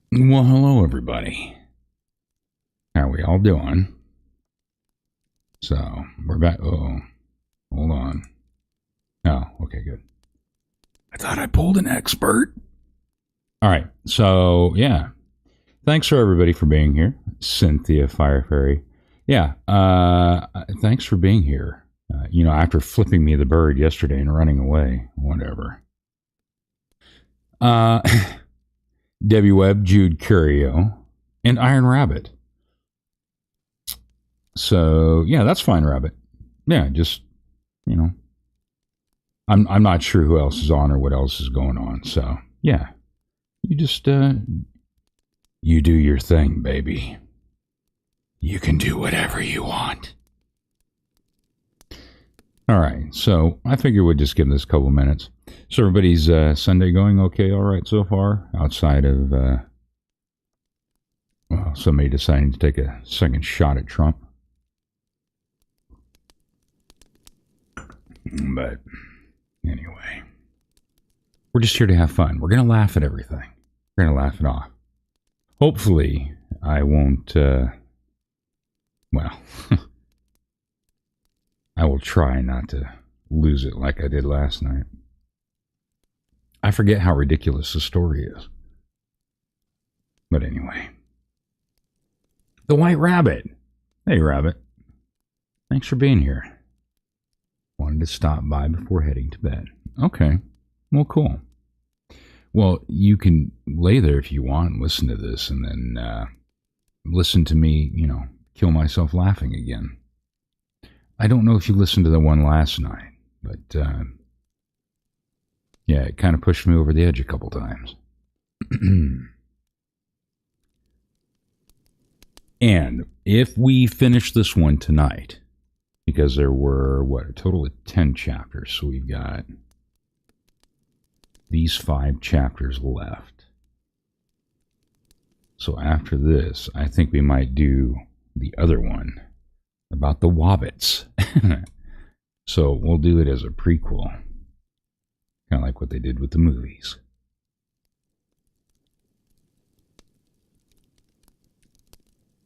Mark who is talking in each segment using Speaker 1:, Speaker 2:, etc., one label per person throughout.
Speaker 1: Well, hello, everybody. How we all doing? So, we're back. Oh, hold on. Oh, okay, good. I thought I pulled an expert. All right, so, yeah. Thanks for everybody for being here. Cynthia Fire Fairy. Yeah, thanks for being here. After flipping me the bird yesterday and running away. Whatever. Uh, Debbie Webb, Jude Curio, and Iron Rabbit. So yeah, that's fine, Rabbit. Yeah, just you know, I'm not sure who else is on or what else is going on. So yeah, you just you do your thing, baby. You can do whatever you want. All right, so I figure we'll just give this a couple minutes. So everybody's Sunday going okay, all right so far, outside of somebody deciding to take a second shot at Trump. But anyway, we're just here to have fun. We're going to laugh at everything. We're going to laugh it off. Hopefully, I won't, I will try not to lose it like I did last night. I forget how ridiculous the story is. But anyway. The White Rabbit. Hey, Rabbit. Thanks for being here. Wanted to stop by before heading to bed. Okay. Well, cool. Well, you can lay there if you want and listen to this and then listen to me, kill myself laughing again. I don't know if you listened to the one last night, but yeah, it kind of pushed me over the edge a couple times. And if we finish this one tonight, because there were, a total of 10 chapters, so we've got these 5 chapters left. So after this, I think we might do the other one about the Wobbits. So we'll do it as a prequel, kind of like what they did with the movies.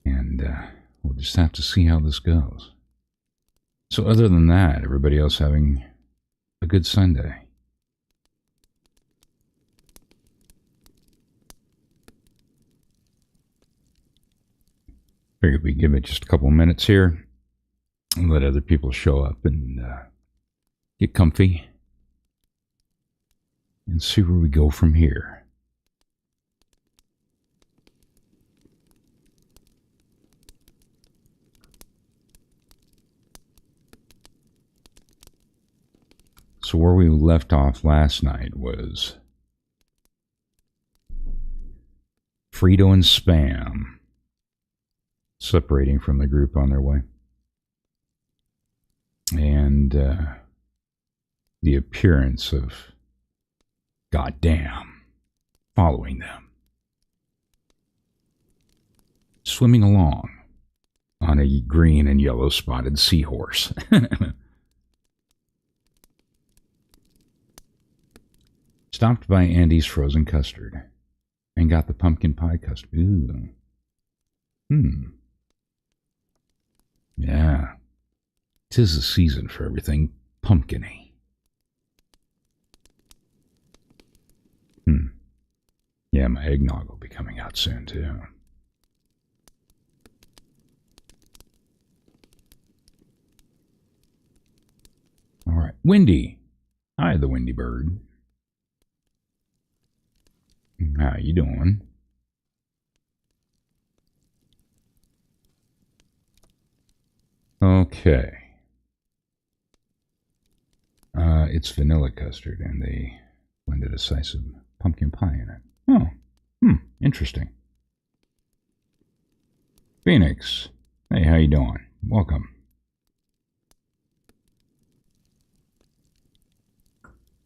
Speaker 1: And we'll just have to see how this goes. So other than that, everybody else having a good Sunday. Figured we give it just a couple of minutes here and let other people show up and get comfy and see where we go from here. So where we left off last night was Frito and Spam separating from the group on their way. And the appearance of Goddamn following them. Swimming along on a green and yellow spotted seahorse. Stopped by Andy's frozen custard and got the pumpkin pie custard. Ooh. Yeah. 'Tis the season for everything pumpkin-y. Yeah, my eggnog will be coming out soon, too. All right. Windy. Hi, the Windy Bird. How you doing? Okay. It's vanilla custard, and they blended a slice of pumpkin pie in it. Oh, interesting. Phoenix. Hey, how you doing? Welcome.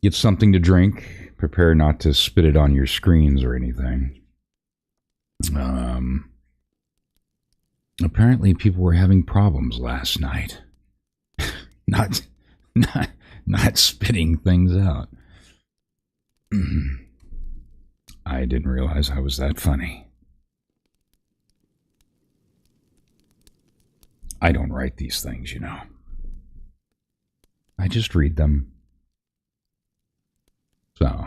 Speaker 1: Get something to drink. Prepare not to spit it on your screens or anything. Apparently people were having problems last night. not spitting things out. I didn't realize I was that funny. I don't write these things, you know. I just read them. So,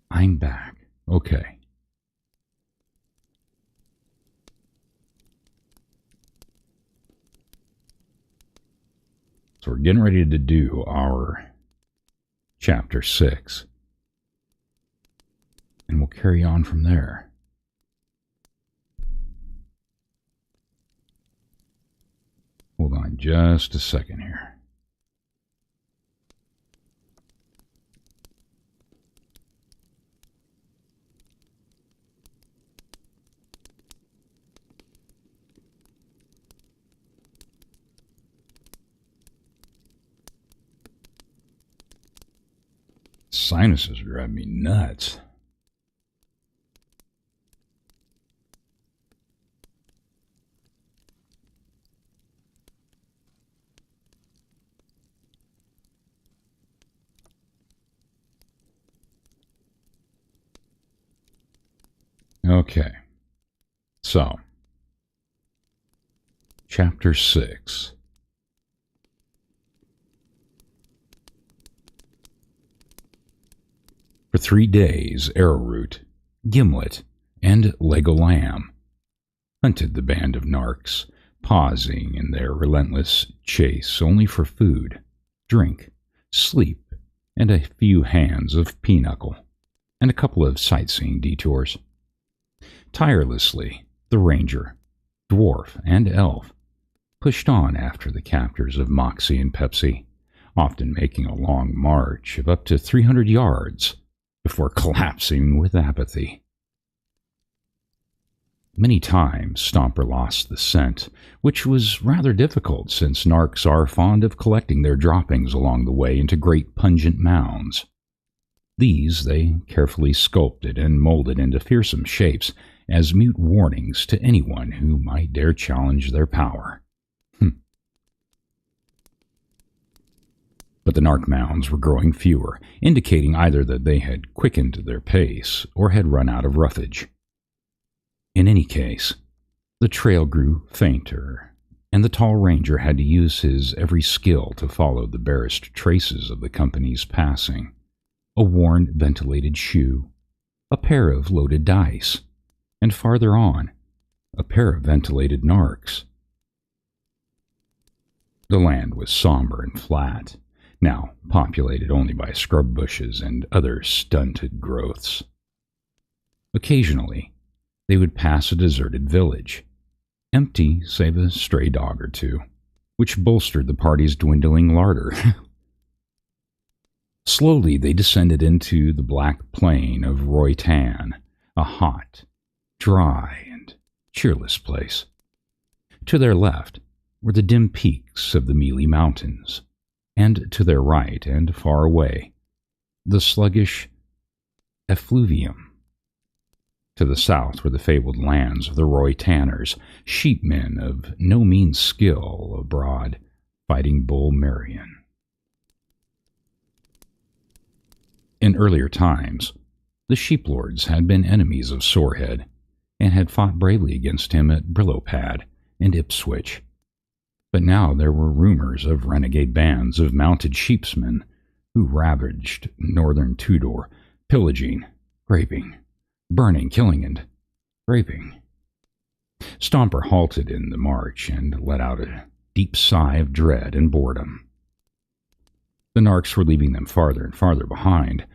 Speaker 1: I'm back. Okay. So we're getting ready to do our chapter 6. And we'll carry on from there. Hold on just a second here. Sinuses drive me nuts. Okay. So, chapter 6. For 3 days, Arrowroot, Gimlet, and Legolam hunted the band of narcs, pausing in their relentless chase only for food, drink, sleep, and a few hands of pinochle, and a couple of sightseeing detours. Tirelessly, the ranger, dwarf, and elf pushed on after the captors of Moxie and Pepsi, often making a long march of up to 300 yards before collapsing with apathy. Many times Stomper lost the scent, which was rather difficult since narcs are fond of collecting their droppings along the way into great pungent mounds. These they carefully sculpted and molded into fearsome shapes as mute warnings to anyone who might dare challenge their power. But the narc mounds were growing fewer, indicating either that they had quickened their pace or had run out of roughage. In any case, the trail grew fainter, and the tall ranger had to use his every skill to follow the barest traces of the company's passing. A worn, ventilated shoe, a pair of loaded dice, and farther on, a pair of ventilated narcs. The land was somber and flat, now populated only by scrub bushes and other stunted growths. Occasionally, they would pass a deserted village, empty save a stray dog or two, which bolstered the party's dwindling larder. Slowly, they descended into the black plain of Roy-Tan, a hot, dry, and cheerless place. To their left were the dim peaks of the Mealy Mountains, and to their right and far away, the sluggish effluvium. To the south were the fabled lands of the Roy-Tanners, sheepmen of no mean skill abroad, fighting Bull Marion. In earlier times, the sheeplords had been enemies of Sorehead, and had fought bravely against him at Brillowpad and Ipswich. But now there were rumors of renegade bands of mounted sheepsmen who ravaged northern Tudor, pillaging, raping, burning, killing, and raping. Stomper halted in the march and let out a deep sigh of dread and boredom. The narcs were leaving them farther and farther behind.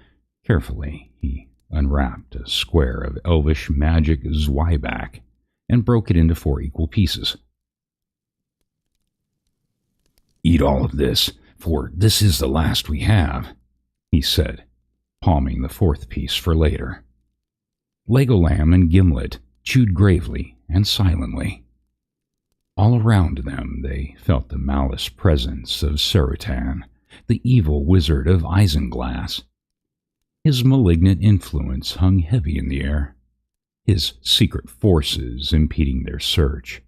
Speaker 1: Carefully, he unwrapped a square of elvish magic zwieback and broke it into 4 equal pieces. "Eat all of this, for this is the last we have," he said, palming the 4th piece for later. Legolam and Gimlet chewed gravely and silently. All around them they felt the malice presence of Sarutan, the evil wizard of Isinglass. His malignant influence hung heavy in the air, his secret forces impeding their search,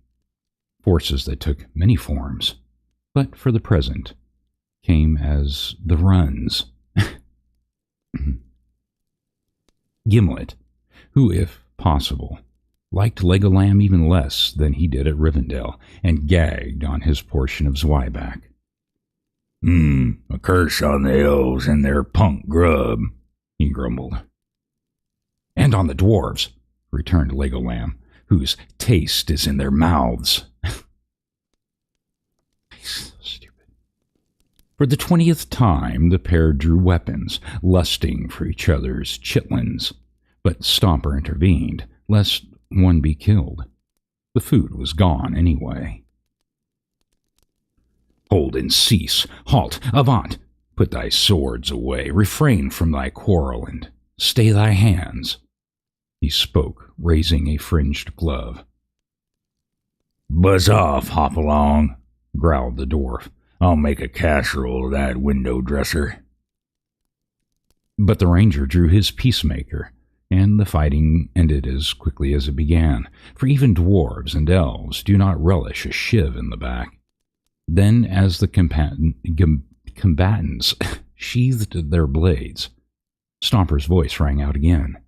Speaker 1: forces that took many forms, but for the present came as the runs. Gimlet, who, if possible, liked Legolam even less than he did at Rivendell, and gagged on his portion of Zweiback. A curse on the elves and their punk grub," he grumbled. "And on the dwarves," returned Legolam, "whose taste is in their mouths." So stupid. For the 20th time, the pair drew weapons, lusting for each other's chitlins, but Stomper intervened, lest one be killed. The food was gone anyway. "Hold and cease! Halt! Avant! Put thy swords away! Refrain from thy quarrel, and stay thy hands!" He spoke, raising a fringed glove. "Buzz off, Hopalong!" growled the dwarf. "I'll make a casserole of that window dresser." But the ranger drew his peacemaker, and the fighting ended as quickly as it began, for even dwarves and elves do not relish a shiv in the back. Then, as the combatants sheathed their blades, Stomper's voice rang out again.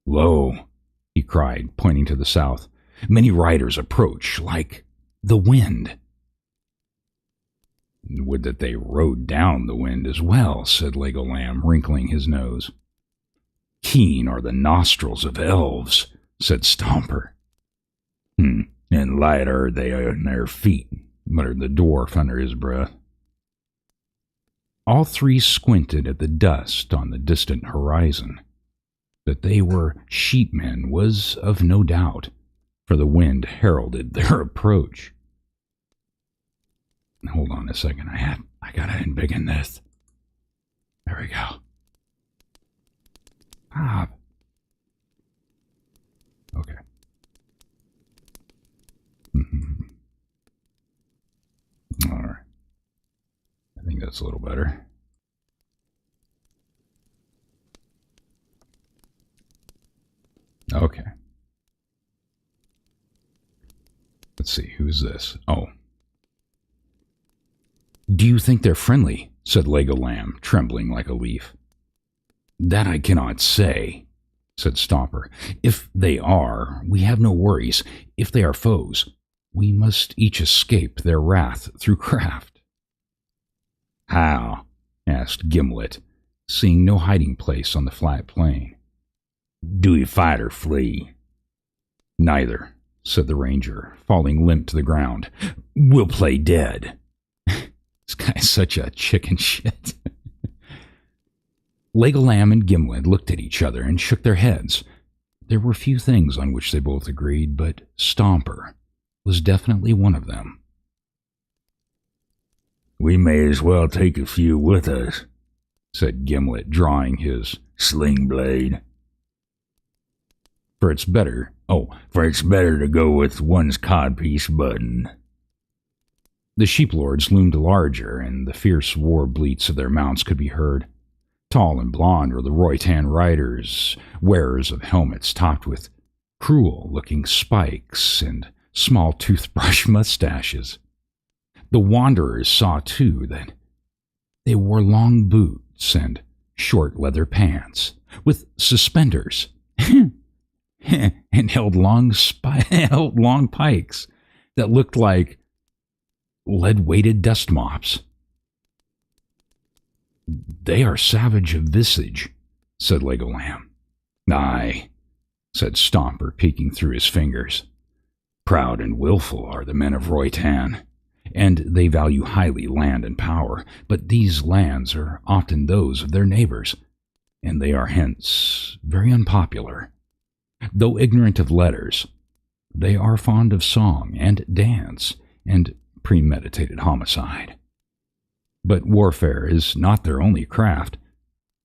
Speaker 1: "Lo," he cried, pointing to the south, "many riders approach, like the wind." "Would that they rode down the wind as well," said Legolam, wrinkling his nose. "Keen are the nostrils of elves," said Stomper. And light are they on their feet," muttered the dwarf under his breath. All three squinted at the dust on the distant horizon. That they were sheepmen was of no doubt, for the wind heralded their approach. Hold on a second, I gotta embiggen this. There we go. Okay. All right. I think that's a little better. Okay. Let's see, who's this? Oh. "Do you think they're friendly?" said Legolam, trembling like a leaf. "That I cannot say," said Stomper. "If they are, we have no worries. If they are foes, we must each escape their wrath through craft." "How?" asked Gimlet, seeing no hiding place on the flat plain. "Do we fight or flee?" "Neither," said the ranger, falling limp to the ground. "We'll play dead." This guy's such a chicken shit. Legolam and Gimlet looked at each other and shook their heads. There were few things on which they both agreed, but Stomper was definitely one of them. "We may as well take a few with us," said Gimlet, drawing his sling blade. For it's better to go with one's codpiece button." The sheeplords loomed larger, and the fierce war bleats of their mounts could be heard. Tall and blond were the Roytan riders, wearers of helmets topped with cruel-looking spikes and small toothbrush mustaches. The wanderers saw, too, that they wore long boots and short leather pants, with suspenders, and held long pikes that looked like lead-weighted dust mops. "They are savage of visage," said Legolam. "Aye," said Stomper, peeking through his fingers. "Proud and willful are the men of Roytan, and they value highly land and power, but these lands are often those of their neighbors, and they are hence very unpopular. Though ignorant of letters, they are fond of song and dance and premeditated homicide. But warfare is not their only craft,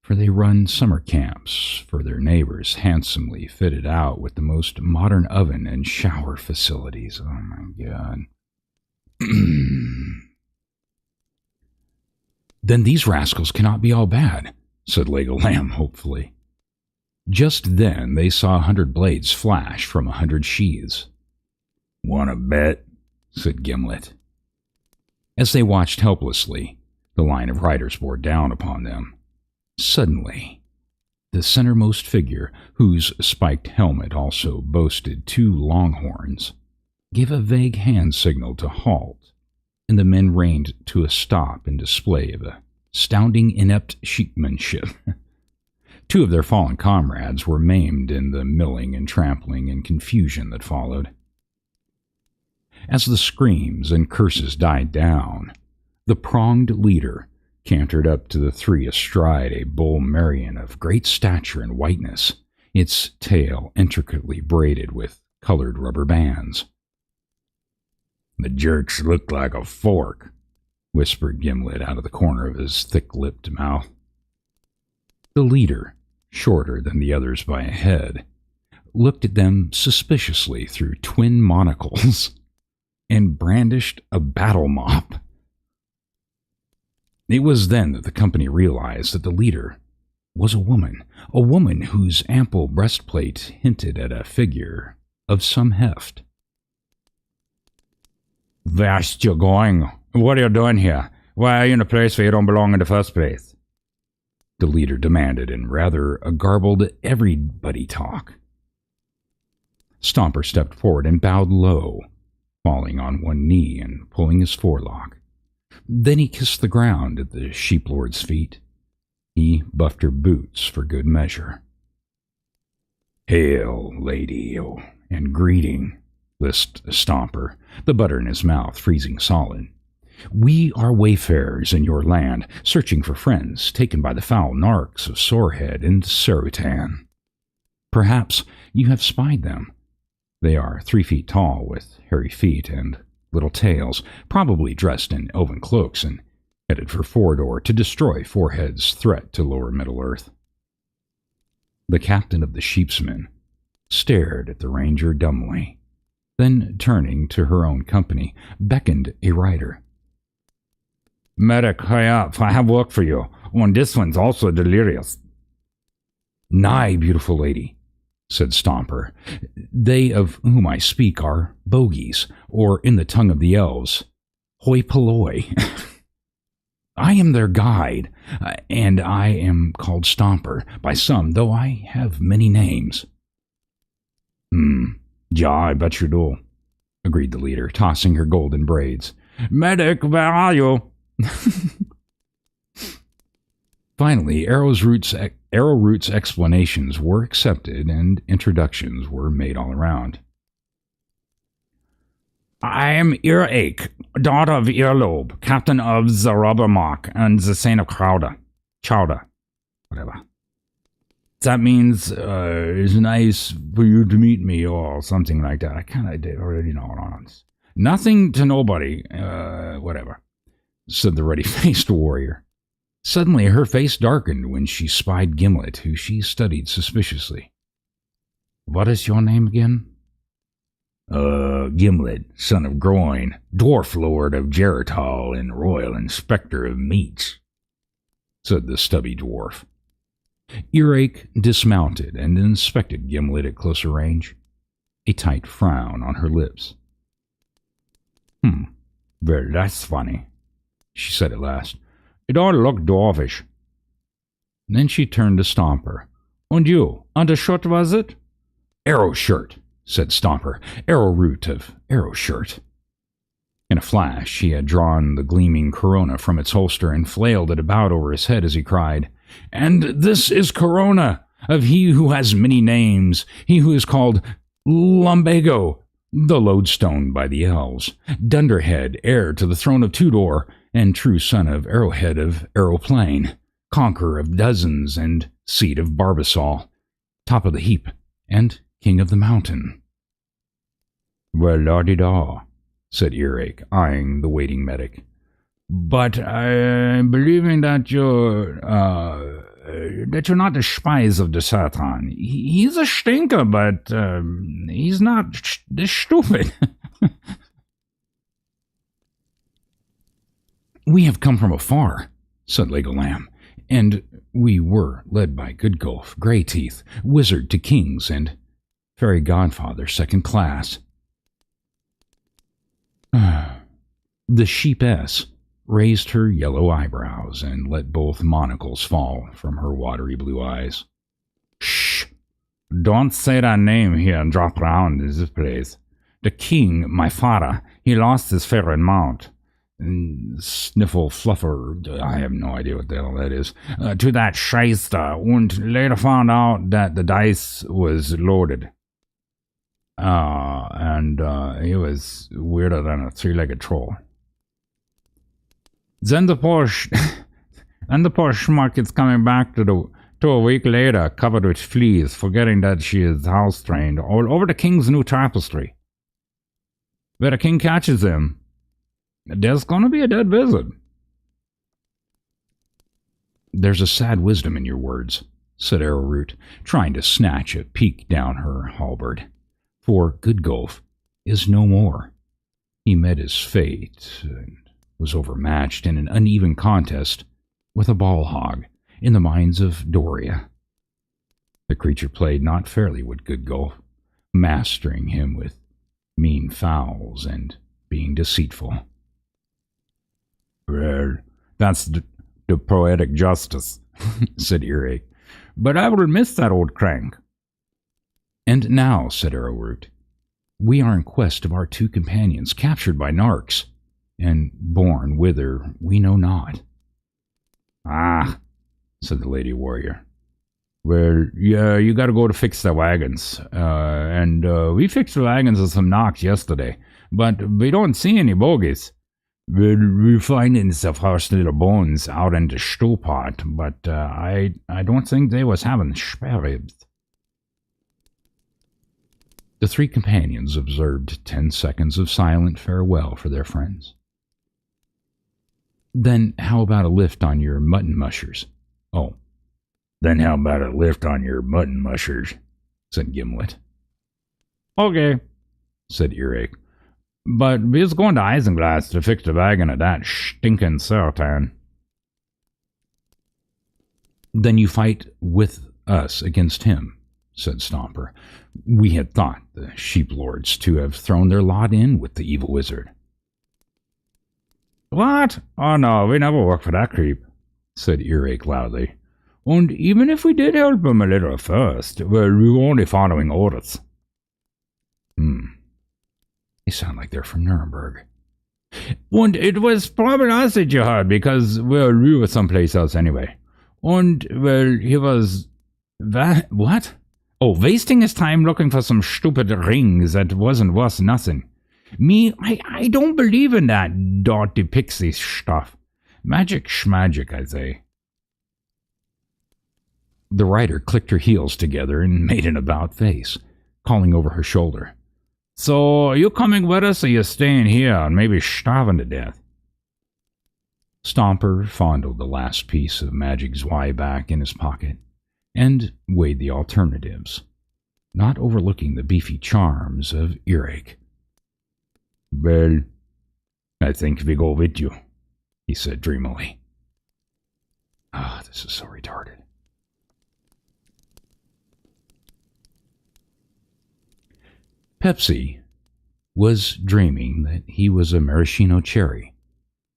Speaker 1: for they run summer camps for their neighbors, handsomely fitted out with the most modern oven and shower facilities." Oh my God. "Then these rascals cannot be all bad," said Legolam hopefully. Just then they saw 100 blades flash from 100 sheaths. "Want to bet?" said Gimlet. As they watched helplessly, the line of riders bore down upon them. Suddenly, The centermost figure, whose spiked helmet also boasted 2 long horns, gave a vague hand signal to halt, and the men reined to a stop in display of astounding inept sheepmanship. 2 of their fallen comrades were maimed in the milling and trampling and confusion that followed. As the screams and curses died down, the pronged leader cantered up to the 3 astride a bull Marion of great stature and whiteness, its tail intricately braided with colored rubber bands. "The jerks look like a fork," whispered Gimlet out of the corner of his thick-lipped mouth. The leader, shorter than the others by a head, looked at them suspiciously through twin monocles and brandished a battle mop. It was then that the company realized that the leader was a woman whose ample breastplate hinted at a figure of some heft. "Where's you going? What are you doing here? Why are you in a place where you don't belong in the first place?" the leader demanded in rather a garbled everybody talk. Stomper stepped forward and bowed low, falling on one knee and pulling his forelock. Then he kissed the ground at the sheep-lord's feet. He buffed her boots for good measure. "Hail, lady, and greeting," lisped Stomper, the butter in his mouth freezing solid. "We are wayfarers in your land, searching for friends taken by the foul narcs of Sorehead and Sarutan. Perhaps you have spied them. They are 3 feet tall, with hairy feet and little tails, probably dressed in elven cloaks, and headed for Fordor to destroy Forehead's threat to lower Middle-earth." The captain of the sheepsmen stared at the ranger dumbly, then, turning to her own company, beckoned a rider. "Medic, hurry up, I have work for you. And this one's also delirious." "Nay, beautiful lady," said Stomper. "They of whom I speak are bogies, or in the tongue of the elves, hoi polloi. I am their guide, and I am called Stomper by some, though I have many names." "Yeah, I bet you do," agreed the leader, tossing her golden braids. "Medic, where are you?" Finally, Arrowroot's explanations were accepted and introductions were made all around. "I am Earache, daughter of Earlobe, captain of the Rubber Mark and the Saint of Chowder, whatever. That means, it's nice for you to meet me," or something like that. I kind of already know what on. "Nothing to nobody, whatever," said the ruddy-faced warrior. Suddenly her face darkened when she spied Gimlet, who she studied suspiciously. "What is your name again?" Gimlet, son of Groin, dwarf lord of Geritol and royal inspector of meats," said the stubby dwarf. Earache dismounted and inspected Gimlet at closer range, a tight frown on her lips. "Well, that's funny," she said at last. "It all looked dwarfish." Then she turned to Stomper. "And you, undershirt was it?" "Arrow shirt," said Stomper. "Arrowroot of Arrowshirt." In a flash, she had drawn the gleaming corona from its holster and flailed it about over his head as he cried, "And this is Corona, of he who has many names, he who is called Lumbago, the lodestone by the elves, Dunderhead, heir to the throne of Tudor, and true son of Arrowhead of Arrowplain, conqueror of dozens and seat of Barbasol, top of the heap, and king of the mountain." "Well, la-di-da," said Earache, eyeing the waiting medic. "But I'm believing that you're not the spies of the Satan. He's a stinker, but he's not this stupid." "We have come from afar," said Legolam, "and we were led by Goodgulf, Greyteeth, wizard to kings, and fairy godfather second class." The sheepess raised her yellow eyebrows and let both monocles fall from her watery blue eyes. Shh! Don't say that name here and drop around in this place. The king, my father, he lost his favorite mount. Sniffle fluffer, I have no idea what the hell that is, to that shyster, and later found out that the dice was loaded. And he was weirder than a three-legged troll. Then the poor schmuck is coming back to a week later, covered with fleas, forgetting that she is house-trained, all over the king's new tapestry. Where the king catches him, there's gonna be a dead visit. There's a sad wisdom in your words, said Arrowroot, trying to snatch a peek down her halberd. For Goodgolf is no more. He met his fate and was overmatched in an uneven contest with a ball hog in the mines of Doria. The creature played not fairly with Goodgolf, mastering him with mean fouls and being deceitful. Well, that's the poetic justice, said Earache. But I will miss that old crank. And now, said Arrowroot, we are in quest of our two companions, captured by narcs, and born whither we know not. Ah, said the lady warrior. Well, yeah, you gotta go to fix the wagons. And we fixed the wagons with some knocks yesterday, but we don't see any bogies. We're finding some horse little bones out in the stew pot, but I don't think they was having spare ribs. The three companions observed 10 seconds of silent farewell for their friends. Then how about a lift on your mutton mushers? Oh, then how about a lift on your mutton mushers? Said Gimlet. Okay, said Earache. But we's going to Isinglass to fix the wagon of that stinking Sartan. Then you fight with us against him, said Stomper. We had thought the sheep lords to have thrown their lot in with the evil wizard. What? Oh no, we never work for that creep, said Earache loudly. And even if we did help him a little first, well, we were only following orders. They sound like they're from Nuremberg. And it was probably us that you heard, because, well, we were someplace else anyway. And, well, he was... What? Oh, wasting his time looking for some stupid rings that wasn't worth nothing. Me, I don't believe in that dirty pixie stuff. Magic schmagic, I say. The rider clicked her heels together and made an about face, calling over her shoulder. So, are you coming with us, or you staying here and maybe starving to death? Stomper fondled the last piece of Magic Zwieback in his pocket and weighed the alternatives, not overlooking the beefy charms of Earache. Well, I think we go with you, he said dreamily. Ah, this is so retarded. Pepsi was dreaming that he was a maraschino cherry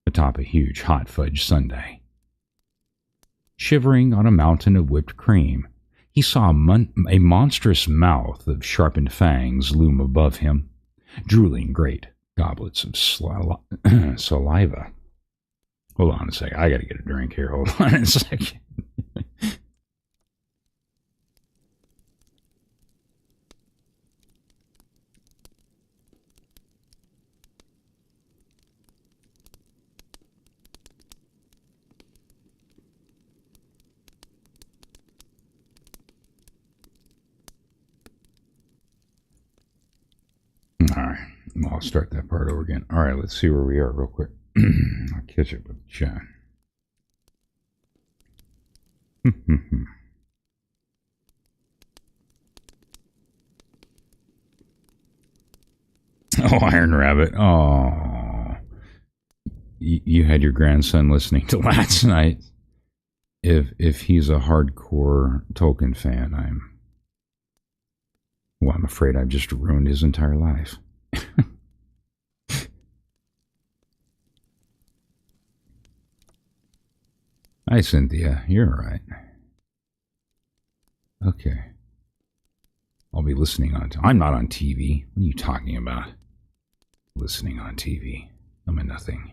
Speaker 1: atop a huge hot fudge sundae. Shivering on a mountain of whipped cream, he saw a monstrous mouth of sharpened fangs loom above him, drooling great goblets of saliva. Hold on a second. I gotta get a drink here. Hold on a second. All right, well, I'll start that part over again. All right, let's see where we are real quick. I'll catch up with the chat. Oh, Iron Rabbit. Oh, you had your grandson listening to last night. If he's a hardcore Tolkien fan, I'm afraid I've just ruined his entire life. Hi, Cynthia. You're all right. Okay. I'll be listening on... I'm not on TV. What are you talking about? Listening on TV. I'm a nothing.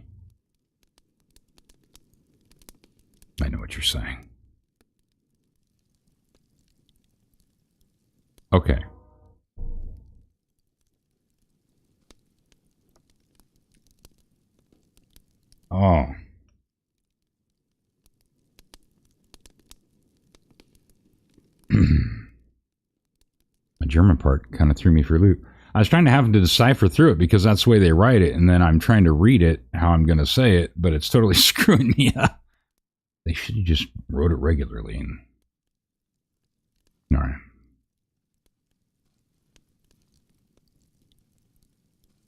Speaker 1: I know what you're saying. Okay. Oh. The German part kind of threw me for a loop. I was trying to have them to decipher through it because that's the way they write it, and then I'm trying to read it, how I'm going to say it, but it's totally screwing me up. They should have just wrote it regularly. And... all right.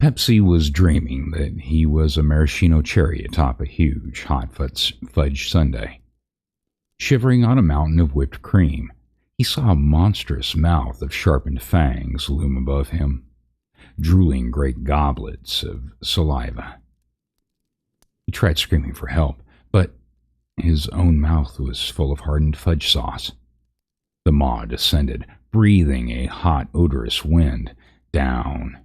Speaker 1: Pepsi was dreaming that he was a maraschino cherry atop a huge hot fudge sundae. Shivering on a mountain of whipped cream, he saw a monstrous mouth of sharpened fangs loom above him, drooling great goblets of saliva. He tried screaming for help, but his own mouth was full of hardened fudge sauce. The maw descended, breathing a hot, odorous wind. Down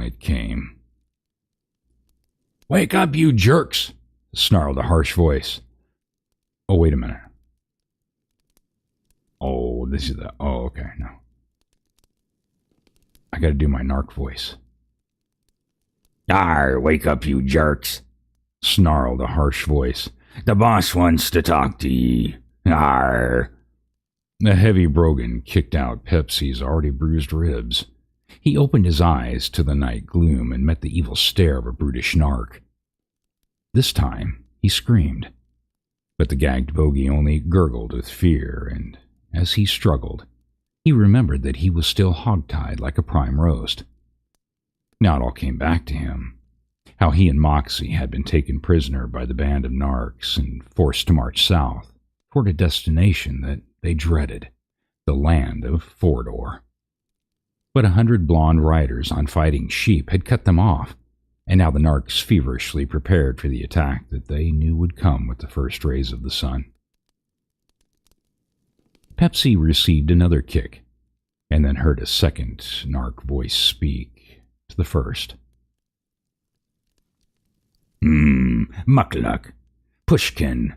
Speaker 1: it came. "Wake up, you jerks!" snarled a harsh voice. Oh, wait a minute. Oh, this is the... oh, okay, no. I gotta do my narc voice. "Arr, wake up, you jerks!" snarled a harsh voice. "The boss wants to talk to ye. Arr!" The heavy brogan kicked out Pepsi's already bruised ribs. He opened his eyes to the night gloom and met the evil stare of a brutish narc. This time, he screamed. But the gagged bogey only gurgled with fear, and as he struggled, he remembered that he was still hogtied like a prime roast. Now it all came back to him. How he and Moxie had been taken prisoner by the band of narcs and forced to march south toward a destination that they dreaded, the land of Fordor. But 100 blonde riders on fighting sheep had cut them off, and now the narcs feverishly prepared for the attack that they knew would come with the first rays of the sun. Pepsi received another kick, and then heard a second narc voice speak to the first. Mukluk, Pushkin,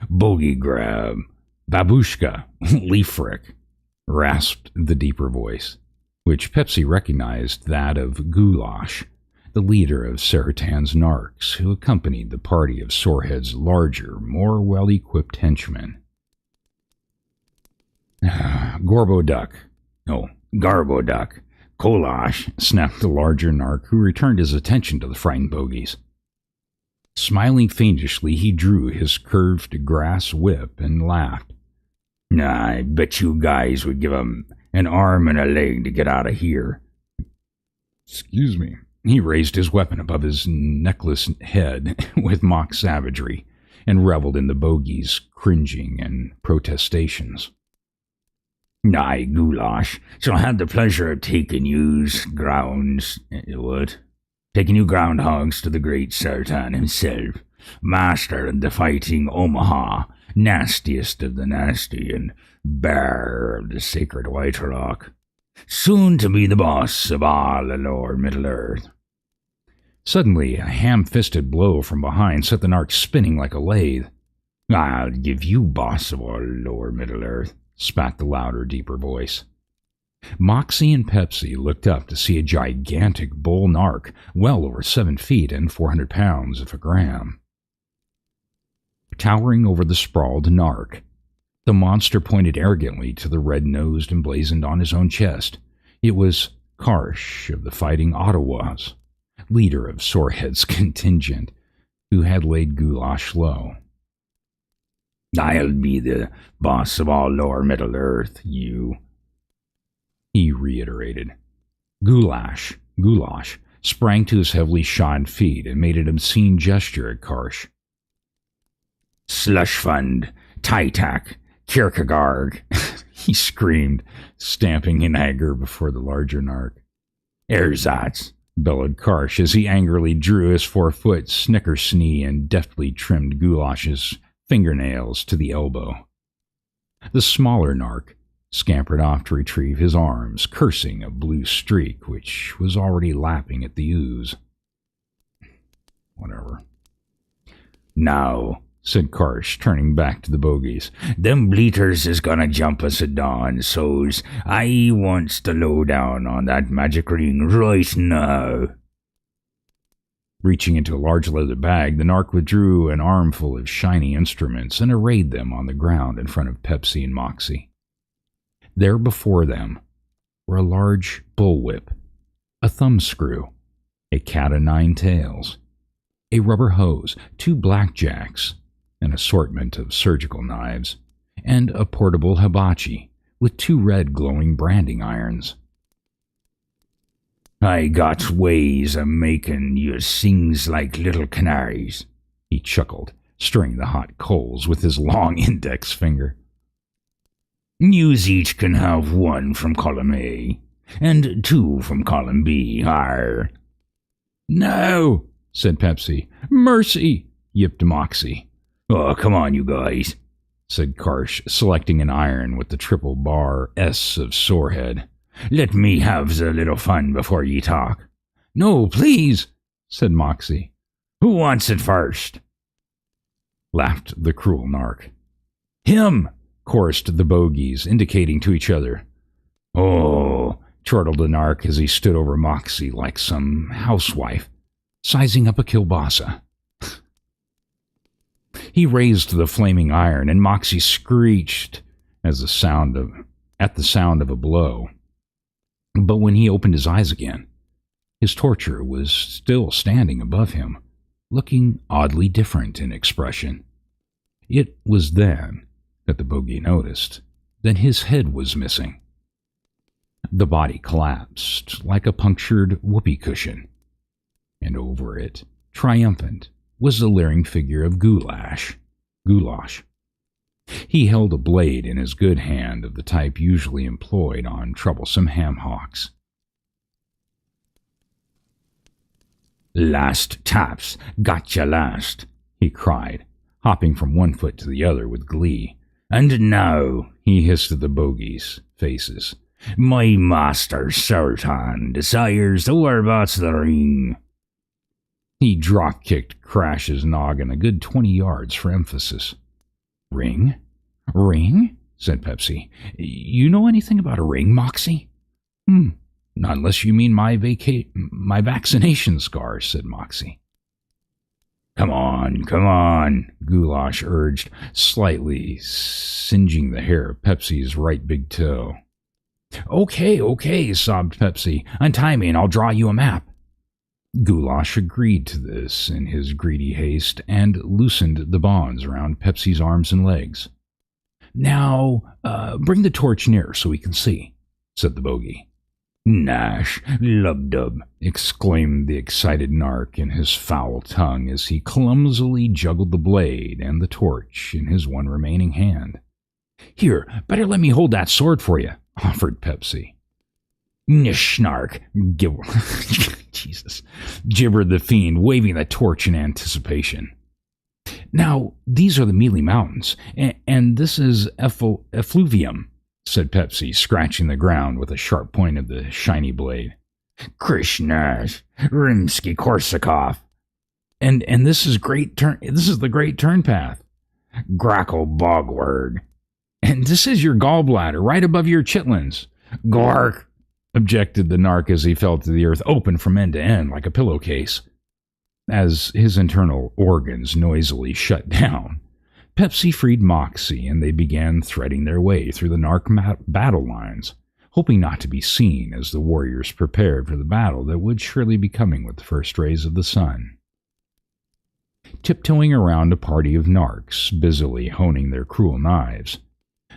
Speaker 1: Bogey Grab, Babushka, Leafrick, rasped the deeper voice, which Pepsi recognized that of Goulash, the leader of Saratan's narcs, who accompanied the party of Sorehead's larger, more well-equipped henchmen. Garbo Duck, Kolash, snapped the larger narc, who returned his attention to the frightened bogies. Smiling fiendishly, he drew his curved grass whip and laughed. "I bet you guys would give him an arm and a leg to get out of here." Excuse me. He raised his weapon above his neckless head with mock savagery and reveled in the bogies' cringing and protestations. "I, Goulash, shall have the pleasure of taking you groundhogs to the great Sartan himself, master of the fighting Omaha, nastiest of the nasty, and bearer of the sacred White Rock, soon to be the boss of all the lower Middle-earth." Suddenly, a ham-fisted blow from behind set the narc spinning like a lathe. "I'll give you boss of all lower Middle-earth," spat the louder, deeper voice. Moxie and Pepsi looked up to see a gigantic bull narc, well over 7 feet and 400 pounds if a gram. Towering over the sprawled narc, the monster pointed arrogantly to the red-nosed emblazoned on his own chest. It was Karsh of the Fighting Ottawas, leader of Sorehead's contingent, who had laid Goulash low. "I'll be the boss of all lower Middle-earth, he reiterated. Goulash sprang to his heavily shod feet and made an obscene gesture at Karsh. "Slush fund, Tytak, Kierkegaard," he screamed, stamping in anger before the larger narc. "Ersatz," bellowed Karsh as he angrily drew his 4-foot snickersnee and deftly trimmed Goulash's fingernails to the elbow. The smaller narc, scampered off to retrieve his arms, cursing a blue streak which was already lapping at the ooze. Whatever. "Now," said Karsh, turning back to the bogies, "them bleaters is gonna jump us at dawn, so's I wants to low down on that magic ring right now." Reaching into a large leather bag, the narc withdrew an armful of shiny instruments and arrayed them on the ground in front of Pepsi and Moxie. There before them were a large bullwhip, a thumbscrew, a cat o' nine tails, a rubber hose, 2 blackjacks, an assortment of surgical knives, and a portable hibachi with 2 red glowing branding irons. "I got ways of making you sings like little canaries," he chuckled, stirring the hot coals with his long index finger. "Yous each can have 1 from column A, and 2 from column B, har." "No," said Pepsi. "Mercy," yipped Moxie. "Oh, come on, you guys," said Karsh, selecting an iron with the triple bar S of Sorehead. "Let me have the little fun before ye talk." "No, please," said Moxie. "Who wants it first?" laughed the cruel narc. "Him," chorused the bogies, indicating to each other. "Oh," chortled the narc as he stood over Moxie like some housewife, sizing up a kielbasa. He raised the flaming iron, and Moxie screeched at the sound of a blow. But when he opened his eyes again, his torturer was still standing above him, looking oddly different in expression. It was then that the bogey noticed that his head was missing. The body collapsed like a punctured whoopee cushion, and over it, triumphant, was the leering figure of Goulash. He held a blade in his good hand of the type usually employed on troublesome ham hocks. "Last taps, gotcha last," he cried, hopping from one foot to the other with glee. "And now," he hissed at the bogies' faces, "my master Sultan desires the whereabouts of the ring." He drop-kicked Crash's noggin a good 20 yards for emphasis. "Ring? Ring?" said Pepsi. "You know anything about a ring, Moxie?" "Not unless you mean my vaccination scars," said Moxie. Come on, Goulash urged, slightly singeing the hair of Pepsi's right big toe. Okay, sobbed Pepsi. "Untie me and I'll draw you a map." Goulash agreed to this in his greedy haste and loosened the bonds around Pepsi's arms and legs. "Now, bring the torch nearer so we can see," said the bogey. "Nash, lub-dub," exclaimed the excited narc in his foul tongue as he clumsily juggled the blade and the torch in his one remaining hand. "Here, better let me hold that sword for you," offered Pepsi. "Nishnark," Jesus, gibbered the fiend, waving the torch in anticipation. "Now, these are the Mealy Mountains, and this is effluvium," said Pepsi, scratching the ground with a sharp point of the shiny blade. "Krishnash, Rimsky-Korsakov, and this is the Great Turn Path, Grackle Bogward, and this is your gallbladder right above your chitlins, Gork," objected the narc as he fell to the earth, open from end to end like a pillowcase. As his internal organs noisily shut down, Pepsi freed Moxie, and they began threading their way through the narc battle lines, hoping not to be seen as the warriors prepared for the battle that would surely be coming with the first rays of the sun. Tiptoeing around a party of narcs, busily honing their cruel knives,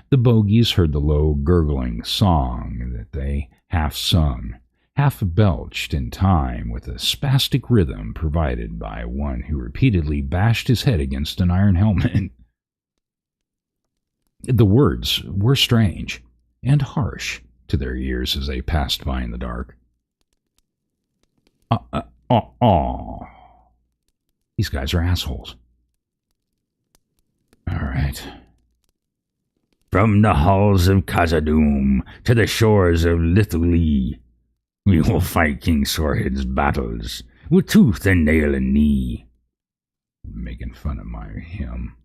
Speaker 1: the bogies heard the low, gurgling song that they half sung, half belched in time with a spastic rhythm provided by one who repeatedly bashed his head against an iron helmet. The words were strange and harsh to their ears as they passed by in the dark. These guys are assholes. All right. From the halls of Khazad-dûm to the shores of Lithuania, we will fight King Sorhid's battles with tooth and nail and knee. Making fun of my hymn.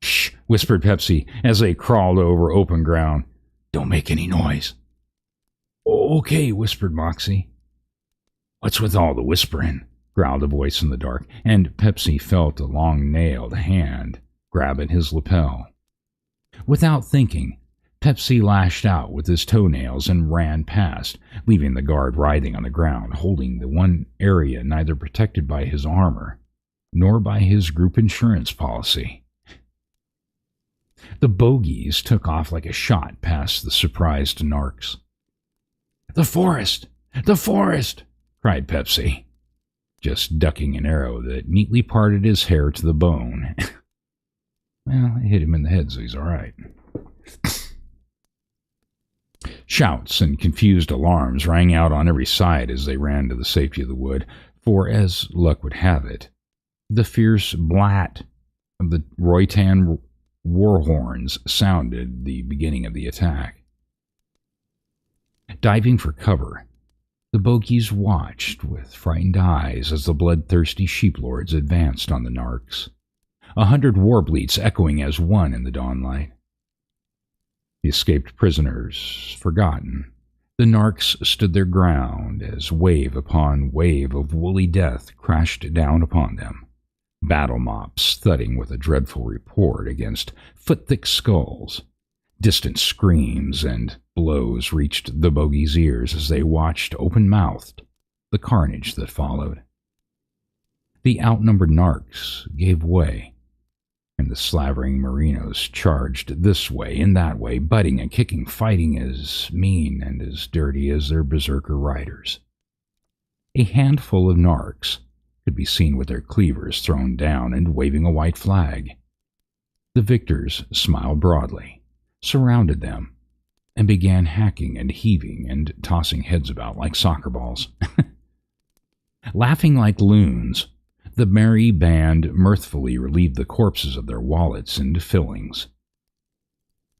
Speaker 1: Shh, whispered Pepsi as they crawled over open ground. Don't make any noise. Okay, whispered Moxie. What's with all the whispering? Growled a voice in the dark, and Pepsi felt a long-nailed hand grab at his lapel. Without thinking, Pepsi lashed out with his toenails and ran past, leaving the guard writhing on the ground, holding the one area neither protected by his armor nor by his group insurance policy. The bogies took off like a shot past the surprised narcs. "The forest! The forest!" cried Pepsi, just ducking an arrow that neatly parted his hair to the bone. Well, it hit him in the head, so he's all right. Shouts and confused alarms rang out on every side as they ran to the safety of the wood, for, as luck would have it, the fierce blat of the Roytan war horns sounded the beginning of the attack. Diving for cover, the bogies watched with frightened eyes as the bloodthirsty sheeplords advanced on the narcs, 100 war bleats echoing as one in the dawnlight. The escaped prisoners forgotten, the narcs stood their ground as wave upon wave of woolly death crashed down upon them, battle mops thudding with a dreadful report against foot-thick skulls. Distant screams and blows reached the bogies' ears as they watched open-mouthed the carnage that followed. The outnumbered narcs gave way, and the slavering Merinos charged this way and that way, butting and kicking, fighting as mean and as dirty as their berserker riders. A handful of narcs could be seen with their cleavers thrown down and waving a white flag. The victors smiled broadly, surrounded them, and began hacking and heaving and tossing heads about like soccer balls. Laughing like loons, the merry band mirthfully relieved the corpses of their wallets and fillings.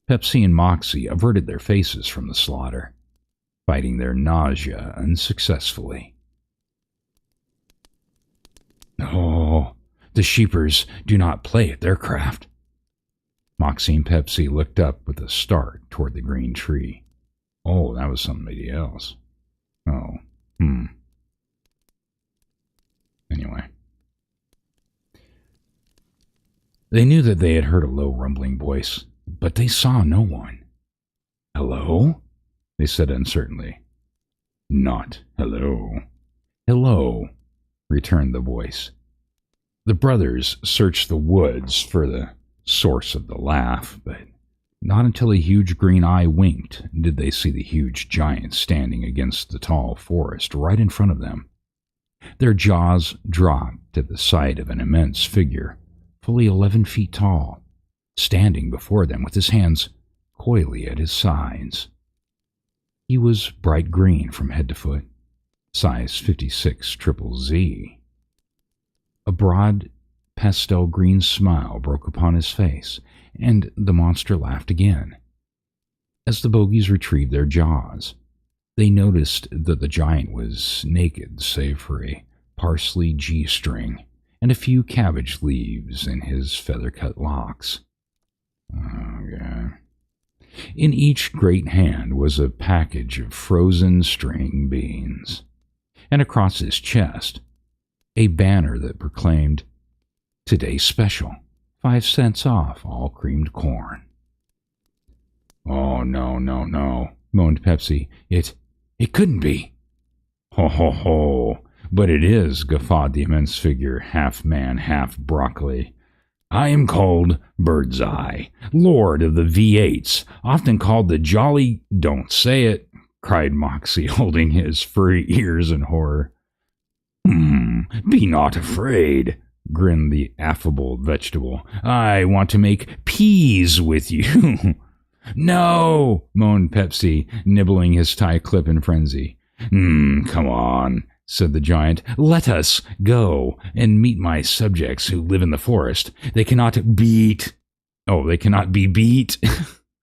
Speaker 1: Pepsi and Moxie averted their faces from the slaughter, fighting their nausea unsuccessfully. Oh, the sheepers do not play at their craft. Moxie and Pepsi looked up with a start toward the green tree. Oh, that was somebody else. Oh, Anyway. They knew that they had heard a low rumbling voice, but they saw no one. "Hello?" they said uncertainly. "Not hello." "Hello," returned the voice. The brothers searched the woods for the source of the laugh, but not until a huge green eye winked did they see the huge giant standing against the tall forest right in front of them. Their jaws dropped at the sight of an immense figure, fully 11 feet tall, standing before them with his hands coyly at his sides. He was bright green from head to foot, size 56 triple Z. A broad pastel green smile broke upon his face, and the monster laughed again. As the bogies retrieved their jaws, they noticed that the giant was naked save for a parsley G-string and a few cabbage leaves in his feather-cut locks. Oh, God. In each great hand was a package of frozen string beans, and across his chest, a banner that proclaimed, "Today's special, 5 cents off all creamed corn." "Oh, no, moaned Pepsi. It couldn't be." "Ho, ho, ho, but it is," guffawed the immense figure, half man, half broccoli. "I am called Birdseye, Lord of the V8s, often called the Jolly—" "Don't say it," cried Moxie, holding his furry ears in horror. Be not afraid," grinned the affable vegetable. "I want to make peas with you." "No," moaned Pepsi, nibbling his tie clip in frenzy. Come on," said the giant. "Let us go and meet my subjects who live in the forest. They cannot be beat."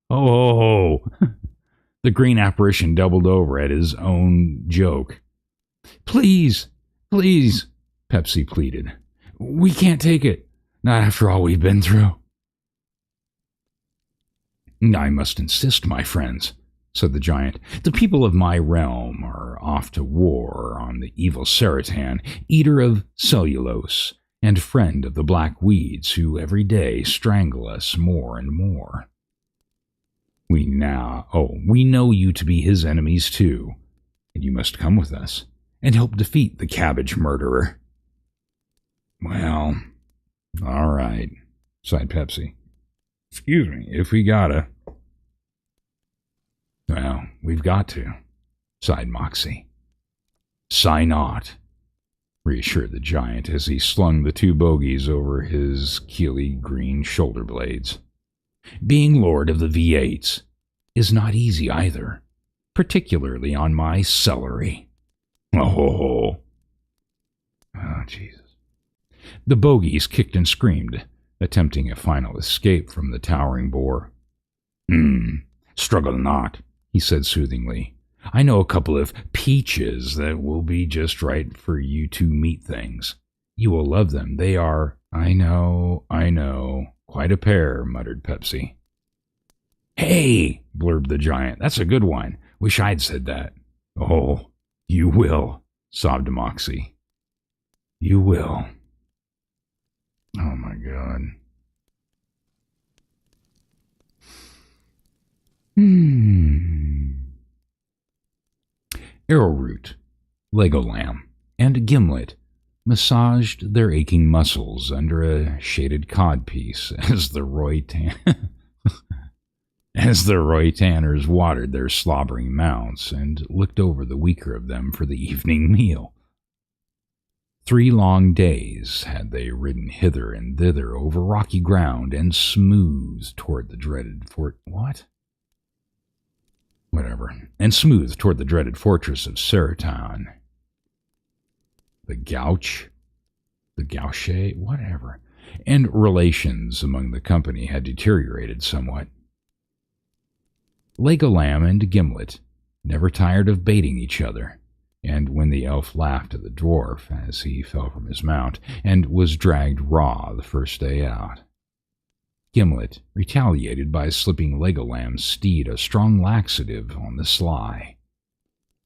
Speaker 1: Oh, the green apparition doubled over at his own joke. Please, please, Pepsi pleaded. We can't take it. Not after all we've been through. I must insist, my friends, said the giant. The people of my realm are off to war on the evil Saratan, eater of cellulose, and friend of the black weeds who every day strangle us more and more. We know you to be his enemies too, and you must come with us and help defeat the cabbage murderer. Well, all right, sighed Pepsi. Excuse me, if we gotta. Well, we've got to, sighed Moxie. Sigh not, reassured the giant as he slung the two bogies over his keely green shoulder blades. Being lord of the V8s is not easy either, particularly on my celery. Oh, Jesus. The bogies kicked and screamed, attempting a final escape from the towering boar. Struggle not, he said soothingly. I know a couple of peaches that will be just right for you two meat things. You will love them. They are, I know, quite a pair, muttered Pepsi. Hey, blurbed the giant, that's a good one. Wish I'd said that. Oh, you will, sobbed Moxie. You will. Oh my God. Arrowroot, Lego Lamb, and Gimlet massaged their aching muscles under a shaded codpiece as the Roy Tanners watered their slobbering mounts and looked over the weaker of them for the evening meal. 3 long days had they ridden hither and thither over rocky ground and smooth toward the dreaded smooth toward the dreaded fortress of Saratan. The Gauche, whatever, and relations among the company had deteriorated somewhat. Legolam and Gimlet never tired of baiting each other, and when the elf laughed at the dwarf as he fell from his mount and was dragged raw the first day out, Gimlet retaliated by slipping Legolam's steed a strong laxative on the sly.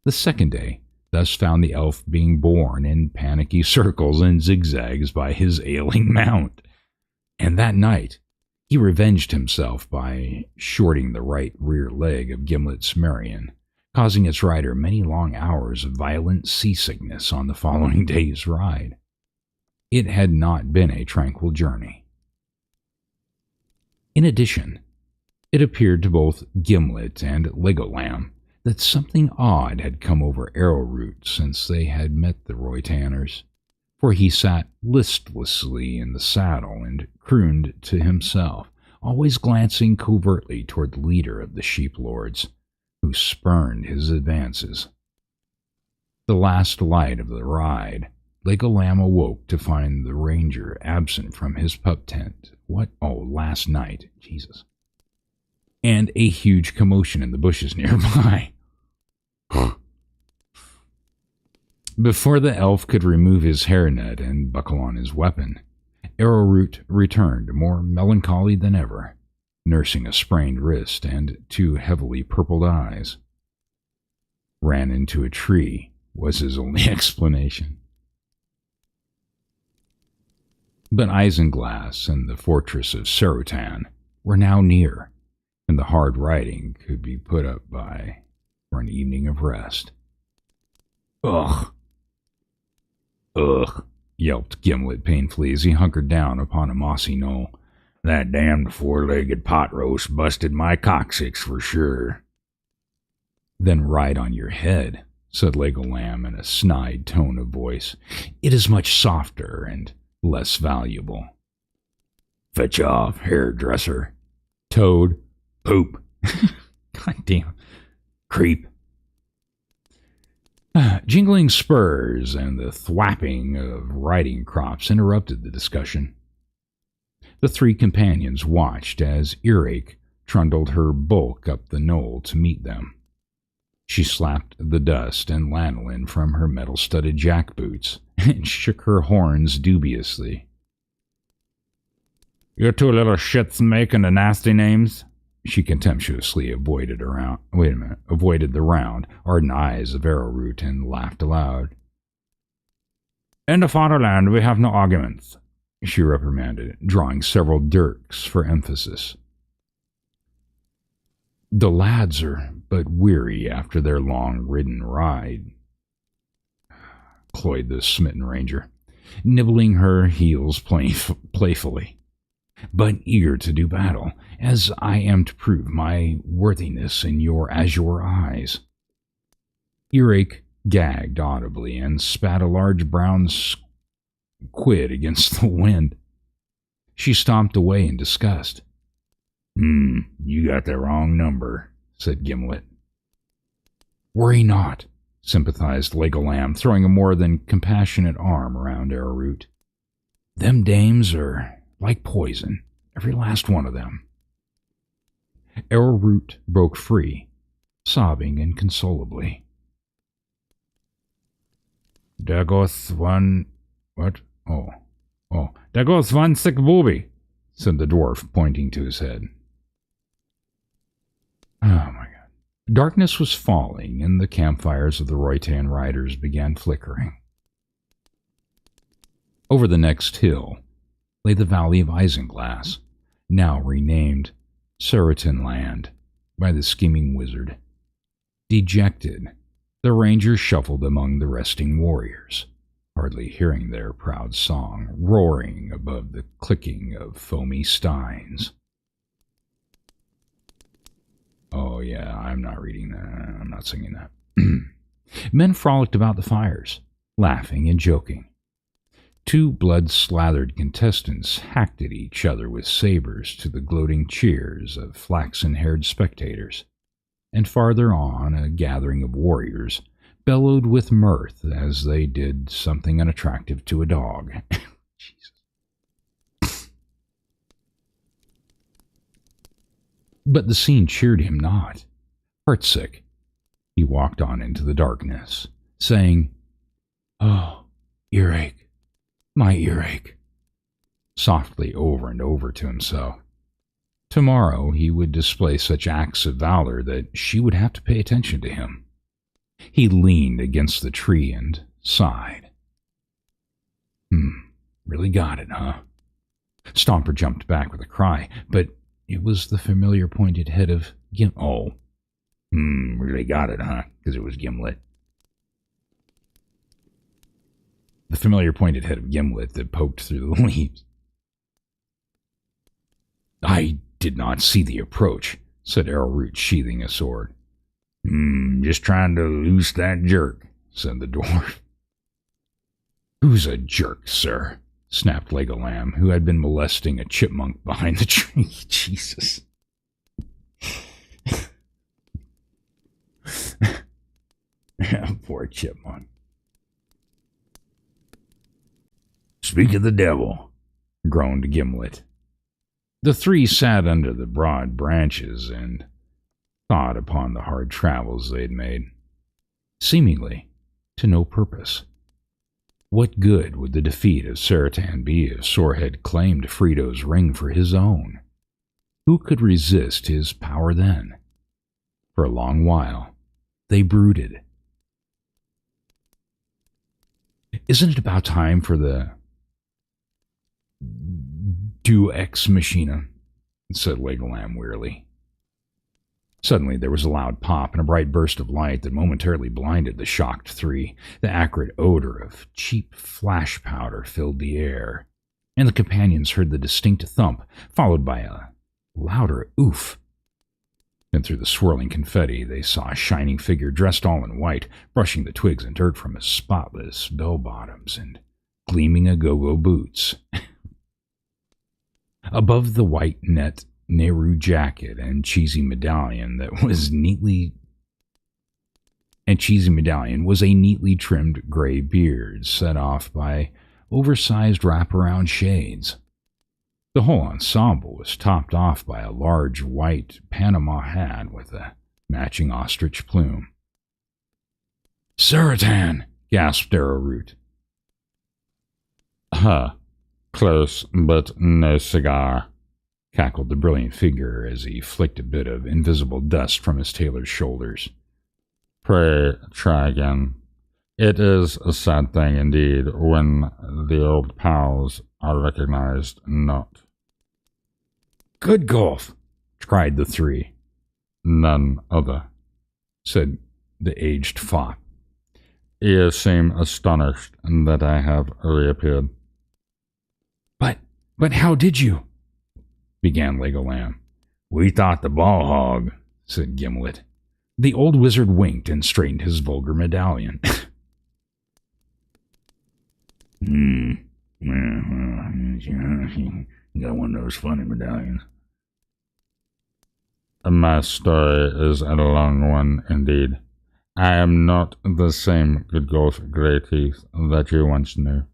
Speaker 1: The second day thus found the elf being borne in panicky circles and zigzags by his ailing mount, and that night he revenged himself by shorting the right rear leg of Gimlet's Marion, causing its rider many long hours of violent seasickness on the following day's ride. It had not been a tranquil journey. In addition, it appeared to both Gimlet and Legolam that something odd had come over Arrowroot since they had met the Roy Tanners, for he sat listlessly in the saddle and crooned to himself, always glancing covertly toward the leader of the sheep lords, who spurned his advances. The last light of the ride, Legolam awoke to find the ranger absent from his pup tent. Last night, Jesus. And a huge commotion in the bushes nearby. Before the elf could remove his hairnet and buckle on his weapon, Arrowroot returned more melancholy than ever, nursing a sprained wrist and 2 heavily purpled eyes. Ran into a tree was his only explanation. But Isinglass and the fortress of Saratan were now near, and the hard riding could be put up by for an evening of rest. Ugh, yelped Gimlet painfully as he hunkered down upon a mossy knoll. That damned 4-legged pot roast busted my coccyx for sure. Then ride on your head, said Legolam in a snide tone of voice. It is much softer and less valuable. Fetch off, hairdresser. Toad. Poop. God damn. Creep. Jingling spurs and the thwapping of riding crops interrupted the discussion. The 3 companions watched as Earache trundled her bulk up the knoll to meet them. She slapped the dust and lanolin from her metal-studded jackboots and shook her horns dubiously. "You two little shits making the nasty names?" She contemptuously avoided the round, ardent eyes of Arrowroot and laughed aloud. "In the fatherland we have no arguments," she reprimanded, drawing several dirks for emphasis. "The lads are but weary after their long-ridden ride," cloyed the smitten ranger, nibbling her heels playfully, "but eager to do battle, as I am to prove my worthiness in your azure eyes." Earache gagged audibly and spat a large brown squid against the wind. She stomped away in disgust. You got the wrong number," said Gimlet. "Worry not," sympathized Legolam, throwing a more than compassionate arm around Arrowroot. "Them dames are like poison, every last one of them." Arrowroot broke free, sobbing inconsolably. "There goes one... what? Oh, there goes one sick booby," said the dwarf, pointing to his head. Oh my god. Darkness was falling, and the campfires of the Roytan riders began flickering. Over the next hill lay the Valley of Isinglass, now renamed Surriton Land by the scheming wizard. Dejected, the rangers shuffled among the resting warriors, hardly hearing their proud song roaring above the clicking of foamy steins. Oh yeah, I'm not reading that. I'm not singing that. Men frolicked about the fires, laughing and joking. Two blood-slathered contestants hacked at each other with sabers to the gloating cheers of flaxen-haired spectators, and farther on a gathering of warriors bellowed with mirth as they did something unattractive to a dog. Jesus. But the scene cheered him not. Heartsick, he walked on into the darkness, saying, "Oh, earache, my earache," softly over and over to himself. Tomorrow he would display such acts of valor that she would have to pay attention to him. He leaned against the tree and sighed. Really got it, huh? Stomper jumped back with a cry, but it was the familiar pointed head of really got it, huh? Because it was Gimlet. The familiar pointed head of Gimlet that poked through the leaves. "I did not see the approach," said Arrowroot, sheathing a sword. Just trying to loose that jerk," said the dwarf. "Who's a jerk, sir?" snapped Legolam, who had been molesting a chipmunk behind the tree. Jesus. Poor chipmunk. "Speak of the devil," groaned Gimlet. The three sat under the broad branches and thought upon the hard travels they had made, seemingly to no purpose. What good would the defeat of Surriton be if Sorehead claimed Frito's ring for his own? Who could resist his power then? For a long while, they brooded. "Isn't it about time for the Deus Ex Machina?" said Legolam wearily. Suddenly there was a loud pop and a bright burst of light that momentarily blinded the shocked three. The acrid odor of cheap flash powder filled the air, and the companions heard the distinct thump, followed by a louder oof. Then through the swirling confetti they saw a shining figure dressed all in white, brushing the twigs and dirt from his spotless bell-bottoms and gleaming a-go-go boots. Above the white net Nehru jacket and cheesy medallion was a neatly trimmed gray beard set off by oversized wraparound shades. The whole ensemble was topped off by a large white Panama hat with a matching ostrich plume. "Suratan!" gasped Arrowroot. "Huh. Close, but no cigar," cackled the brilliant figure as he flicked a bit of invisible dust from his tailor's shoulders. "Pray try again. It is a sad thing indeed when the old pals are recognized not." "Good golf!" cried the three. "None other," said the aged fop. "You seem astonished that I have reappeared." But how did you?" began Legolam. "We thought the ball hog," said Gimlet. The old wizard winked and straightened his vulgar medallion. Got one of those funny medallions. "My story is a long one indeed. I am not the same good golf Greyteeth that you once knew.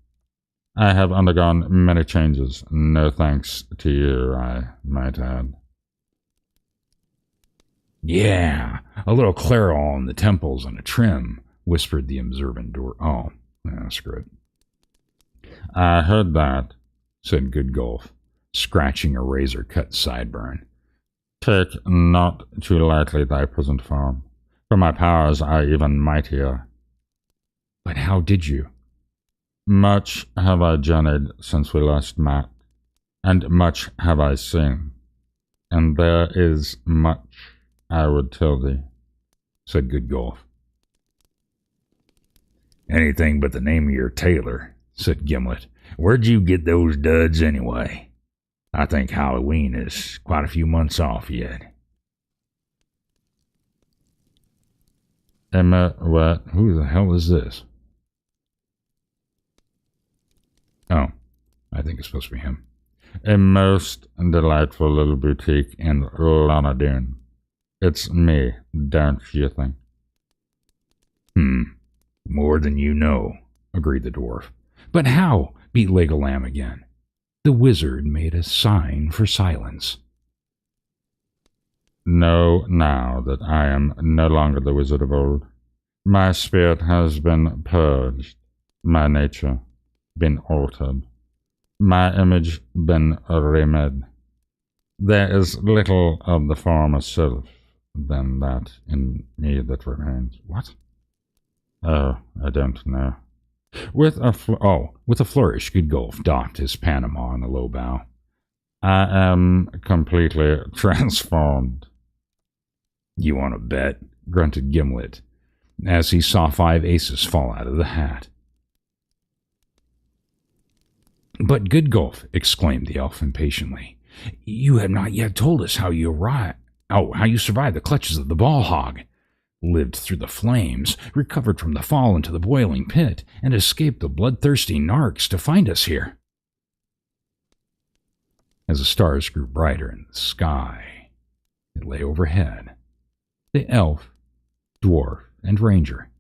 Speaker 1: I have undergone many changes, no thanks to you, I might add." "Yeah, a little clairol on the temples and a trim," whispered the observant dwarf. "Oh, screw it." "I heard that," said Good Golf, scratching a razor-cut sideburn. "Take not too lightly thy present form, for my powers are even mightier." "But how did you?" "Much have I journeyed since we last met, and much have I seen, and there is much I would tell thee," said Good Golf. "Anything but the name of your tailor," said Gimlet. "Where'd you get those duds anyway? I think Halloween is quite a few months off yet." "Emma, what? Who the hell is this?" Oh, I think it's supposed to be him. "A most delightful little boutique in Lonadune. It's me, don't you think?" "More than you know," agreed the dwarf. "But how?" beat Legolam again. The wizard made a sign for silence. "Know now that I am no longer the wizard of old. My spirit has been purged, my nature been altered, my image been remade. There is little of the former self than that in me that remains." "What?" "Oh, I don't know." With a flourish, Good Golf doffed his Panama in a low bow. "I am completely transformed." "You want to bet?" grunted Gimlet, as he saw 5 aces fall out of the hat. "But Good Golf," exclaimed the elf impatiently, "you have not yet told us how you survived the clutches of the ball hog, lived through the flames, recovered from the fall into the boiling pit, and escaped the bloodthirsty narcs to find us here." As the stars grew brighter in the sky that lay overhead, the elf, dwarf, and ranger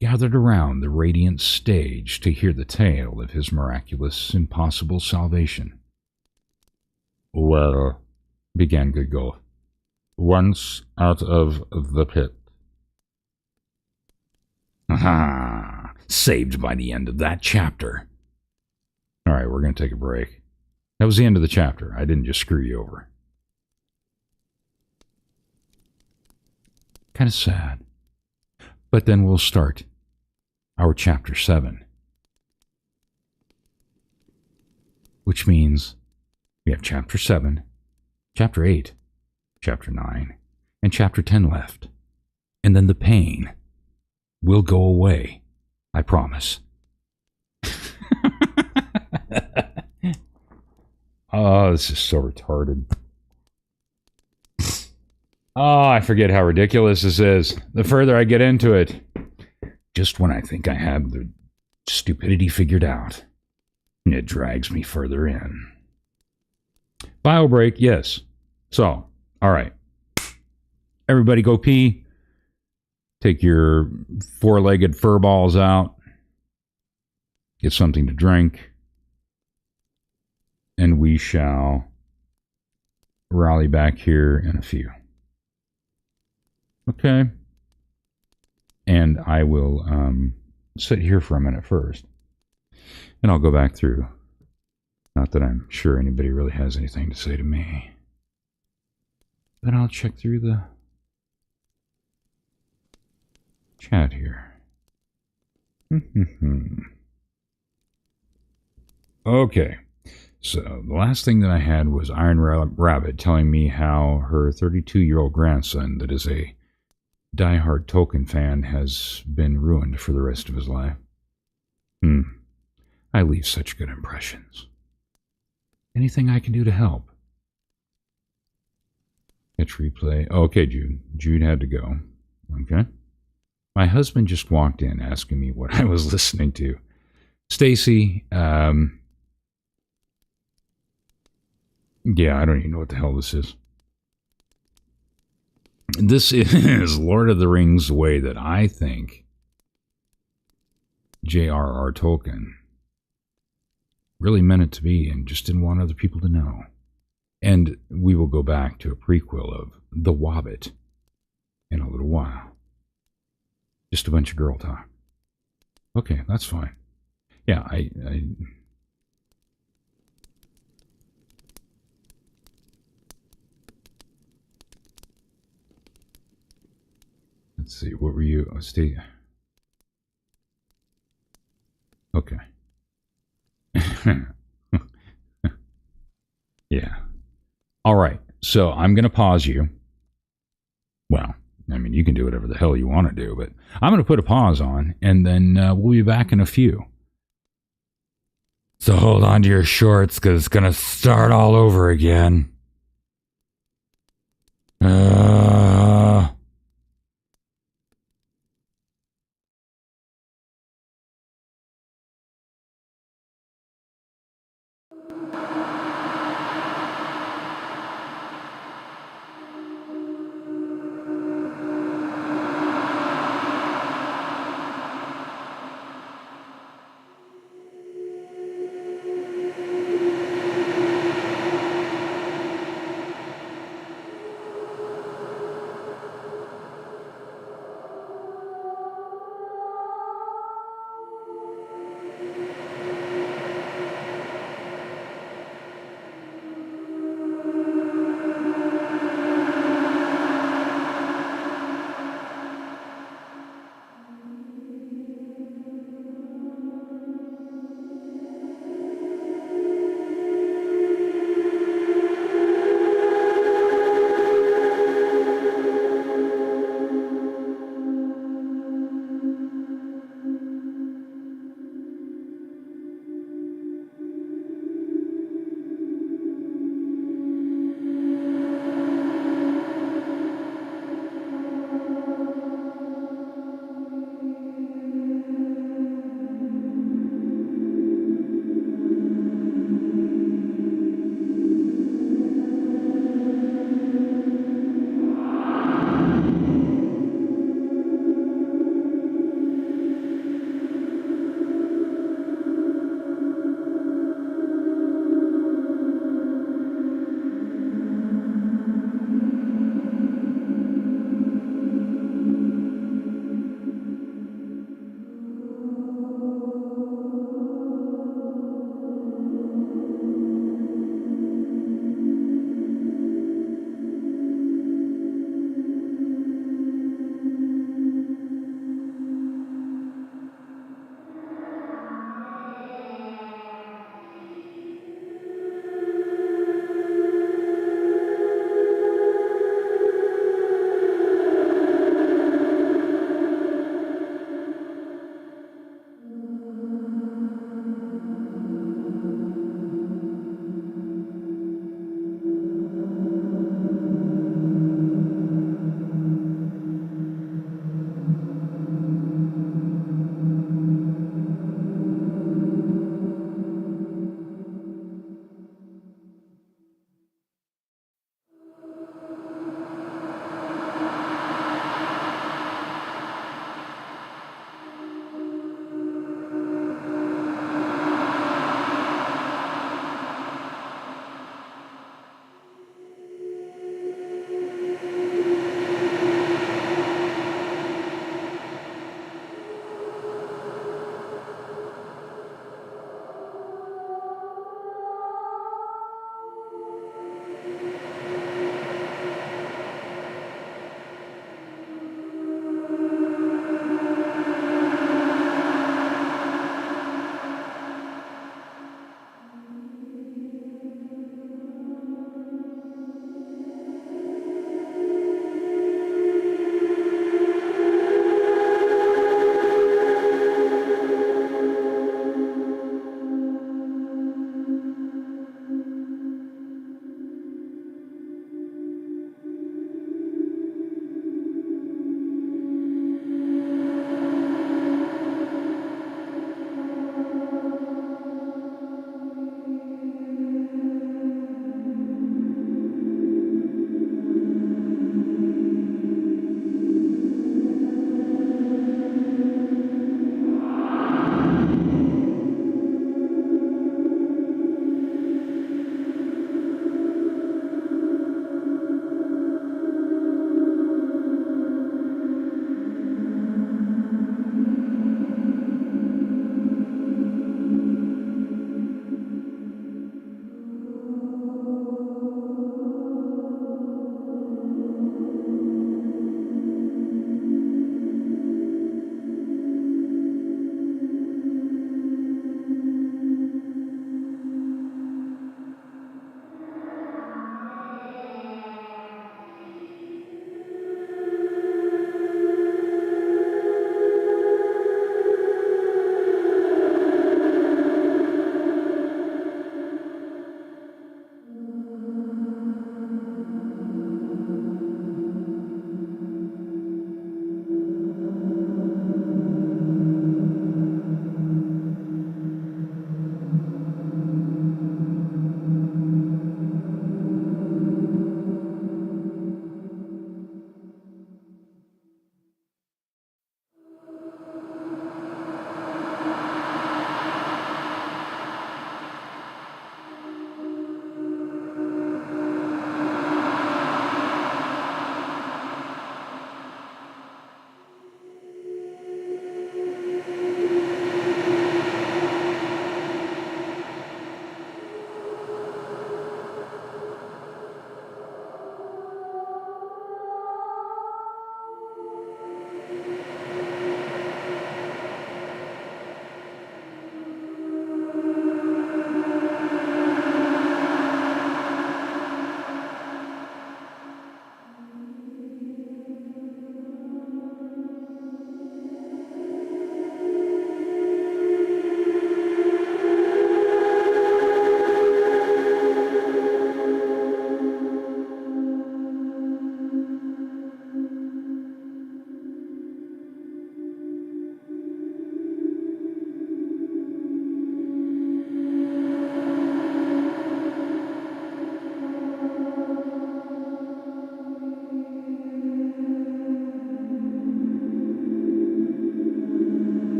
Speaker 1: gathered around the radiant stage to hear the tale of his miraculous, impossible salvation. "Well," began Good Golf, "once out of the pit." "Aha! Saved by the end of that chapter." All right, we're going to take a break. That was the end of the chapter. I didn't just screw you over. Kind of sad. But then we'll start our chapter 7. Which means we have chapter 7, chapter 8, chapter 9, and chapter 10 left. And then the pain will go away. I promise. Oh, this is so retarded. Oh, I forget how ridiculous this is. The further I get into it, just when I think I have the stupidity figured out, it drags me further in. Bio break, yes. So, all right. Everybody go pee. Take your 4-legged fur balls out. Get something to drink. and we shall rally back here in a few. Okay. And I will sit here for a minute first, and I'll go back through. Not that I'm sure anybody really has anything to say to me. Then I'll check through the chat here. Okay. So the last thing that I had was Iron Rabbit telling me how her 32-year-old grandson, that is a diehard Tolkien fan, has been ruined for the rest of his life. I leave such good impressions. Anything I can do to help? Catch replay. Okay, Jude. Jude had to go. Okay. My husband just walked in asking me what I was listening to. Stacy, yeah, I don't even know what the hell this is. This is Lord of the Rings the way that I think J.R.R. Tolkien really meant it to be and just didn't want other people to know. And we will go back to a prequel of The Wobbit in a little while. Just a bunch of girl talk. Okay, that's fine. Yeah, I let's see, what were you? Stay. Okay. Yeah. All right. So I'm going to pause you. Well, I mean, you can do whatever the hell you want to do, but I'm going to put a pause on, and then we'll be back in a few. So hold on to your shorts, because it's going to start all over again.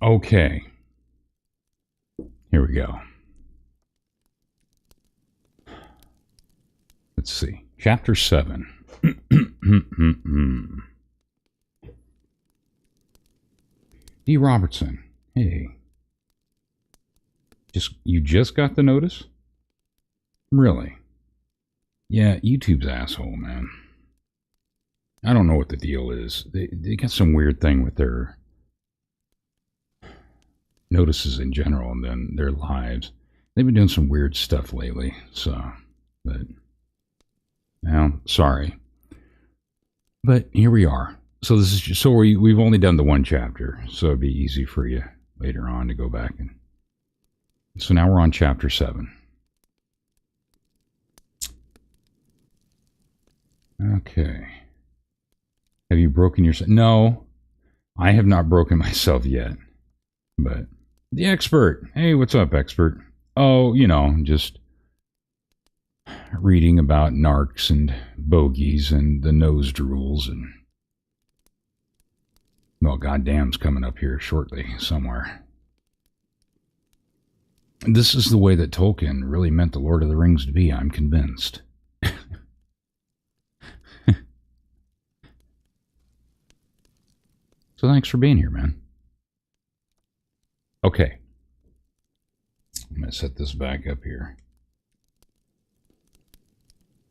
Speaker 1: Okay. Here we go. Let's see. Chapter 7. D. Robertson. Hey. You just got the notice? Really? Yeah, YouTube's asshole, man. I don't know what the deal is. They got some weird thing with their notices in general and then their lives. They've been doing some weird stuff lately, but well, sorry. But here we are. So this is just, so we've only done the one chapter, so it'd be easy for you later on to go back and. So now we're on chapter 7. Okay. Have you broken yourself? No, I have not broken myself yet. But the expert. Hey, what's up, expert? Oh, just reading about narcs and bogies and the nose drools and, well, goddamn's coming up here shortly somewhere. This is the way that Tolkien really meant the Lord of the Rings to be, I'm convinced. So thanks for being here, man. Okay. I'm going to set this back up here.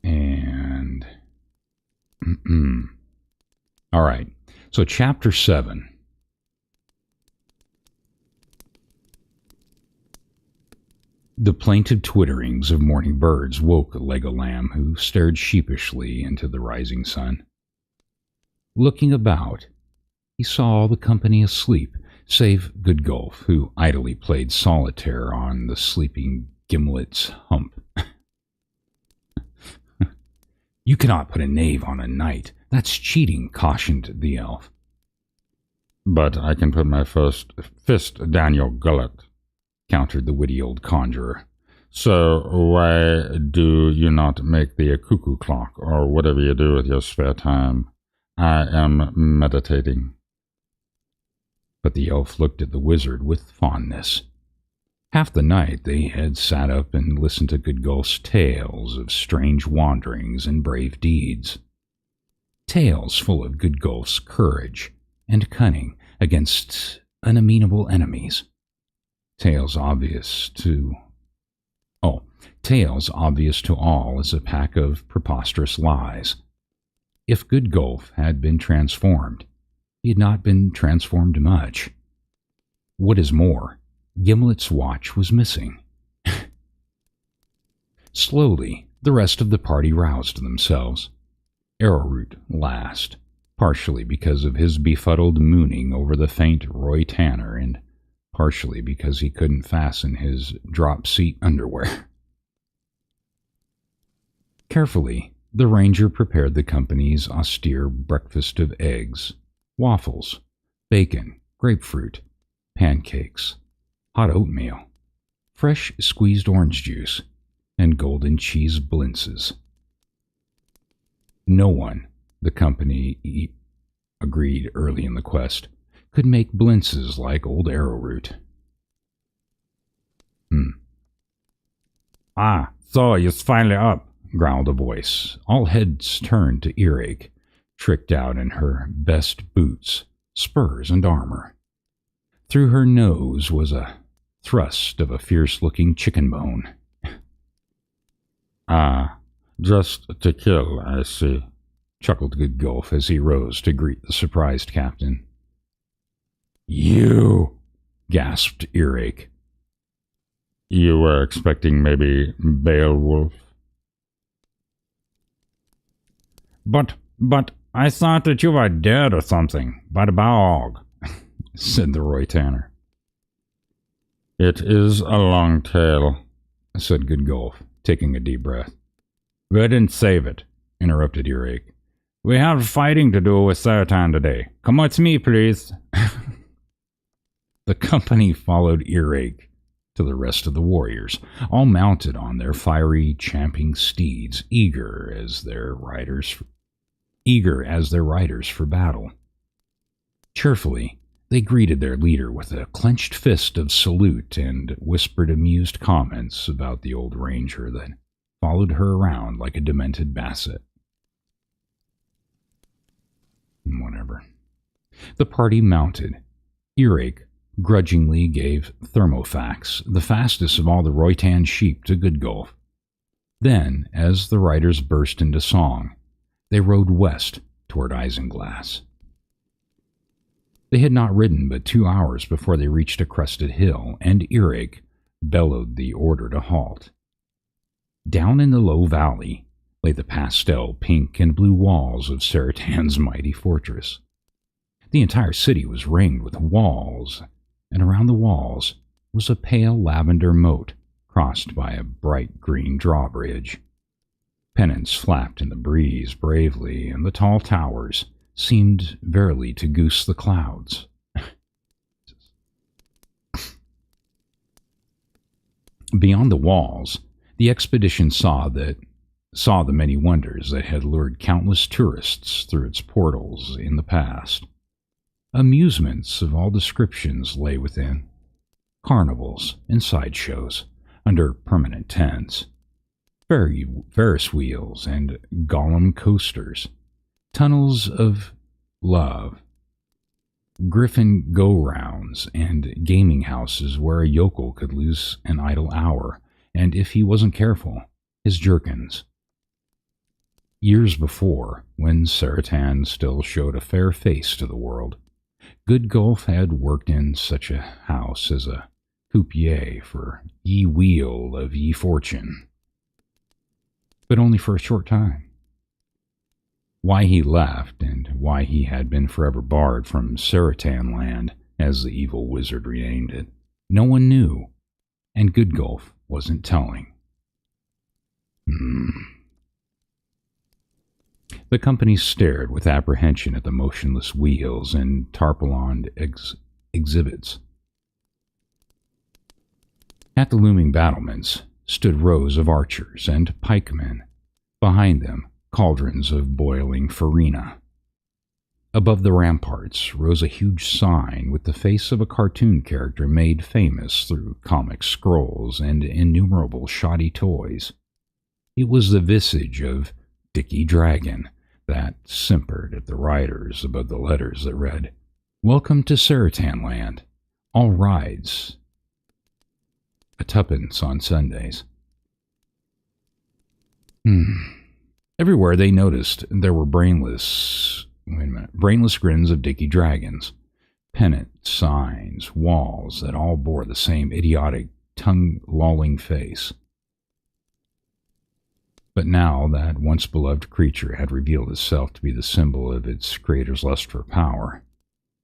Speaker 1: And all right. So chapter 7. The plaintive twitterings of morning birds woke Legolam, who stared sheepishly into the rising sun. Looking about, he saw all the company asleep, save Goodgulf, who idly played solitaire on the sleeping gimlet's hump. You cannot put a knave on a knight. That's cheating, cautioned the elf. But I can put my first fist down your gullet, countered the witty old conjurer. So why do you not make the cuckoo clock, or whatever you do with your spare time? I am meditating. But the elf looked at the wizard with fondness. Half the night they had sat up and listened to Goodgulf's tales of strange wanderings and brave deeds. Tales full of Goodgulf's courage and cunning against unamenable enemies. Tales obvious to all as a pack of preposterous lies. If Goodgulf had been transformed, he had not been transformed much. What is more, Gimlet's watch was missing. Slowly, the rest of the party roused themselves. Arrowroot last, partially because of his befuddled mooning over the faint Roy Tanner and partially because he couldn't fasten his drop-seat underwear. Carefully, the ranger prepared the company's austere breakfast of eggs, waffles, bacon, grapefruit, pancakes, hot oatmeal, fresh squeezed orange juice, and golden cheese blintzes. No one, the company agreed early in the quest, could make blintzes like old Arrowroot. Ah, so you're finally up, growled a voice. All heads turned to Earache, tricked out in her best boots, spurs, and armor. Through her nose was a thrust of a fierce-looking chicken bone. Ah, just to kill, I see, chuckled Goodgulf as he rose to greet the surprised captain. You, gasped Earache. You were expecting maybe Beowulf? But I thought that you were dead or something, by the bog, said the Roy Tanner. It is a long tale, said Goodgulf, taking a deep breath. We didn't save it, interrupted Earache. We have fighting to do with Saratan today. Come with me, please. The company followed Earache to the rest of the warriors, all mounted on their fiery, champing steeds, eager as their riders for battle. Cheerfully, They greeted their leader with a clenched fist of salute and whispered amused comments about the old ranger that followed her around like a demented basset. Whatever. The party mounted. Earache grudgingly gave Thermofax, the fastest of all the Roytan sheep, to Goodgulf. Then, as the riders burst into song, they rode west toward Isinglass. They had not ridden but 2 hours before they reached a crested hill, and Earache bellowed the order to halt. Down in the low valley lay the pastel pink and blue walls of Saratan's mighty fortress. The entire city was ringed with walls, and around the walls was a pale lavender moat crossed by a bright green drawbridge. Pennants flapped in the breeze bravely, and the tall towers seemed verily to goose the clouds. Beyond the walls, the expedition saw the many wonders that had lured countless tourists through its portals in the past. Amusements of all descriptions lay within. Carnivals and sideshows under permanent tents. Ferris wheels and Gollum coasters. Tunnels of love. Griffin go-rounds and gaming houses where a yokel could lose an idle hour, and if he wasn't careful, his jerkins. Years before, when Saratan still showed a fair face to the world, Goodgulf had worked in such a house as a croupier for ye wheel of ye fortune. But only for a short time. Why he left, and why he had been forever barred from Saratan land, as the evil wizard renamed it, no one knew, and Goodgulf wasn't telling. The company stared with apprehension at the motionless wheels and tarpaulin exhibits. At the looming battlements stood rows of archers and pikemen. Behind them, cauldrons of boiling farina. Above the ramparts rose a huge sign with the face of a cartoon character made famous through comic scrolls and innumerable shoddy toys. It was the visage of Dickie Dragon that simpered at the riders above the letters that read, "Welcome to Saratan Land. All rides. A tuppence on Sundays." Everywhere they noticed there were brainless grins of Dickie Dragons, pennant signs, walls that all bore the same idiotic, tongue-lolling face. But now that once beloved creature had revealed itself to be the symbol of its creator's lust for power,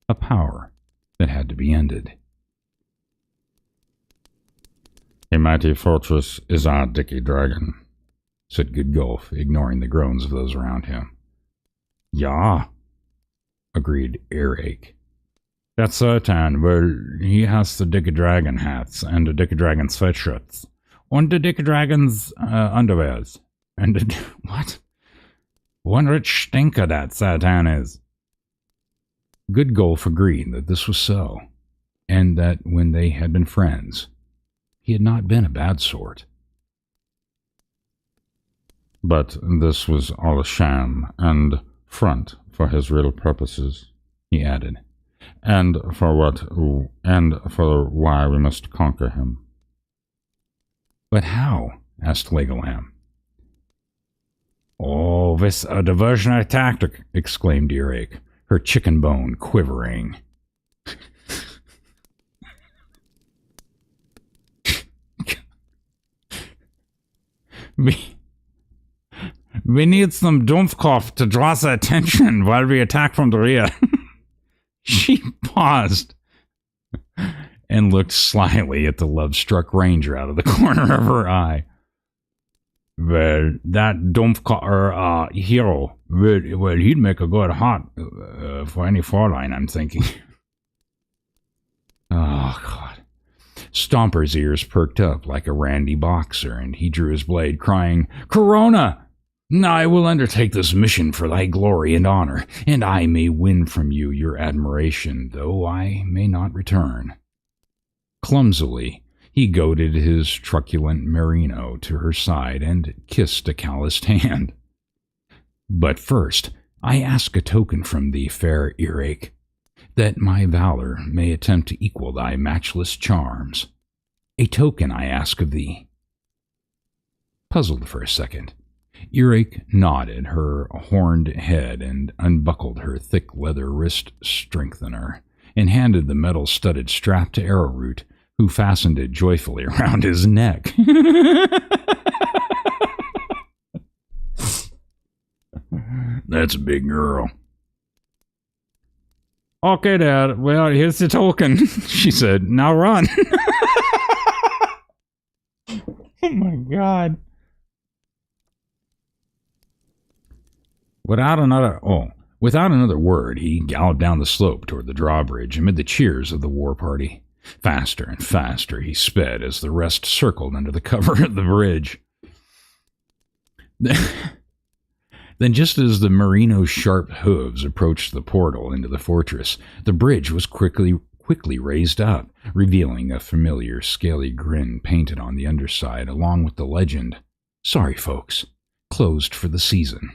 Speaker 1: a power that had to be ended. "A mighty fortress is our Dickie Dragon," said Goodgulf, ignoring the groans of those around him. "Ja," agreed Earache. "That's certain, but he has the Dickie Dragon hats, and the Dickie Dragon sweatshirts, and the Dickie Dragon's underwears, and the... What? One rich stinker that Satan is." Goodgulf agreed that this was so, and that when they had been friends, he had not been a bad sort. "But this was all a sham and front for his real purposes," he added, and for why we must conquer him." "But how?" asked Legolam. "Oh, this a diversionary tactic," exclaimed Earache, her chicken bone quivering. We need some Dumpfkopf to draw their attention while we attack from the rear." She paused and looked slyly at the love-struck ranger out of the corner of her eye. "Well, that Dumpfkopf hero, well, he'd make a good hot for any Fraulein, I'm thinking." Oh, God. Stomper's ears perked up like a randy boxer, and he drew his blade, crying, "Corona!" I will undertake this mission for thy glory and honor, and I may win from you your admiration, though I may not return. Clumsily, he goaded his truculent merino to her side and kissed a calloused hand. But first, I ask a token from thee, fair Earache, that my valor may attempt to equal thy matchless charms. A token I ask of thee. Puzzled for a second, Earache nodded her horned head and unbuckled her thick leather wrist strengthener and handed the metal-studded strap to Arrowroot, who fastened it joyfully around his neck. That's a big girl. Okay, Dad. Well, here's the token, she said. Now run. Oh, my God. Without another word, he galloped down the slope toward the drawbridge amid the cheers of the war party. Faster and faster he sped as the rest circled under the cover of the bridge. Then, just as the merino's sharp hooves approached the portal into the fortress, the bridge was quickly raised up, revealing a familiar scaly grin painted on the underside, along with the legend, "Sorry, folks, closed for the season."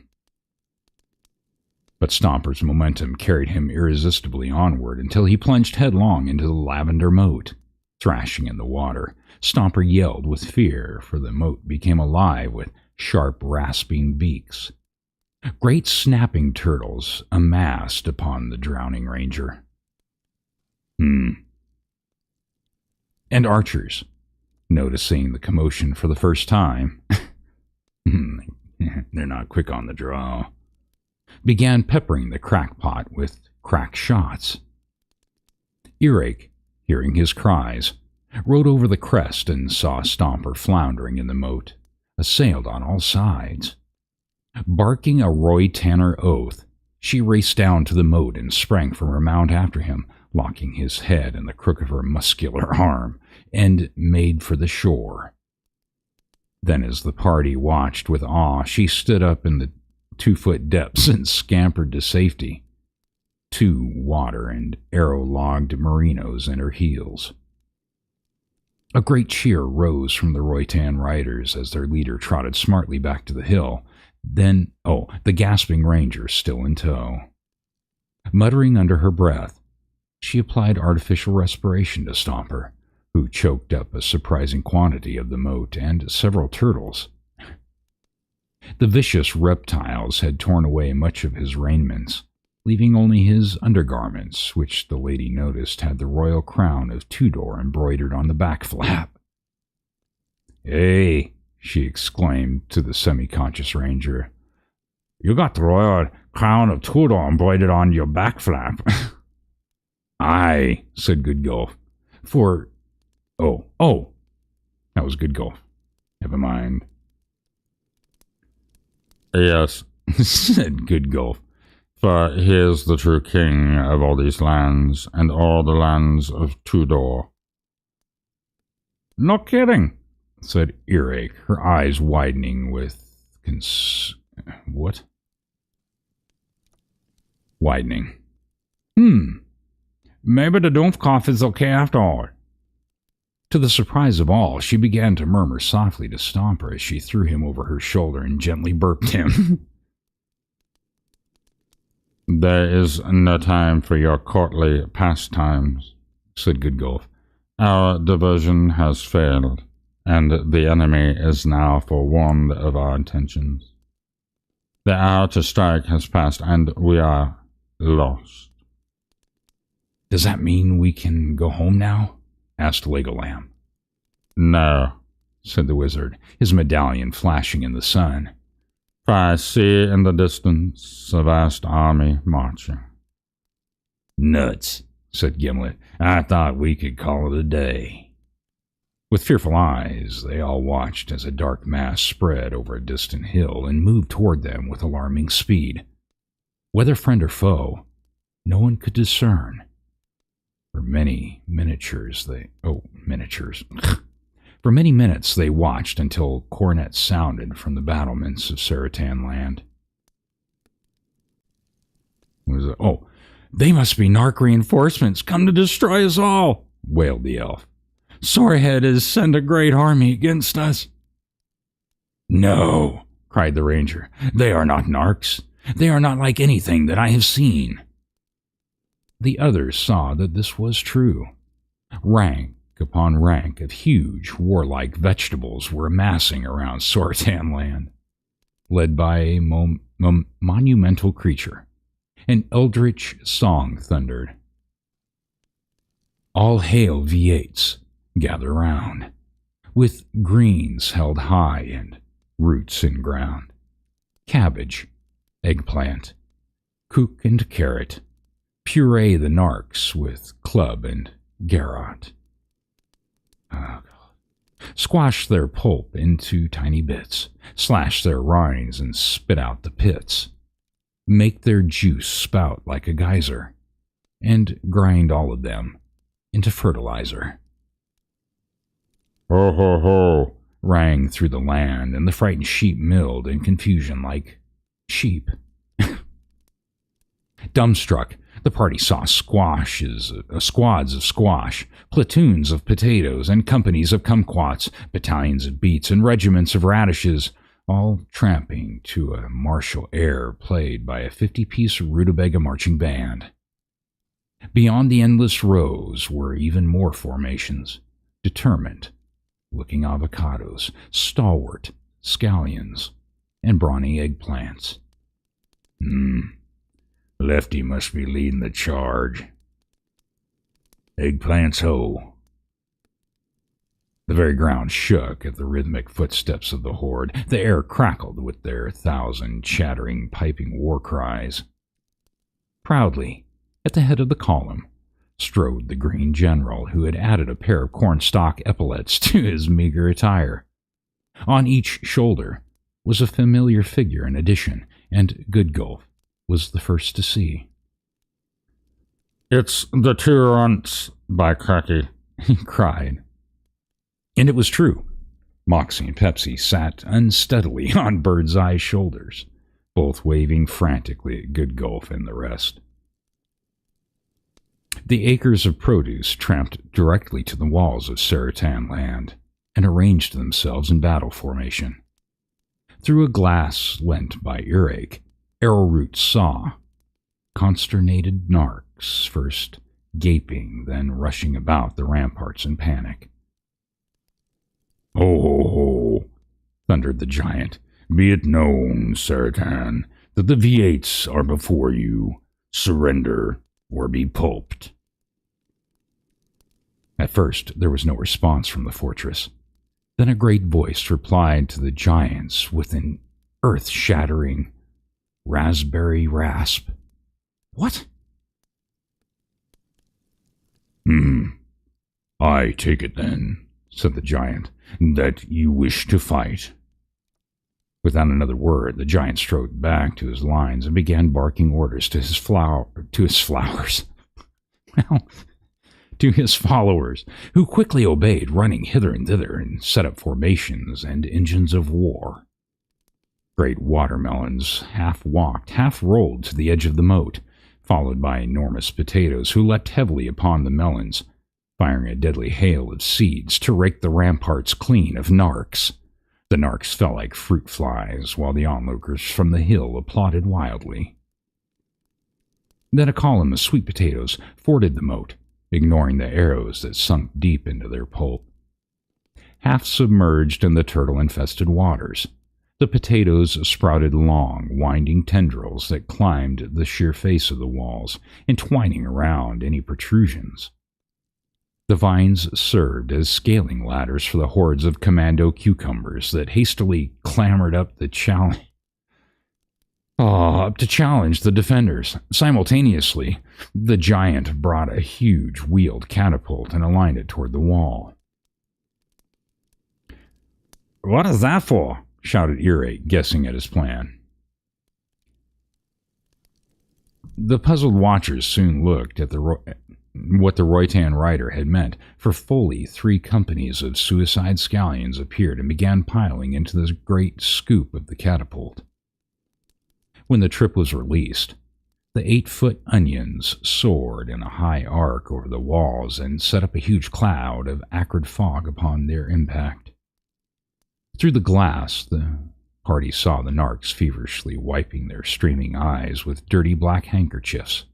Speaker 1: But Stomper's momentum carried him irresistibly onward until he plunged headlong into the lavender moat. Thrashing in the water, Stomper yelled with fear, for the moat became alive with sharp, rasping beaks. Great snapping turtles amassed upon the drowning ranger. And archers, noticing the commotion for the first time, they're not quick on the draw, began peppering the crackpot with crack shots. Earache, hearing his cries, rode over the crest and saw Stomper floundering in the moat, assailed on all sides. Barking a Roy Tanner oath, she raced down to the moat and sprang from her mount after him, locking his head in the crook of her muscular arm, and made for the shore. Then, as the party watched with awe, she stood up in the 2-foot depths and scampered to safety, 2 water and arrow-logged merinos in her heels. A great cheer rose from the Roytan riders as their leader trotted smartly back to the hill. Then, the gasping ranger still in tow. Muttering under her breath, she applied artificial respiration to Stomper, who choked up a surprising quantity of the moat and several turtles. The vicious reptiles had torn away much of his raiments, leaving only his undergarments, which the lady noticed had the royal crown of Tudor embroidered on the back flap. "Hey," she exclaimed to the semi-conscious ranger, "you got the royal crown of Tudor embroidered on your back flap." "Aye," said Good Gulf. That was Good Gulf. Never mind. "Yes," said Good Gulf, "for he is the true king of all these lands, and all the lands of Tudor." "No kidding," said Earache, her eyes widening with Widening. Maybe the Dumpkopf is okay after all." To the surprise of all, she began to murmur softly to Stomper as she threw him over her shoulder and gently burped him. "There is no time for your courtly pastimes," said Good Gulf. "Our diversion has failed, and the enemy is now forewarned of our intentions. The hour to strike has passed, and we are lost." "Does that mean we can go home now?" asked Legolam. "No," said the wizard, his medallion flashing in the sun. "For I see in the distance a vast army marching." "Nuts," said Gimlet. "I thought we could call it a day." With fearful eyes, they all watched as a dark mass spread over a distant hill and moved toward them with alarming speed. Whether friend or foe, no one could discern. For For many minutes they watched until cornets sounded from the battlements of Saratan land. "Oh, they must be Narc reinforcements come to destroy us all," wailed the elf. "Sorehead has sent a great army against us." "No," cried the ranger. "They are not Narcs. They are not like anything that I have seen." The others saw that this was true. Rank upon rank of huge, warlike vegetables were amassing around Saratan land, led by a monumental creature. An eldritch song thundered. "All hail V8s, gather round, with greens held high and roots in ground. Cabbage, eggplant, cook and carrot, puree the narcs with club and garrot. Oh, God. Squash their pulp into tiny bits, slash their rinds and spit out the pits. Make their juice spout like a geyser, and grind all of them into fertilizer." "Ho, ho, ho," rang through the land, and the frightened sheep milled in confusion like sheep. Dumbstruck, the party saw squads of squash, platoons of potatoes, and companies of kumquats, battalions of beets, and regiments of radishes, all tramping to a martial air played by a 50-piece rutabaga marching band. Beyond the endless rows were even more formations, determined-looking avocados, stalwart scallions, and brawny eggplants. Lefty must be leading the charge. Eggplants ho." The very ground shook at the rhythmic footsteps of the horde. The air crackled with their 1,000 chattering, piping war cries. Proudly, at the head of the column, strode the green general who had added a pair of cornstalk epaulets to his meager attire. On each shoulder was a familiar figure in addition, and Goodgulf was the first to see. "It's the Tyrants, by cracky," he cried. And it was true. Moxie and Pepsi sat unsteadily on Birdseye shoulders, both waving frantically at Goodgulf and the rest. The acres of produce tramped directly to the walls of Saratan land and arranged themselves in battle formation. Through a glass lent by earache, Arrowroot saw consternated narcs, first gaping, then rushing about the ramparts in panic. "Ho, ho, ho," thundered the giant. "Be it known, Saratan, that the V8s are before you. Surrender or be pulped." At first, there was no response from the fortress. Then a great voice replied to the giants with an earth-shattering raspberry rasp. "What?" "I take it then," said the giant, "that you wish to fight." Without another word, the giant strode back to his lines and began barking orders to his followers, who quickly obeyed, running hither and thither, and set up formations and engines of war. Great watermelons half walked, half rolled to the edge of the moat, followed by enormous potatoes who leapt heavily upon the melons, firing a deadly hail of seeds to rake the ramparts clean of narcs. The narcs fell like fruit flies, while the onlookers from the hill applauded wildly. Then a column of sweet potatoes forded the moat, ignoring the arrows that sunk deep into their pulp. Half submerged in the turtle-infested waters, the potatoes sprouted long, winding tendrils that climbed the sheer face of the walls, entwining around any protrusions. The vines served as scaling ladders for the hordes of commando cucumbers that hastily clambered up to challenge the defenders. Simultaneously, the giant brought a huge wheeled catapult and aligned it toward the wall. "What is that for?" shouted Earache, guessing at his plan. The puzzled watchers soon looked at what the Roytan rider had meant, for fully 3 companies of suicide scallions appeared and began piling into the great scoop of the catapult. When the trip was released, the 8-foot onions soared in a high arc over the walls and set up a huge cloud of acrid fog upon their impact. Through the glass, the party saw the narcs feverishly wiping their streaming eyes with dirty black handkerchiefs.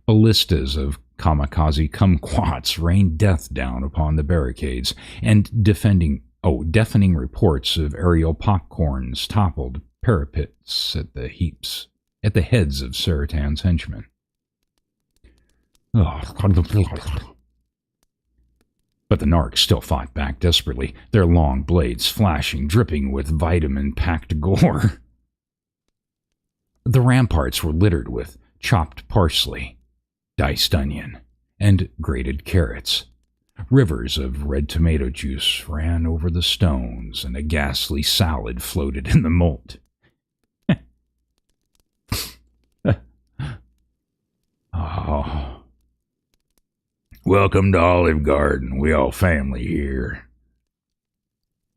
Speaker 1: Ballistas of kamikaze kumquats rained death down upon the barricades, and deafening reports of aerial popcorns toppled parapets at the heads of Saratan's henchmen. But the narcs still fought back desperately, their long blades flashing, dripping with vitamin-packed gore. The ramparts were littered with chopped parsley, diced onion, and grated carrots. Rivers of red tomato juice ran over the stones, and a ghastly salad floated in the moat. Oh. Welcome to Olive Garden. We all family here.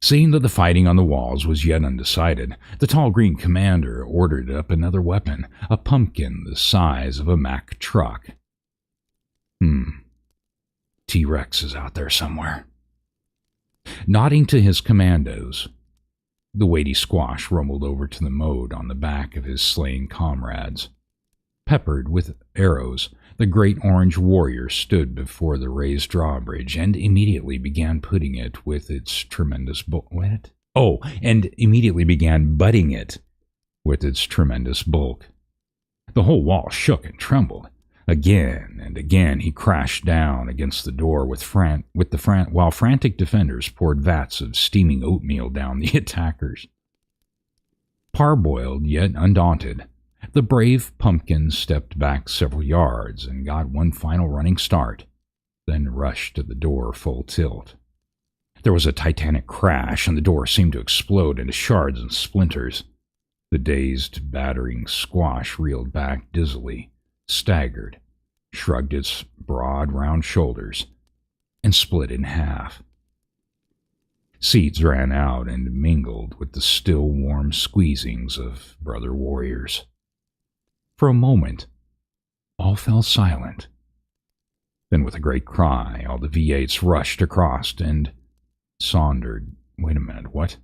Speaker 1: Seeing that the fighting on the walls was yet undecided, the tall green commander ordered up another weapon, a pumpkin the size of a Mack truck. T-Rex is out there somewhere. Nodding to his commandos, the weighty squash rumbled over to the moat on the back of his slain comrades. Peppered with arrows, the great orange warrior stood before the raised drawbridge and immediately began butting it with its tremendous bulk. The whole wall shook and trembled. Again and again he crashed down against the door while frantic defenders poured vats of steaming oatmeal down the attackers. Parboiled yet undaunted, the brave pumpkin stepped back several yards and got one final running start, then rushed to the door full tilt. There was a titanic crash, and the door seemed to explode into shards and splinters. The dazed, battering squash reeled back dizzily, staggered, shrugged its broad, round shoulders, and split in half. Seeds ran out and mingled with the still warm squeezings of brother warriors. For a moment, all fell silent. Then with a great cry, all the V8s rushed across and sauntered. V8s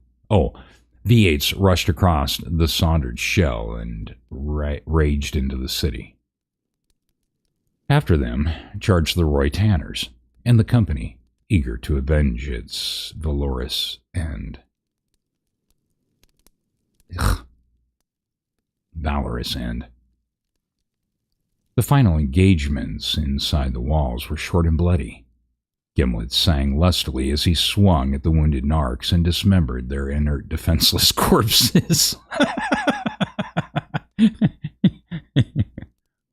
Speaker 1: rushed across the sauntered shell and raged into the city. After them charged the Roytanners and the company, eager to avenge its valorous end. The final engagements inside the walls were short and bloody. Gimlet sang lustily as he swung at the wounded narcs and dismembered their inert, defenseless corpses.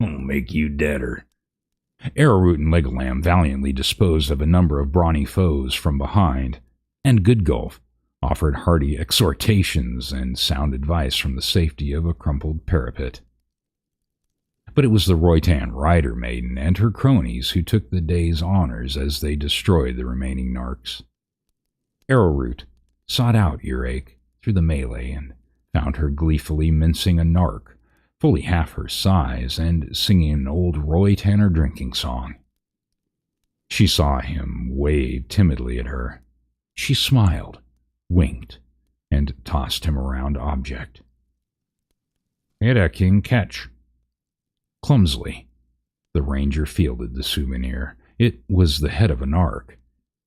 Speaker 1: I'll make you deader. Arrowroot and Legolam valiantly disposed of a number of brawny foes from behind, and Goodgulf offered hearty exhortations and sound advice from the safety of a crumpled parapet. But it was the Roytan rider maiden and her cronies who took the day's honors as they destroyed the remaining narcs. Arrowroot sought out Earache through the melee and found her gleefully mincing a narc, fully half her size, and singing an old Roy Tanner drinking song. She saw him wave timidly at her. She smiled, winked, and tossed him a round object. "It a king catch." Clumsily, the ranger fielded the souvenir. It was the head of a narc.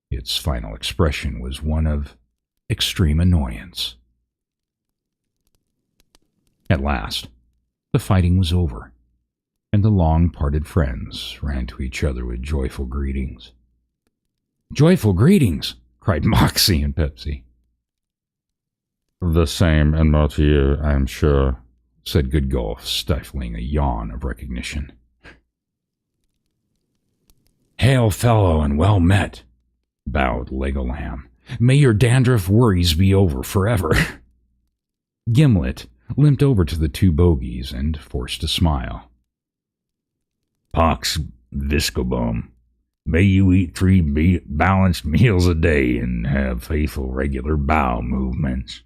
Speaker 1: Its final expression was one of extreme annoyance. At last, the fighting was over, and the long-parted friends ran to each other with joyful greetings. "Joyful greetings!" cried Moxie and Pepsi. "The same, and more to you, I am sure," said Goodgulf, stifling a yawn of recognition. "Hail, fellow, and well met," bowed Legolam. "May your dandruff worries be over forever." Gimlet limped over to the two bogies and forced a smile. Pox viscobum. May you eat 3 balanced meals a day and have faithful regular bowel movements.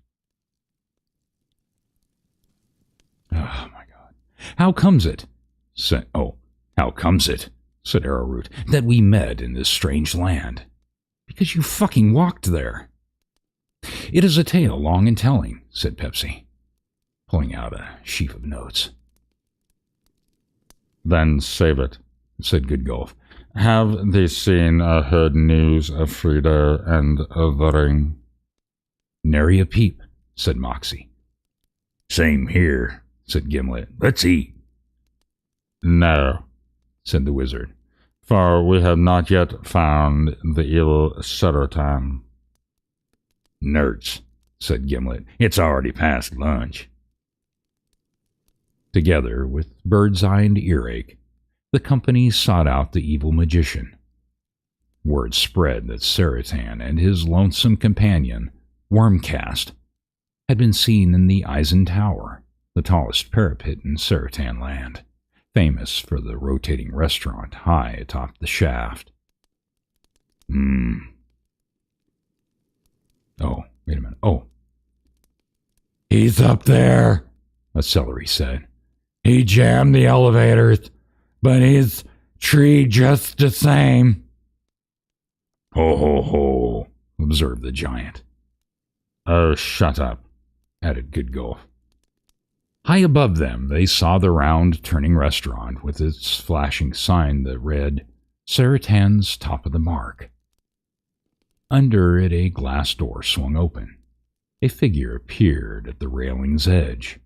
Speaker 1: Oh, my God. How comes it, said Arrowroot, that we met in this strange land? Because you fucking walked there. It is a tale long and telling, said Pepsi, pulling out a sheaf of notes. Then save it, said Goodgolf. Have they seen or heard news of Frida and of the ring? Nary a peep, said Moxie. Same here, said Gimlet. Let's eat. No, said the wizard, for we have not yet found the evil Serotan. Nerds, said Gimlet. It's already past lunch. Together with Birdseye and Earache, the company sought out the evil magician. Word spread that Serotan and his lonesome companion, Wormcast, had been seen in the Eisen Tower, the tallest parapet in Serotan land, famous for the rotating restaurant high atop the shaft. Oh, wait a minute. Oh. He's up there, a celery said. He jammed the elevators, but he's tree just the same. Ho, ho, ho, observed the giant. Oh, shut up, added Goodgolf. High above them, they saw the round, turning restaurant with its flashing sign that read, Serotan's Top of the Mark. Under it, a glass door swung open. A figure appeared at the railing's edge.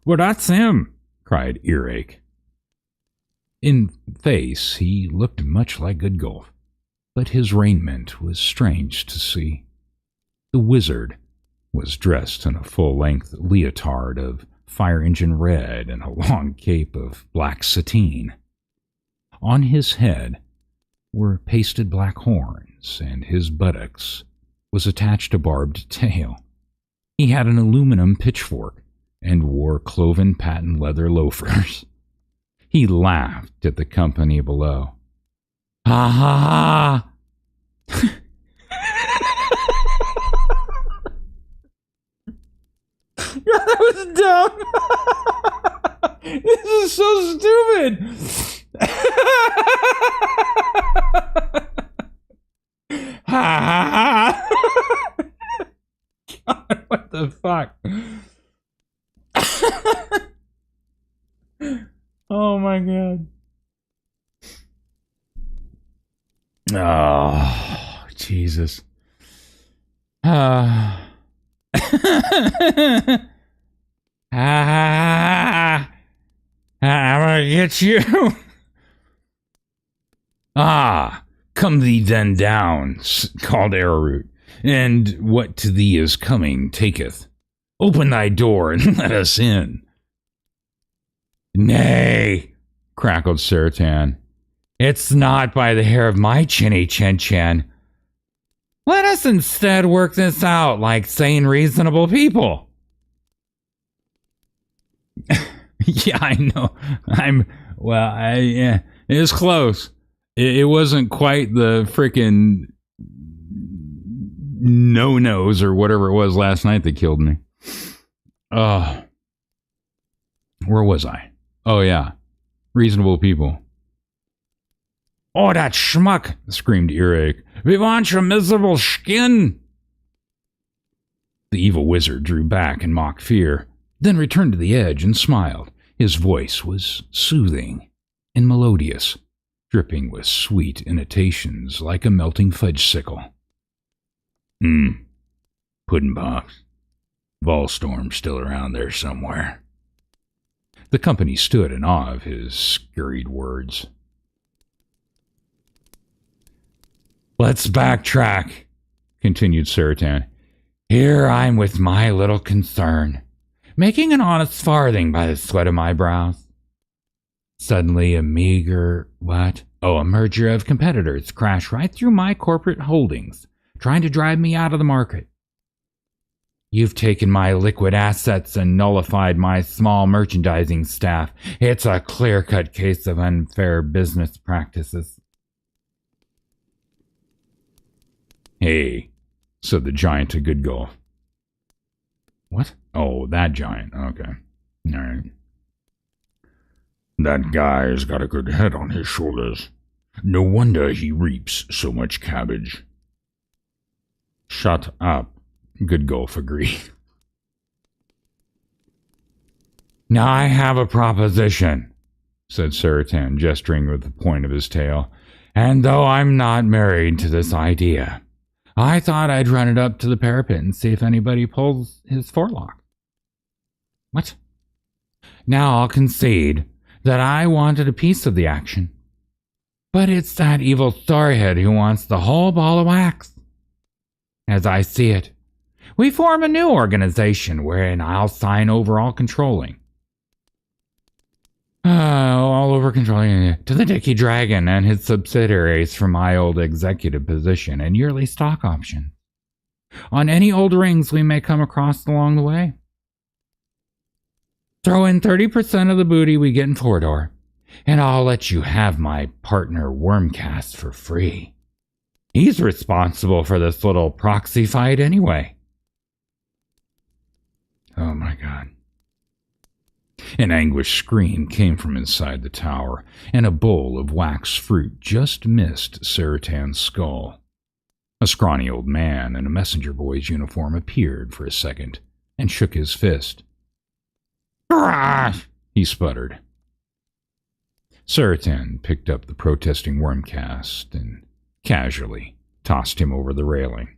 Speaker 1: Well, that's him, cried Earache. In face, he looked much like Goodgolf, but his raiment was strange to see. The wizard was dressed in a full-length leotard of fire-engine red and a long cape of black sateen. On his head were pasted black horns, and his buttocks was attached a barbed tail. He had an aluminum pitchfork and wore cloven patent leather loafers. He laughed at the company below. Ha ha ha! That was dumb! This is so stupid! Ha ha ha! God, what the fuck? Oh my God. Oh, Jesus. I'm gonna get you. Come thee then down, called Arrowroot, and what to thee is coming taketh. Open thy door and let us in. Nay, crackled Serotan. It's not by the hair of my chinny chin chin. Let us instead work this out like sane, reasonable people. Yeah, I know. Yeah, it was close. It wasn't quite the frickin' no-nos or whatever it was last night that killed me. Where was I? Oh, yeah. Reasonable people. Oh, that schmuck, screamed Earache. We want your miserable skin. The evil wizard drew back in mock fear, then returned to the edge and smiled. His voice was soothing and melodious, dripping with sweet intonations like a melting fudge sickle. Puddin' pops. Volstorm's still around there somewhere. The company stood in awe of his scurried words. Let's backtrack, continued Serotan. Here I'm with my little concern, making an honest farthing by the sweat of my brows. Suddenly a merger of competitors crashed right through my corporate holdings, trying to drive me out of the market. You've taken my liquid assets and nullified my small merchandising staff. It's a clear-cut case of unfair business practices. Hey, said the giant to Good Golf. What? Oh, that giant. Okay. All right. That guy's got a good head on his shoulders. No wonder he reaps so much cabbage. Shut up, Good Golf agreed. Now I have a proposition, said Saratan, gesturing with the point of his tail. And though I'm not married to this idea, I thought I'd run it up to the parapet and see if anybody pulls his forelock. What? Now I'll concede that I wanted a piece of the action. But it's that evil storyhead who wants the whole ball of wax. As I see it, we form a new organization wherein I'll sign overall controlling. All over controlling to the Dicky Dragon and his subsidiaries from my old executive position and yearly stock option on any old rings we may come across along the way. Throw in 30% of the booty we get in Fordor, and I'll let you have my partner Wormcast for free. He's responsible for this little proxy fight anyway. Oh my God. An anguished scream came from inside the tower, and a bowl of wax fruit just missed Saratan's skull. A scrawny old man in a messenger boy's uniform appeared for a second and shook his fist. "Hurrah!" he sputtered. Saratan picked up the protesting Wormcast and casually tossed him over the railing.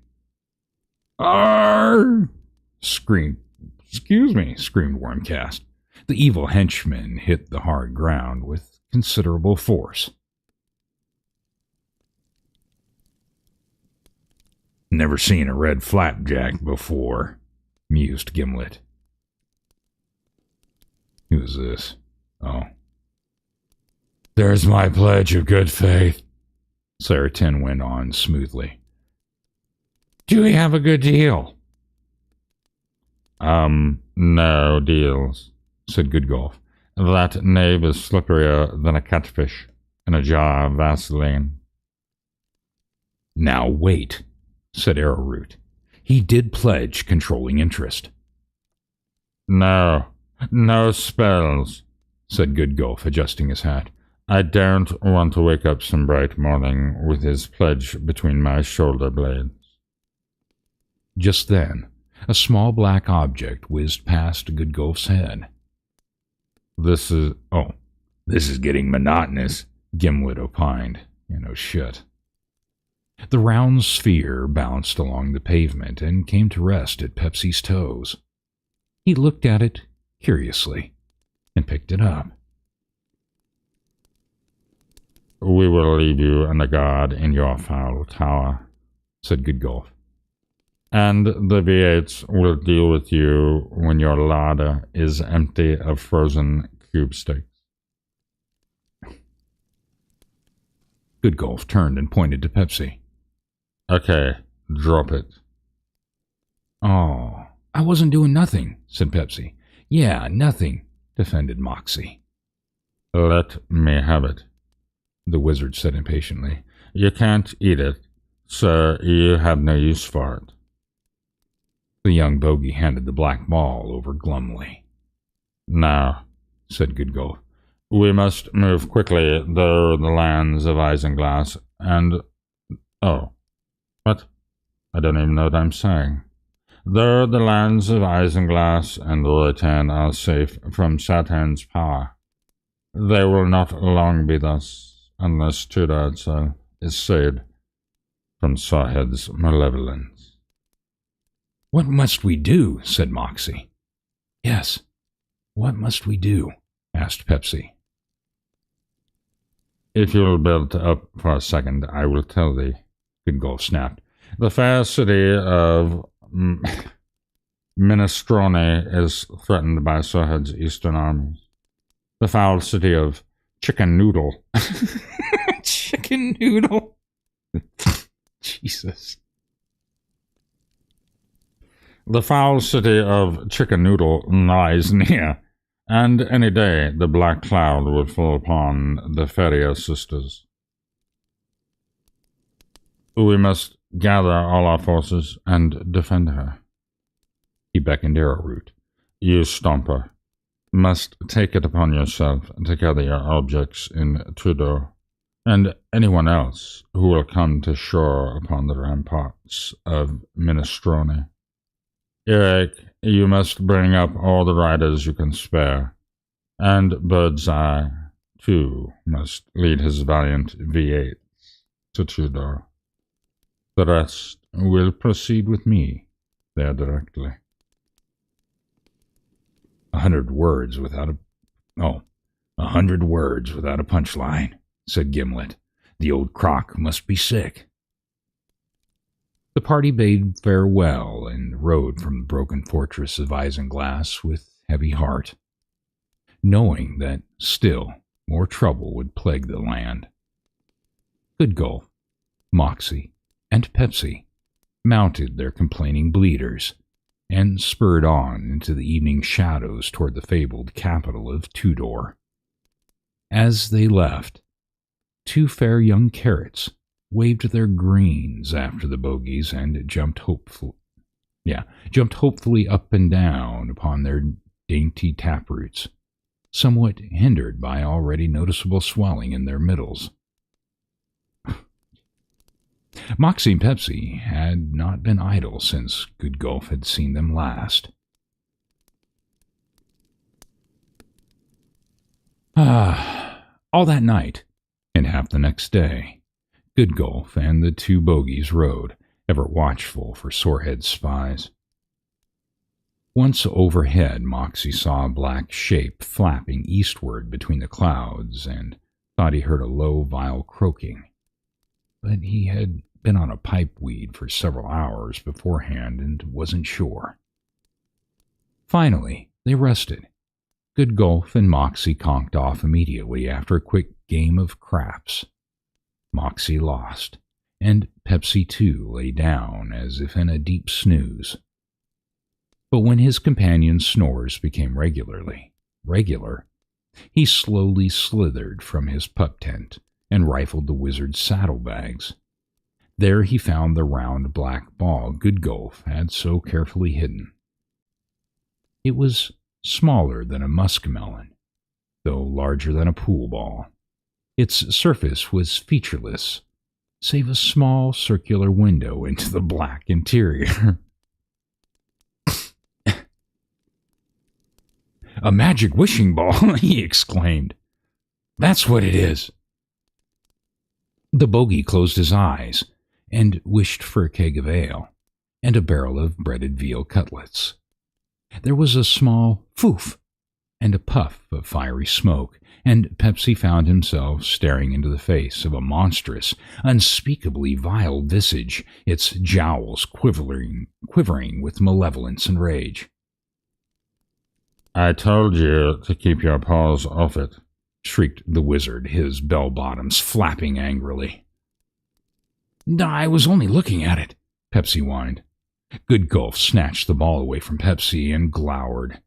Speaker 1: "Arr!" screamed Wormcast. The evil henchman hit the hard ground with considerable force. Never seen a red flapjack before, mused Gimlet. Who is this? Oh. There's my pledge of good faith, Saratan went on smoothly. Do we have a good deal? No deals, said Good Golf. That knave is slipperier than a catfish in a jar of Vaseline. Now wait, said Arrowroot. He did pledge controlling interest. No spells, said Good Golf, adjusting his hat. I don't want to wake up some bright morning with his pledge between my shoulder blades. Just then, a small black object whizzed past Good Golf's head. This is getting monotonous, Gimlet opined. No shit. The round sphere bounced along the pavement and came to rest at Pepsi's toes. He looked at it curiously and picked it up. We will leave you and the guard in your foul tower, said Good Golf. And the V8s will deal with you when your larder is empty of frozen cube steaks. Good Golf turned and pointed to Pepsi. Okay, drop it. Oh, I wasn't doing nothing, said Pepsi. Yeah, nothing, defended Moxie. Let me have it, the wizard said impatiently. You can't eat it, so you have no use for it. The young bogey handed the black ball over glumly. Now, said Good Golf, we must move quickly through the lands of Isinglass and... Oh, what? I don't even know what I'm saying. Though the lands of Isinglass and Roytan are safe from Satan's power, they will not long be thus, unless Tudor itself is saved from Sawhead's malevolence. What must we do? Said Moxie. Yes, what must we do? Asked Pepsi. If you'll build up for a second, I will tell thee, Good Golf snapped. The fair city of Minestrone is threatened by Sawhead's eastern armies. The foul city of Chicken Noodle. Chicken Noodle? Jesus.
Speaker 2: The foul city of Chicken Noodle lies near, and any day the black cloud will fall upon the Ferrier sisters. We must gather all our forces and defend her.
Speaker 1: He beckoned Arrowroot.
Speaker 2: You, Stomper, must take it upon yourself to gather your objects in Tudor, and anyone else who will come to shore upon the ramparts of Minestrone. Eric, you must bring up all the riders you can spare, and Birdseye, too, must lead his valiant V8s to Tudor. The rest will proceed with me there directly.
Speaker 1: 100 words without a... Oh, 100 words without a punchline, said Gimlet. The old croc must be sick. The party bade farewell and rode from the broken fortress of Isinglass with heavy heart, knowing that still more trouble would plague the land. Goodgulf, Moxie, and Pepsi mounted their complaining bleeders and spurred on into the evening shadows toward the fabled capital of Tudor. As they left, 2 fair young carrots waved their greens after the bogies and jumped hopefully up and down upon their dainty taproots, somewhat hindered by already noticeable swelling in their middles. Moxie and Pepsi had not been idle since Goodgulf had seen them last. All that night, and half the next day, Goodgulf and the 2 bogies rode, ever watchful for Sorehead's spies. Once overhead, Moxie saw a black shape flapping eastward between the clouds and thought he heard a low, vile croaking. But he had been on a pipeweed for several hours beforehand and wasn't sure. Finally, they rested. Goodgulf and Moxie conked off immediately after a quick game of craps. Moxie lost, and Pepsi too lay down as if in a deep snooze. But when his companion's snores became regular, he slowly slithered from his pup tent and rifled the wizard's saddlebags. There he found the round black ball Goodgulf had so carefully hidden. It was smaller than a muskmelon, though larger than a pool ball. Its surface was featureless, save a small circular window into the black interior. "A magic wishing ball," he exclaimed. "That's what it is." The bogey closed his eyes and wished for a keg of ale and a barrel of breaded veal cutlets. There was a small foof and a puff of fiery smoke, and Pepsi found himself staring into the face of a monstrous, unspeakably vile visage, its jowls quivering with malevolence and rage.
Speaker 2: "I told you to keep your paws off it," shrieked the wizard, his bell-bottoms flapping angrily.
Speaker 1: "I was only looking at it," Pepsi whined. Goodgulf snatched the ball away from Pepsi and glowered.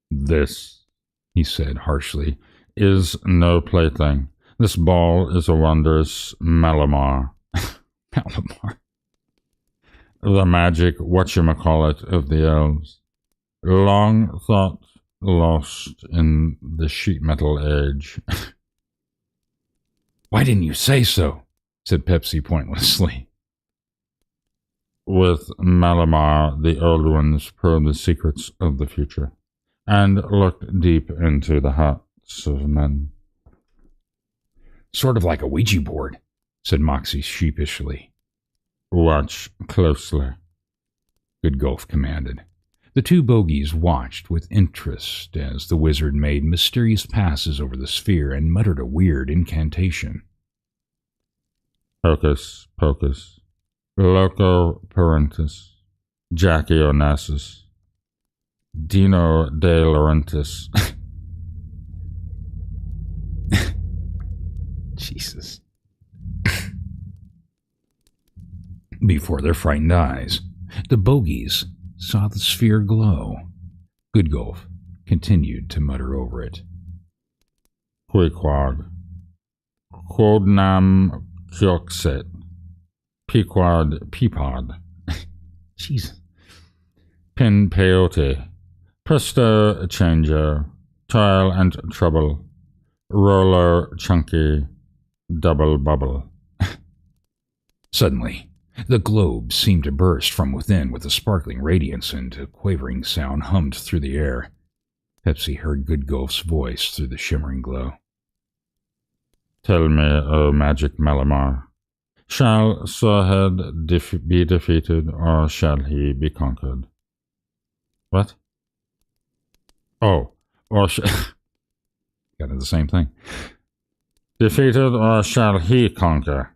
Speaker 2: "This," he said harshly, "is no plaything. This ball is a wondrous Malamar."
Speaker 1: Malamar.
Speaker 2: "The magic whatchamacallit of the elves. Long thought lost in the sheet metal age."
Speaker 1: "Why didn't you say so?" said Pepsi pointlessly.
Speaker 2: "With Malamar, the old ones probe the secrets of the future, and look deep into the hearts of men."
Speaker 1: "Sort of like a Ouija board," said Moxie sheepishly.
Speaker 2: "Watch closely,"
Speaker 1: Goodgulf commanded. The 2 bogies watched with interest as the wizard made mysterious passes over the sphere and muttered a weird incantation.
Speaker 2: "Hocus pocus, loco parentis, Jackie Onassis, Dino de Laurentiis."
Speaker 1: Jesus. Before their frightened eyes, the bogies saw the sphere glow. Goodgolf continued to mutter over it.
Speaker 2: Quiquag. Quodnam Kyoxet. Pequod Peapod.
Speaker 1: Jesus.
Speaker 2: Pin Peyote. Presto Changer. Trial and Trouble. Roller Chunky. Double Bubble.
Speaker 1: Suddenly, the globe seemed to burst from within with a sparkling radiance, and a quavering sound hummed through the air. Pepsi heard Goodgolf's voice through the shimmering glow.
Speaker 2: Tell me, O magic Malamar, shall Sorhead be defeated, or shall he be conquered? What? Oh, or
Speaker 1: Got to the same thing.
Speaker 2: Defeated, or shall he conquer?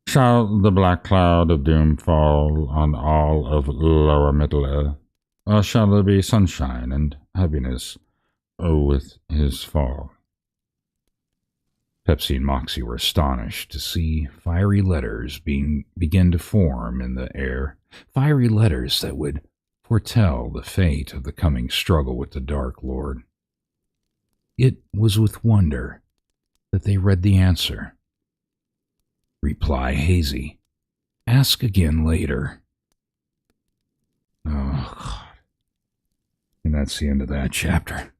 Speaker 2: Shall the black cloud of doom fall on all of lower Middle-earth, or shall there be sunshine and happiness with his fall?
Speaker 1: Pepsi and Moxie were astonished to see fiery letters begin to form in the air, fiery letters that would foretell the fate of the coming struggle with the Dark Lord. It was with wonder that they read the answer. Reply hazy. Ask again later. Oh, God. And that's the end of that chapter.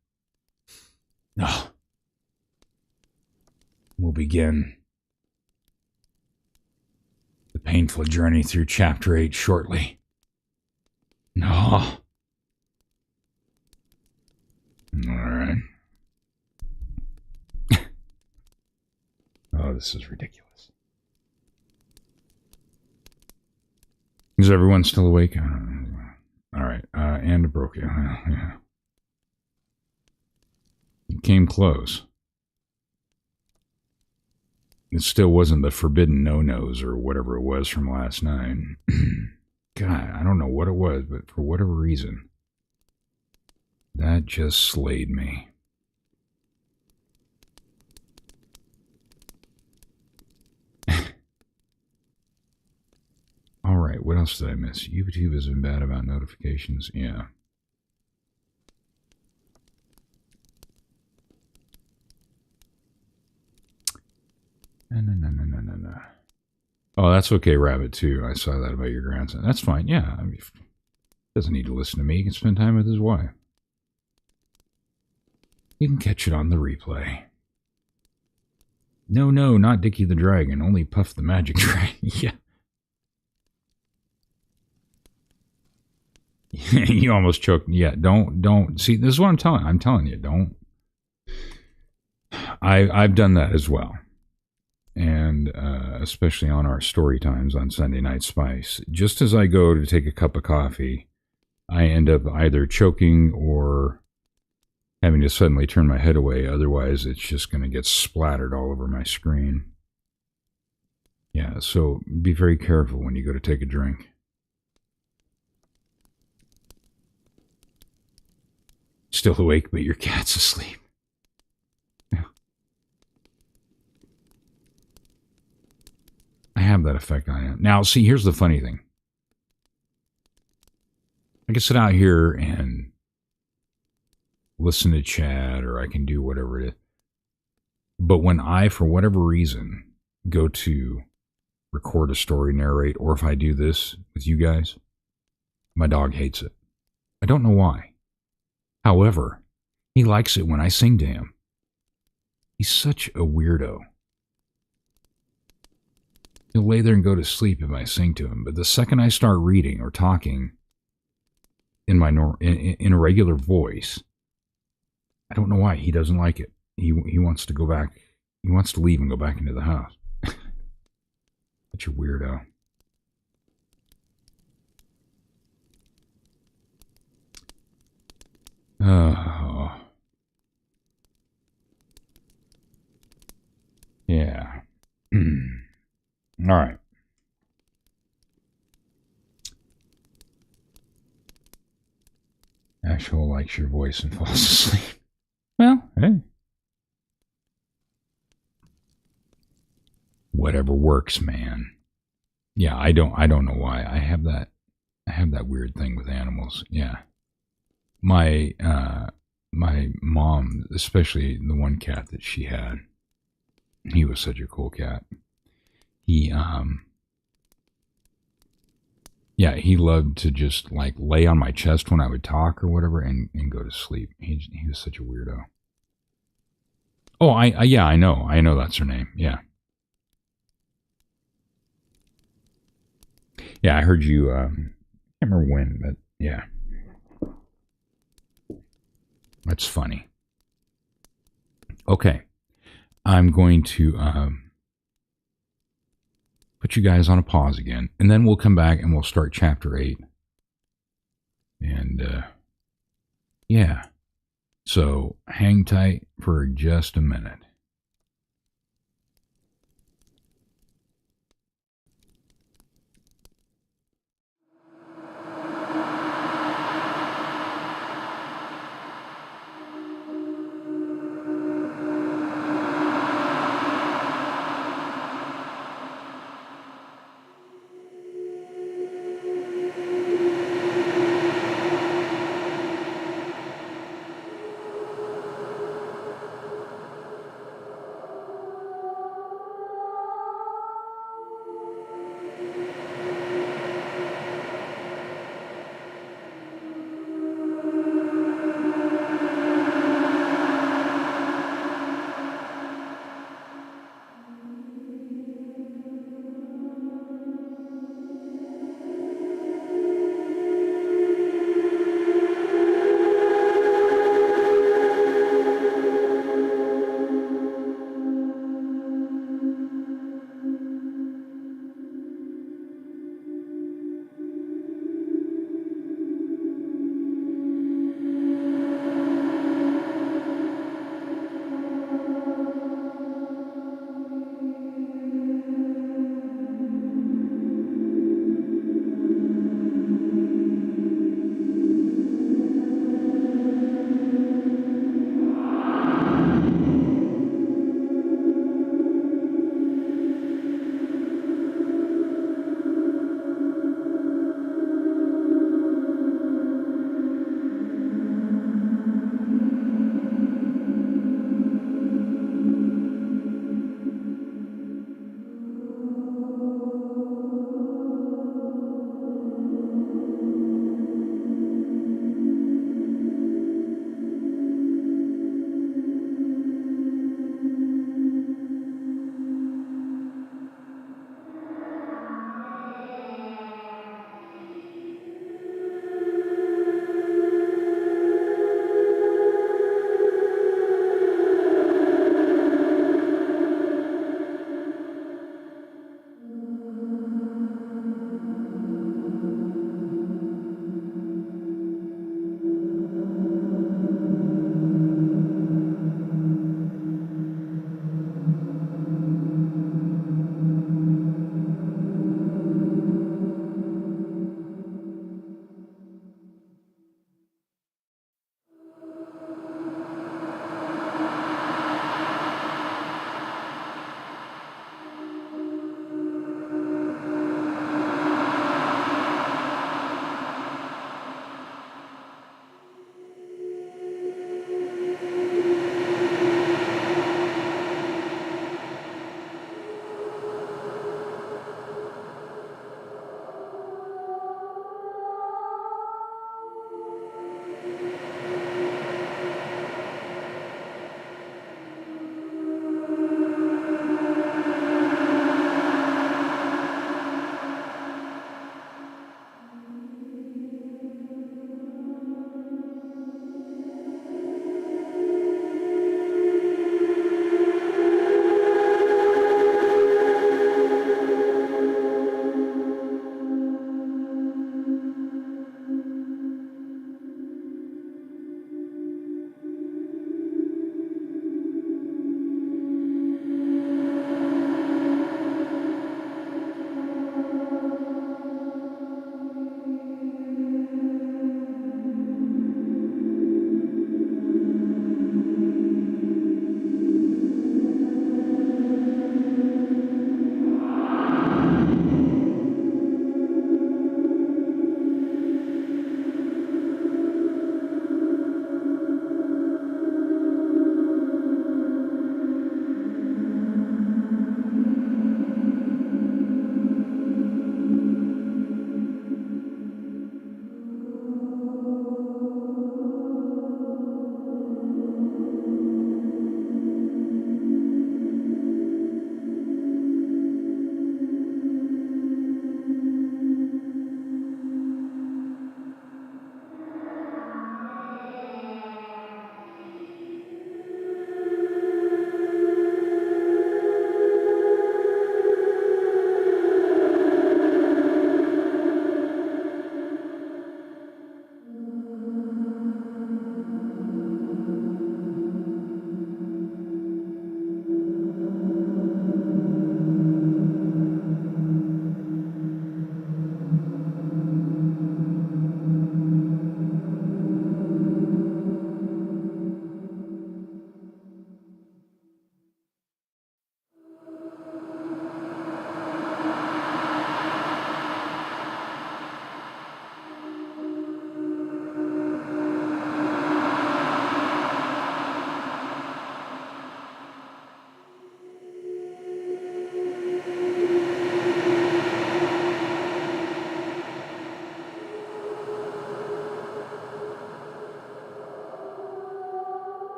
Speaker 1: Oh. We'll begin the painful journey through Chapter 8 shortly. No. All right. Oh, this is ridiculous. Is everyone still awake? All right. And broke it. Yeah. It came close. It still wasn't the forbidden no-nos or whatever it was from last night. God, I don't know what it was, but for whatever reason, that just slayed me. All right, what else did I miss? YouTube has been bad about notifications. Yeah. No. Oh, that's okay, Rabbit, too. I saw that about your grandson. That's fine. Yeah, I mean, he doesn't need to listen to me. He can spend time with his wife. You can catch it on the replay. No, not Dickie the Dragon. Only Puff the Magic Dragon. Yeah. You almost choked. Yeah, don't. See, this is what I'm telling you, don't. I've done that as well. And especially on our story times on Sunday Night Spice. Just as I go to take a cup of coffee, I end up either choking or having to suddenly turn my head away. Otherwise, it's just going to get splattered all over my screen. Yeah, so be very careful when you go to take a drink. Still awake, but your cat's asleep. Yeah. I have that effect on him. Now, see, here's the funny thing. I can sit out here and listen to chat, or I can do whatever it is. But when I, for whatever reason, go to record a story, narrate, or if I do this with you guys, my dog hates it. I don't know why. However, he likes it when I sing to him. He's such a weirdo. He'll lay there and go to sleep if I sing to him, but the second I start reading or talking in my in a regular voice, I don't know why he doesn't like it. He wants to go back. He wants to leave and go back into the house. Such a weirdo. Oh. Yeah. All right. Asheville likes your voice and falls asleep. Well, hey. Whatever works, man. Yeah, I don't know why. I have I have that weird thing with animals. Yeah. My my mom, especially the one cat that she had, he was such a cool cat. He yeah, he loved to just like lay on my chest when I would talk or whatever and go to sleep. He was such a weirdo. Oh, yeah, I know that's her name. Yeah. Yeah, I heard you I can't remember when, but yeah. That's funny. Okay. I'm going to put you guys on a pause again, and then we'll come back and we'll start chapter 8. And yeah. So hang tight for just a minute.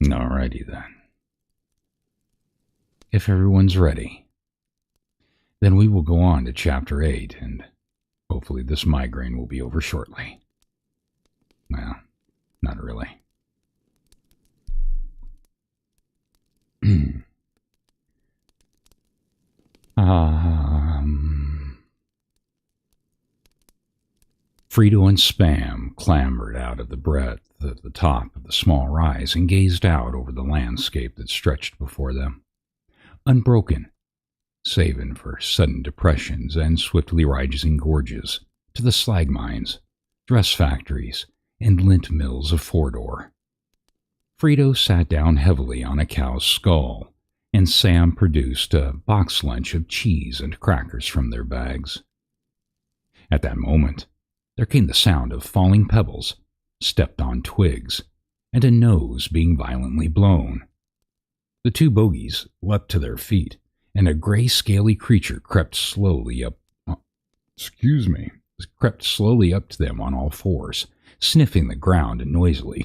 Speaker 1: Alrighty then. If everyone's ready, then we will go on to Chapter 8, and hopefully this migraine will be over shortly. Well, not really. Frito and Spam clambered out of the breadth at the top of the small rise and gazed out over the landscape that stretched before them, unbroken, saving for sudden depressions and swiftly rising gorges to the slag mines, dress factories, and lint mills of Fordor. Frito sat down heavily on a cow's skull, and Sam produced a box lunch of cheese and crackers from their bags. At that moment, there came the sound of falling pebbles, stepped on twigs, and a nose being violently blown. The two bogies leapt to their feet, and a gray, scaly creature crept slowly up to them on all fours, sniffing the ground noisily.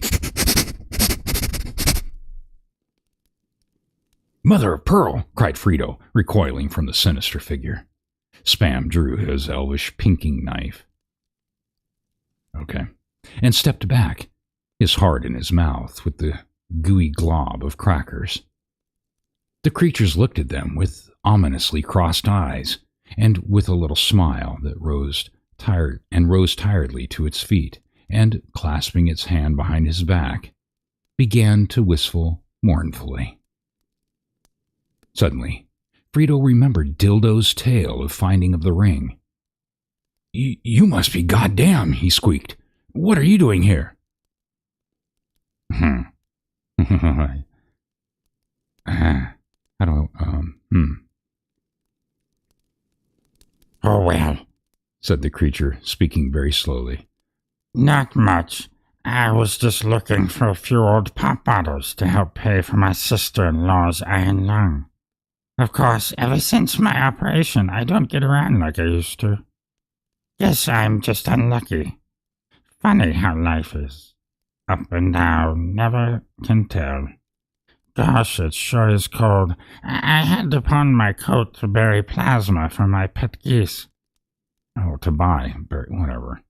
Speaker 1: "Mother of pearl!" cried Frito, recoiling from the sinister figure. Spam drew his elvish pinking knife. And stepped back, his heart in his mouth with the gooey glob of crackers. The creatures looked at them with ominously crossed eyes, and with a little smile that rose tiredly to its feet, and, clasping its hand behind his back, began to whistle mournfully. Suddenly, Frito remembered Dildo's tale of finding of the ring. You must be goddamn," he squeaked. "What are you doing here?"
Speaker 3: Oh, well,
Speaker 1: said the creature, speaking very slowly.
Speaker 3: "Not much. I was just looking for a few old pop bottles to help pay for my sister-in-law's iron lung. Of course, ever since my operation, I don't get around like I used to. Guess I'm just unlucky. Funny how life is. Up and down, never can tell. Gosh, it sure is cold. I had to pawn my coat to bury plasma for my pet geese."
Speaker 1: "Oh, to buy, whatever."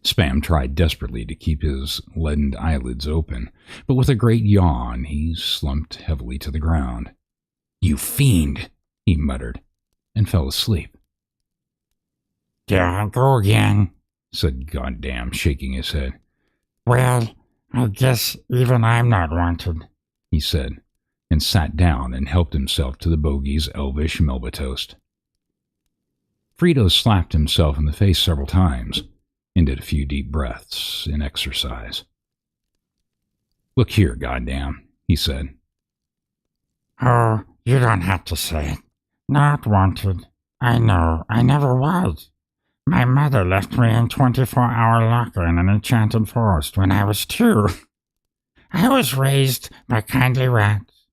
Speaker 1: Spam tried desperately to keep his leadened eyelids open, but with a great yawn he slumped heavily to the ground. "You fiend!" he muttered, and fell asleep.
Speaker 3: "There I go again,"
Speaker 1: said Goddamn, shaking his head.
Speaker 3: "Well, I guess even I'm not wanted,"
Speaker 1: he said, and sat down and helped himself to the bogey's elvish Melba toast. Frito slapped himself in the face several times and did a few deep breaths in exercise. "Look here, Goddamn," he said.
Speaker 3: "Oh, you don't have to say it. Not wanted. I know, I never was. My mother left me in 24-hour locker in an enchanted forest when I was 2. I was raised by kindly rats.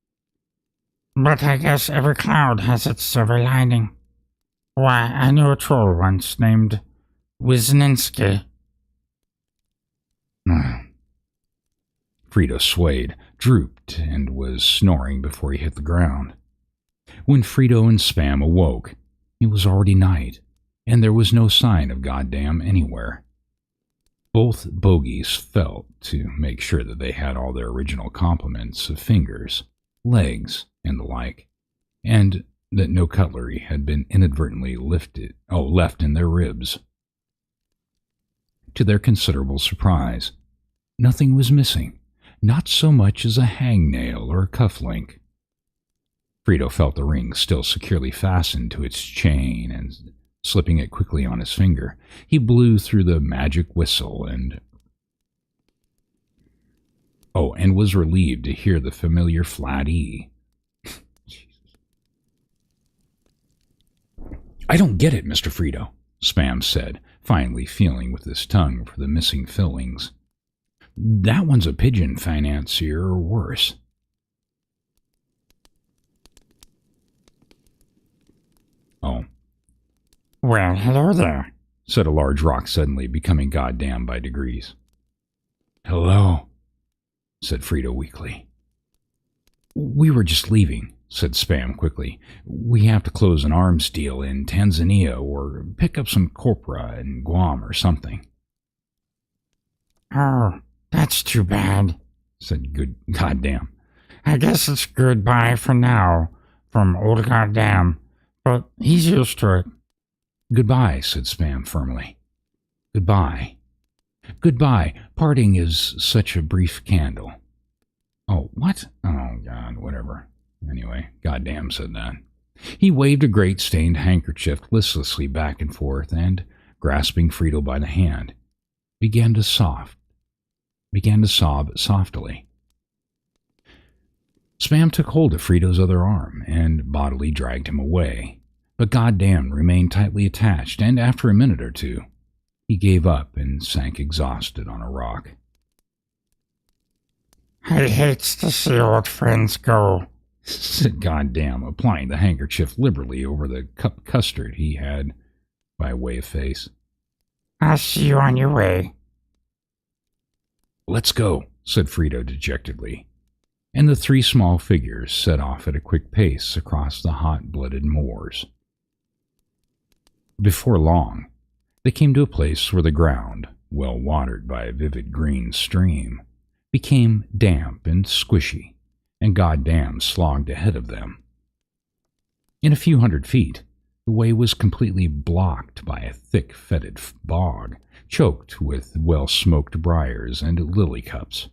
Speaker 3: But I guess every cloud has its silver lining. Why, I knew a troll once named Wisniewski."
Speaker 1: Frito swayed, drooped, and was snoring before he hit the ground. When Frito and Spam awoke, it was already night, and there was no sign of Goddamn anywhere. Both bogies felt to make sure that they had all their original complements of fingers, legs, and the like, and that no cutlery had been inadvertently left in their ribs. To their considerable surprise, nothing was missing, not so much as a hangnail or a cufflink. Frito felt the ring still securely fastened to its chain, and slipping it quickly on his finger, he blew through the magic whistle and was relieved to hear the familiar flat E. "I don't get it, Mr. Frito," Spam said, finally feeling with his tongue for the missing fillings. "That one's a pigeon financier or worse." "Oh."
Speaker 3: "Well, hello there,"
Speaker 1: said a large rock suddenly, becoming Goddamn by degrees. "Hello," said Frito weakly. "We were just leaving," said Spam quickly. "We have to close an arms deal in Tanzania or pick up some copra in Guam or something."
Speaker 3: "Oh, that's too bad,"
Speaker 1: said Good Goddamn.
Speaker 3: "I guess it's goodbye for now from old Goddamn, but he's used to it."
Speaker 1: "Goodbye," said Spam firmly. "Goodbye. Goodbye. Parting is such a brief candle." "Oh, what? Oh, God, whatever. Anyway, Goddamn said that. He waved a great stained handkerchief listlessly back and forth and, grasping Frito by the hand, began to sob softly. Spam took hold of Frito's other arm and bodily dragged him away, but Goddamn remained tightly attached, and after a minute or two, he gave up and sank exhausted on a rock.
Speaker 3: "I hates to see old friends go,"
Speaker 1: said Goddamn, applying the handkerchief liberally over the cup custard he had by way of face.
Speaker 3: "I'll see you on your way."
Speaker 1: "Let's go," said Frito dejectedly, and the three small figures set off at a quick pace across the hot-blooded moors. Before long, they came to a place where the ground, well watered by a vivid green stream, became damp and squishy, and Goddamn slogged ahead of them. In a few hundred feet, the way was completely blocked by a thick, fetid bog, choked with well-smoked briars and lily cups.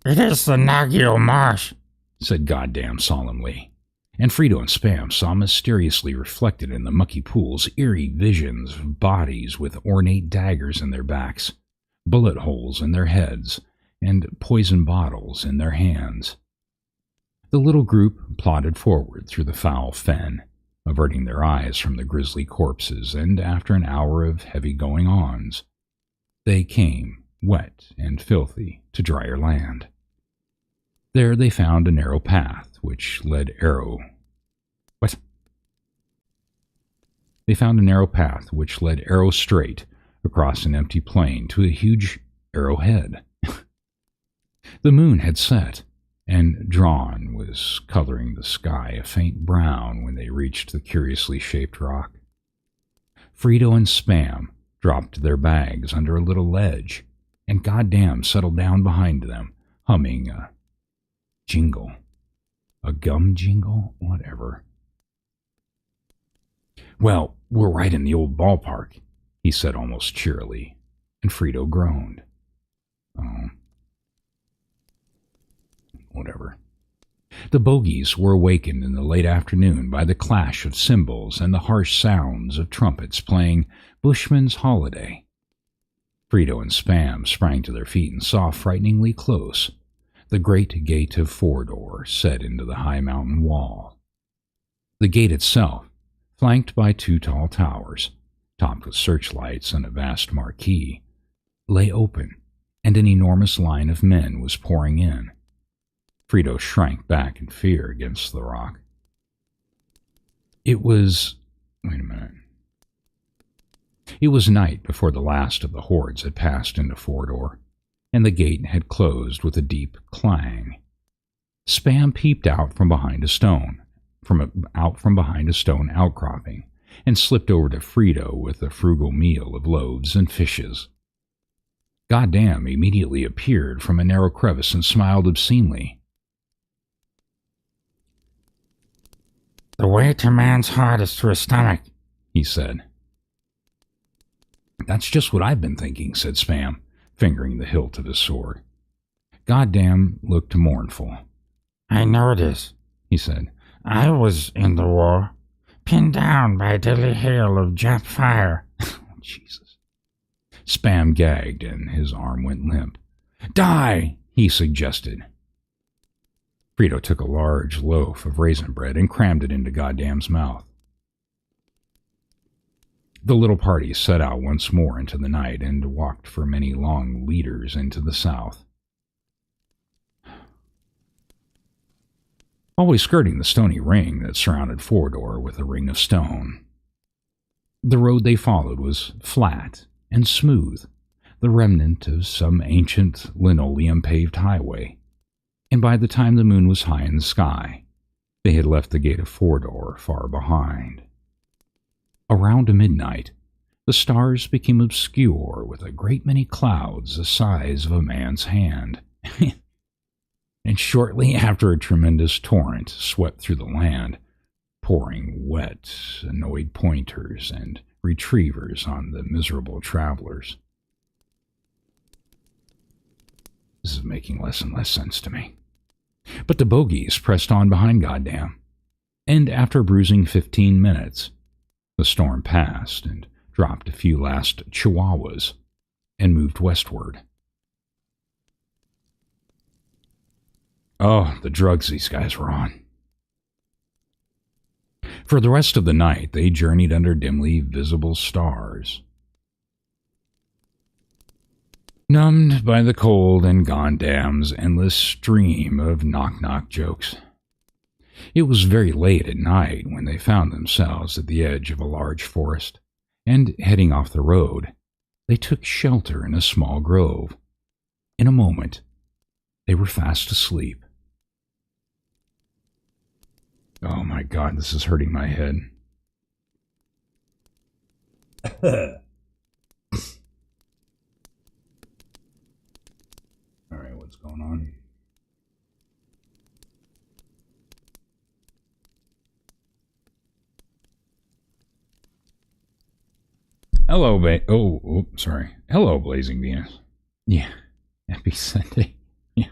Speaker 3: "It is the Nagio Marsh,"
Speaker 1: said Goddamn solemnly, and Frito and Spam saw mysteriously reflected in the mucky pools eerie visions of bodies with ornate daggers in their backs, bullet holes in their heads, and poison bottles in their hands. The little group plodded forward through the foul fen, averting their eyes from the grisly corpses, and after an hour of heavy going-ons, they came, wet and filthy, to drier land. There they found a narrow path which led arrow straight across an empty plain to a huge arrowhead. The moon had set, and dawn was coloring the sky a faint brown when they reached the curiously shaped rock. Frito and Spam dropped their bags under a little ledge, and Goddamn settled down behind them, humming a jingle. A gum jingle? Whatever. "Well, we're right in the old ballpark," he said almost cheerily, and Frito groaned. "Oh. Whatever." The bogies were awakened in the late afternoon by the clash of cymbals and the harsh sounds of trumpets playing Bushman's Holiday. Frito and Spam sprang to their feet and saw frighteningly close the great gate of Fordor set into the high mountain wall. The gate itself, flanked by two tall towers, topped with searchlights and a vast marquee, lay open, and an enormous line of men was pouring in. Frito shrank back in fear against the rock. It was night before the last of the hordes had passed into Fordor, and the gate had closed with a deep clang. Spam peeped out from behind a stone outcropping, and slipped over to Frito with a frugal meal of loaves and fishes. Goddamn immediately appeared from a narrow crevice and smiled obscenely.
Speaker 3: "The way to man's heart is through his stomach,"
Speaker 1: he said. "That's just what I've been thinking," said Spam, fingering the hilt of his sword. Goddamn looked mournful.
Speaker 3: "I know it is," he said. "I was in the war, pinned down by a deadly hail of Jap fire." Jesus. Spam gagged and his arm went limp. "Die," he suggested. Frito took a large loaf of raisin bread and crammed it into Goddamn's mouth. The little party set out once more into the night and walked for many long leaders into the south. Always skirting the stony ring that surrounded Fordor with a ring of stone. The road they followed was flat and smooth,
Speaker 1: the remnant of some ancient linoleum-paved highway, and by the time the moon was high in the sky, they had left the gate of Fordor far behind. Around midnight, the stars became obscure with a great many clouds the size of a man's hand. And shortly after, a tremendous torrent swept through the land, pouring wet, annoyed pointers and retrievers on the miserable travelers. This is making less and less sense to me. But the bogies pressed on behind Goddamn, and after bruising 15 minutes, the storm passed and dropped a few last chihuahuas and moved westward. Oh, the drugs these guys were on. For the rest of the night, they journeyed under dimly visible stars. Numbed by the cold and Gondam's endless stream of knock-knock jokes. It was very late at night when they found themselves at the edge of a large forest, and heading off the road, they took shelter in a small grove. In a moment, they were fast asleep. Oh my God, this is hurting my head. All right, what's going on? Hello, sorry. Hello, Blazing Venus. Yeah, happy Sunday. Yeah.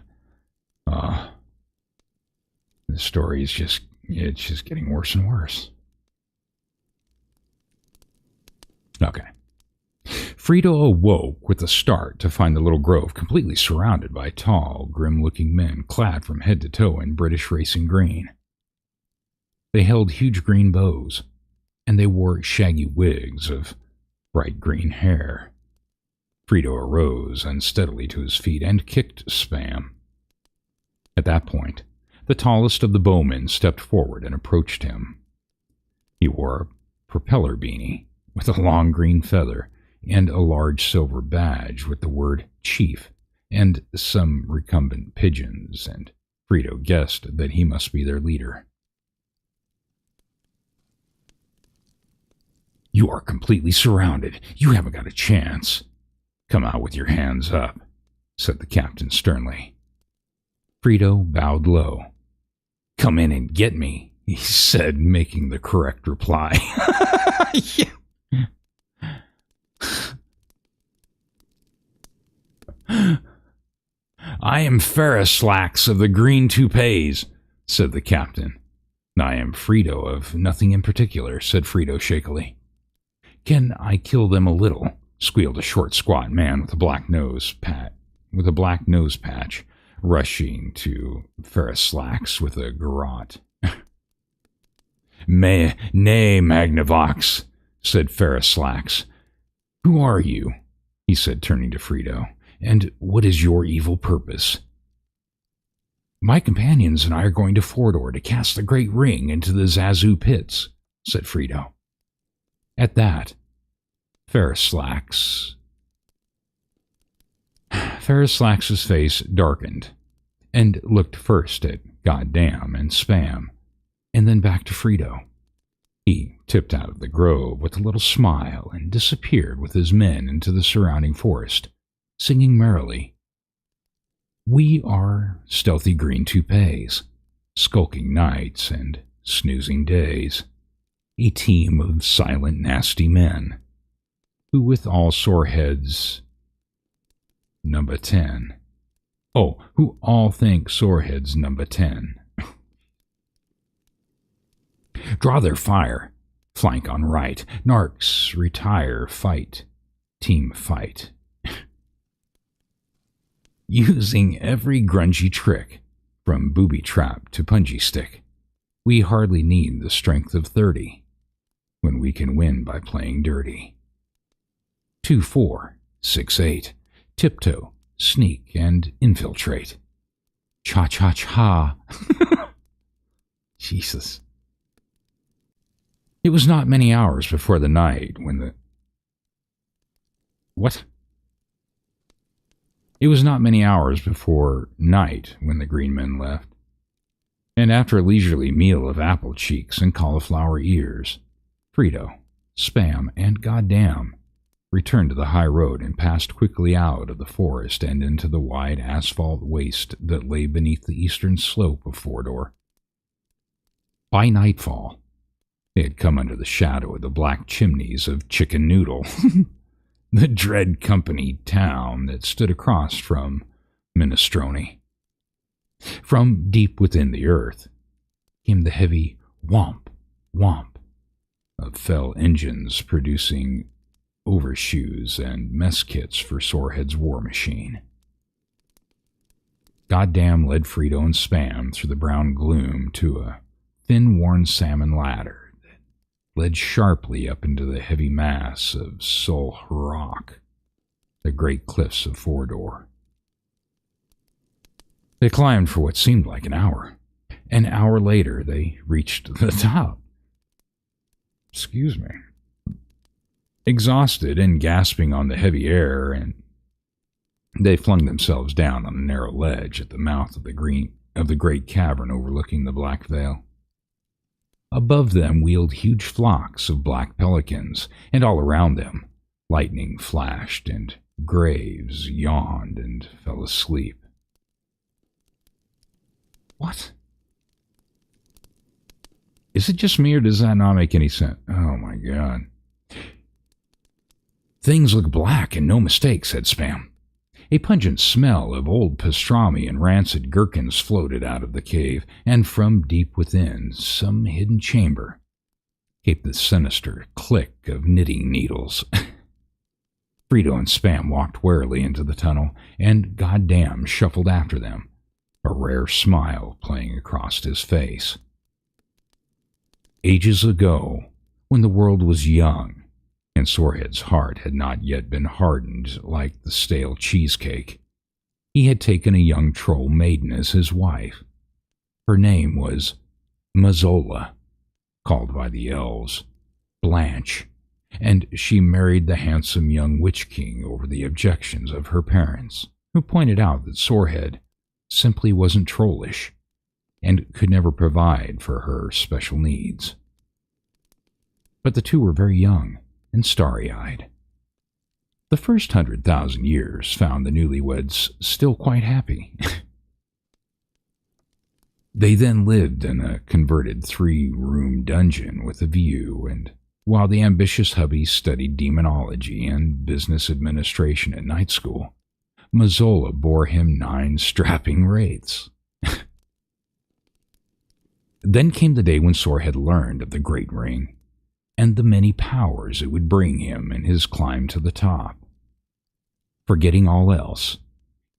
Speaker 1: The story is it's just getting worse and worse. Okay. Frito awoke with a start to find the little grove completely surrounded by tall, grim-looking men clad from head to toe in British racing green. They held huge green bows, and they wore shaggy wigs of bright green hair. Frito arose unsteadily to his feet and kicked Spam. At that point, the tallest of the bowmen stepped forward and approached him. He wore a propeller beanie with a long green feather and a large silver badge with the word Chief and some recumbent pigeons, and Frito guessed that he must be their leader. You are completely surrounded. You haven't got a chance. Come out with your hands up, said the captain sternly. Frito bowed low. Come in and get me, he said, making the correct reply. I am Ferrislax of the Green Toupees, said the captain. I am Frito of nothing in particular, said Frito shakily. Can I kill them a little? Squealed a short, squat man with a black nose patch, rushing to Ferrislax with a garrote. Nay, Magnavox, said Ferrislax. Who are you? He said, turning to Frito. And what is your evil purpose? My companions and I are going to Fordor to cast the great ring into the Zazu pits, said Frito. At that, Ferrislax's face darkened, and looked first at Goddamn and Spam, and then back to Frito. He tipped out of the grove with a little smile and disappeared with his men into the surrounding forest, singing merrily. We are stealthy green toupees, skulking nights and snoozing days, a team of silent, nasty men, who with all sore heads number 10. Oh, who all think Sorehead's number 10. Draw their fire. Flank on right. Narcs, retire, fight. Team fight. Using every grungy trick, from booby trap to punji stick, we hardly need the strength of 30, when we can win by playing dirty. 2-4, 6-8. Tiptoe, sneak, and infiltrate. Cha-cha-cha. Jesus. It was not many hours before the night when the... What? It was not many hours before night when the green men left, and after a leisurely meal of apple cheeks and cauliflower ears, Frito, Spam, and Goddamn returned to the high road and passed quickly out of the forest and into the wide asphalt waste that lay beneath the eastern slope of Fordor. By nightfall, they had come under the shadow of the black chimneys of Chicken Noodle, the dread company town that stood across from Minestrone. From deep within the earth came the heavy whomp, whomp of fell engines producing overshoes and mess kits for Sorehead's war machine. Goddamn led Frito and Spam through the brown gloom to a thin, worn salmon ladder that led sharply up into the heavy mass of Sol Rock, the great cliffs of Fordor. They climbed for what seemed like an hour. An hour later, they reached the top. Excuse me. Exhausted and gasping on the heavy air, and they flung themselves down on a narrow ledge at the mouth of the great cavern overlooking the Black Vale. Above them wheeled huge flocks of black pelicans, and all around them lightning flashed and graves yawned and fell asleep. What? Is it just me, or does that not make any sense? Oh my God. Things look black and no mistake, said Spam. A pungent smell of old pastrami and rancid gherkins floated out of the cave, and from deep within some hidden chamber came the sinister click of knitting needles. Frito and Spam walked warily into the tunnel, and Goddamn shuffled after them, a rare smile playing across his face. Ages ago, when the world was young, and Sorehead's heart had not yet been hardened like the stale cheesecake, he had taken a young troll maiden as his wife. Her name was Mazzola, called by the elves Blanche, and she married the handsome young Witch King over the objections of her parents, who pointed out that Sorehead simply wasn't trollish and could never provide for her special needs. But the two were very young and starry-eyed. The first 100,000 years found the newlyweds still quite happy. They then lived in a converted 3-room dungeon with a view, and while the ambitious hubby studied demonology and business administration at night school, Mazzola bore him 9 strapping wraiths. Then came the day when Sorehead learned of the Great Ring, and the many powers it would bring him in his climb to the top. Forgetting all else,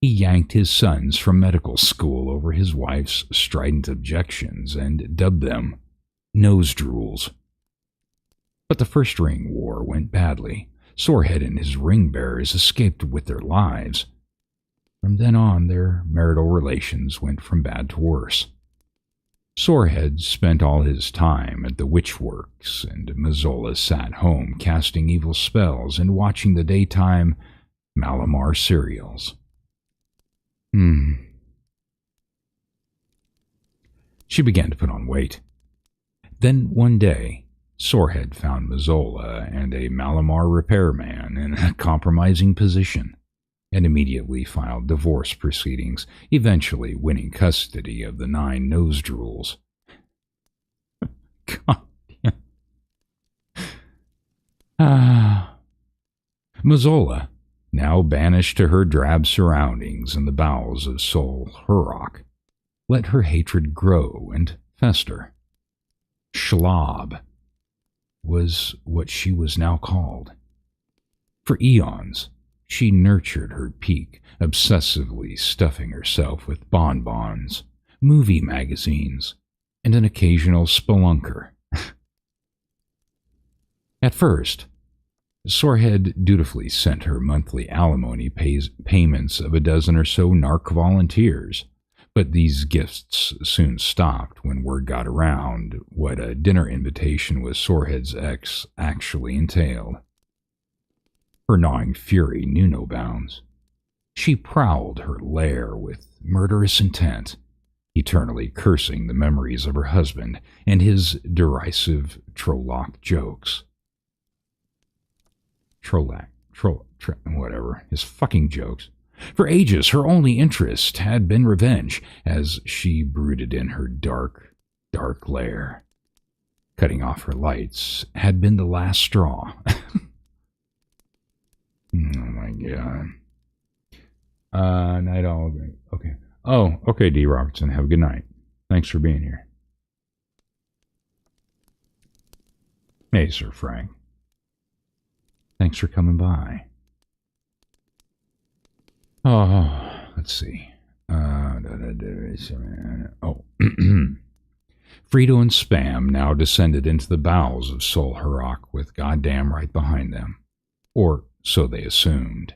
Speaker 1: he yanked his sons from medical school over his wife's strident objections and dubbed them nose drools. But the first ring war went badly. Sorehead and his ring bearers escaped with their lives. From then on, their marital relations went from bad to worse. Sorehead spent all his time at the witchworks, and Mazzola sat home casting evil spells and watching the daytime Malamar serials. She began to put on weight. Then one day, Sorehead found Mazzola and a Malamar repairman in a compromising position, and immediately filed divorce proceedings, eventually winning custody of the 9 nose drools. God damn. Mazzola, now banished to her drab surroundings in the bowels of Sol Hurrock, let her hatred grow and fester. Schlob was what she was now called. For eons, she nurtured her peak, obsessively stuffing herself with bonbons, movie magazines, and an occasional spelunker. At first, Sorehead dutifully sent her monthly alimony payments of a dozen or so narc volunteers, but these gifts soon stopped when word got around what a dinner invitation with Sorehead's ex actually entailed. Her gnawing fury knew no bounds. She prowled her lair with murderous intent, eternally cursing the memories of her husband and his derisive Trolloc jokes. Whatever, his fucking jokes. For ages, her only interest had been revenge, as she brooded in her dark, dark lair. Cutting off her lights had been the last straw. Oh my god. Night all. Okay. Oh, okay, D. Robertson. Have a good night. Thanks for being here. Hey, Sir Frank. Thanks for coming by. Oh, let's see. Frito and Spam now descended into the bowels of Sol Harrock with goddamn right behind them. Or so they assumed.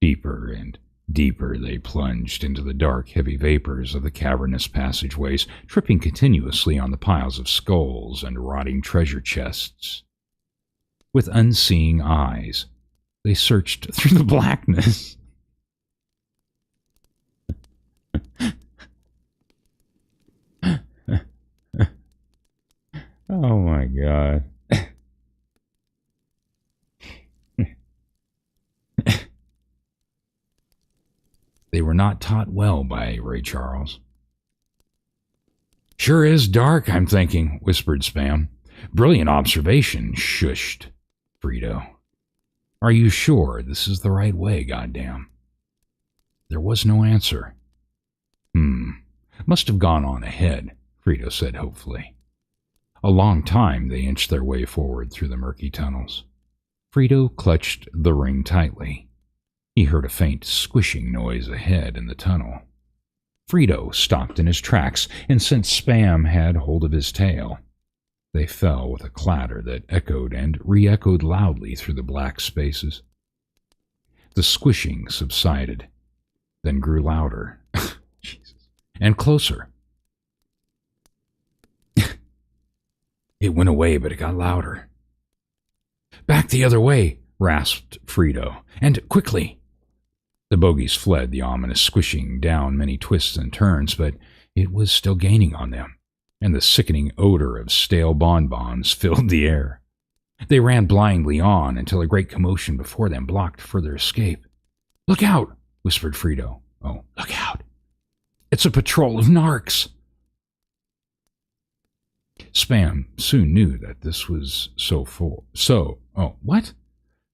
Speaker 1: Deeper and deeper they plunged into the dark, heavy vapors of the cavernous passageways, tripping continuously on the piles of skulls and rotting treasure chests. With unseeing eyes, they searched through the blackness. Oh my god. They were not taught well by Ray Charles. Sure is dark, I'm thinking, whispered Spam. Brilliant observation, shushed Frito. Are you sure this is the right way, goddamn? There was no answer. Must have gone on ahead, Frito said hopefully. A long time they inched their way forward through the murky tunnels. Frito clutched the ring tightly. He heard a faint squishing noise ahead in the tunnel. Frito stopped in his tracks, and since Spam had hold of his tail, they fell with a clatter that echoed and re-echoed loudly through the black spaces. The squishing subsided, then grew louder. Jesus. And closer. It went away, but it got louder. Back the other way, rasped Frito, and quickly. The bogies fled, the ominous squishing down many twists and turns, but it was still gaining on them, and the sickening odor of stale bonbons filled the air. They ran blindly on until a great commotion before them blocked further escape. Look out, whispered Frito. Oh, look out. It's a patrol of narcs. Spam soon knew that this was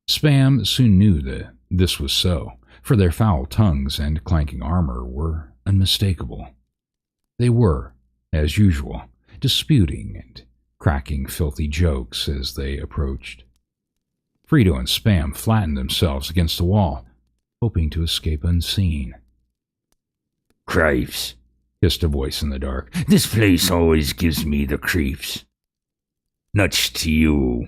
Speaker 1: Spam soon knew that this was so, for their foul tongues and clanking armor were unmistakable. They were, as usual, disputing and cracking filthy jokes as they approached. Frito and Spam flattened themselves against the wall, hoping to escape unseen. Cripes, hissed a voice in the dark. This place always gives me the creeps. Nuts to you,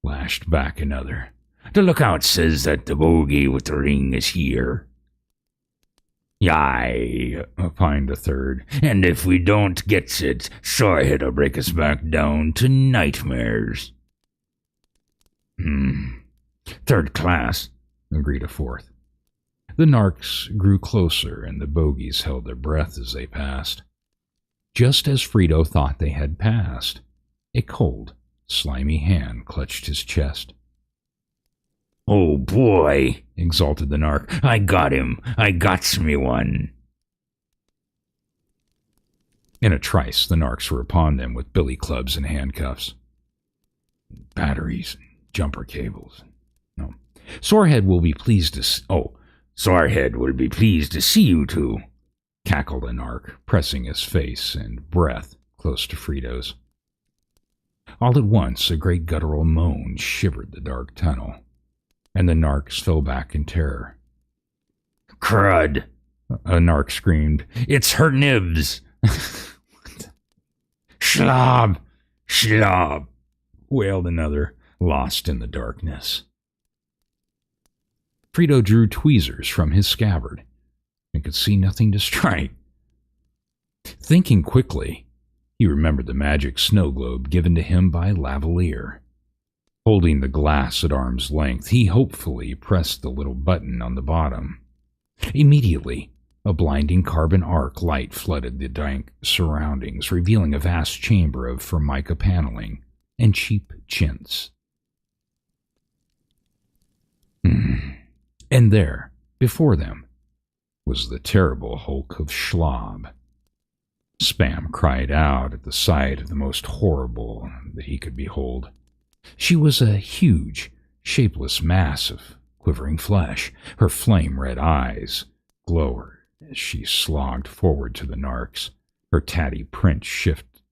Speaker 1: lashed back another. The lookout says that the bogey with the ring is here. Yai, opined the third, and if we don't get it, Sorehead'll break us back down to nightmares. Third class, agreed a fourth. The narcs grew closer, and the bogies held their breath as they passed. Just as Frito thought they had passed, a cold, slimy hand clutched his chest. Oh boy, exulted the narc. I got him. I gots me one. In a trice, the narcs were upon them with billy clubs and handcuffs. Batteries and jumper cables. No. Sorehead will be pleased to Sorehead will be pleased to see you two, cackled a narc, pressing his face and breath close to Frito's. All at once, a great guttural moan shivered the dark tunnel, and the narcs fell back in terror. Crud! A narc screamed. It's her nibs! Schlob! Schlob! Wailed another, lost in the darkness. Frito drew tweezers from his scabbard and could see nothing to strike. Thinking quickly, he remembered the magic snow globe given to him by Lavalier. Holding the glass at arm's length, he hopefully pressed the little button on the bottom Immediately, a blinding carbon arc light flooded the dank surroundings, revealing a vast chamber of formica paneling and cheap chintz. And there, before them, was the terrible hulk of Schlob. Spam cried out at the sight of the most horrible that he could behold. She was a huge, shapeless mass of quivering flesh. Her flame-red eyes glowed as she slogged forward to the narcs, her tatty print shift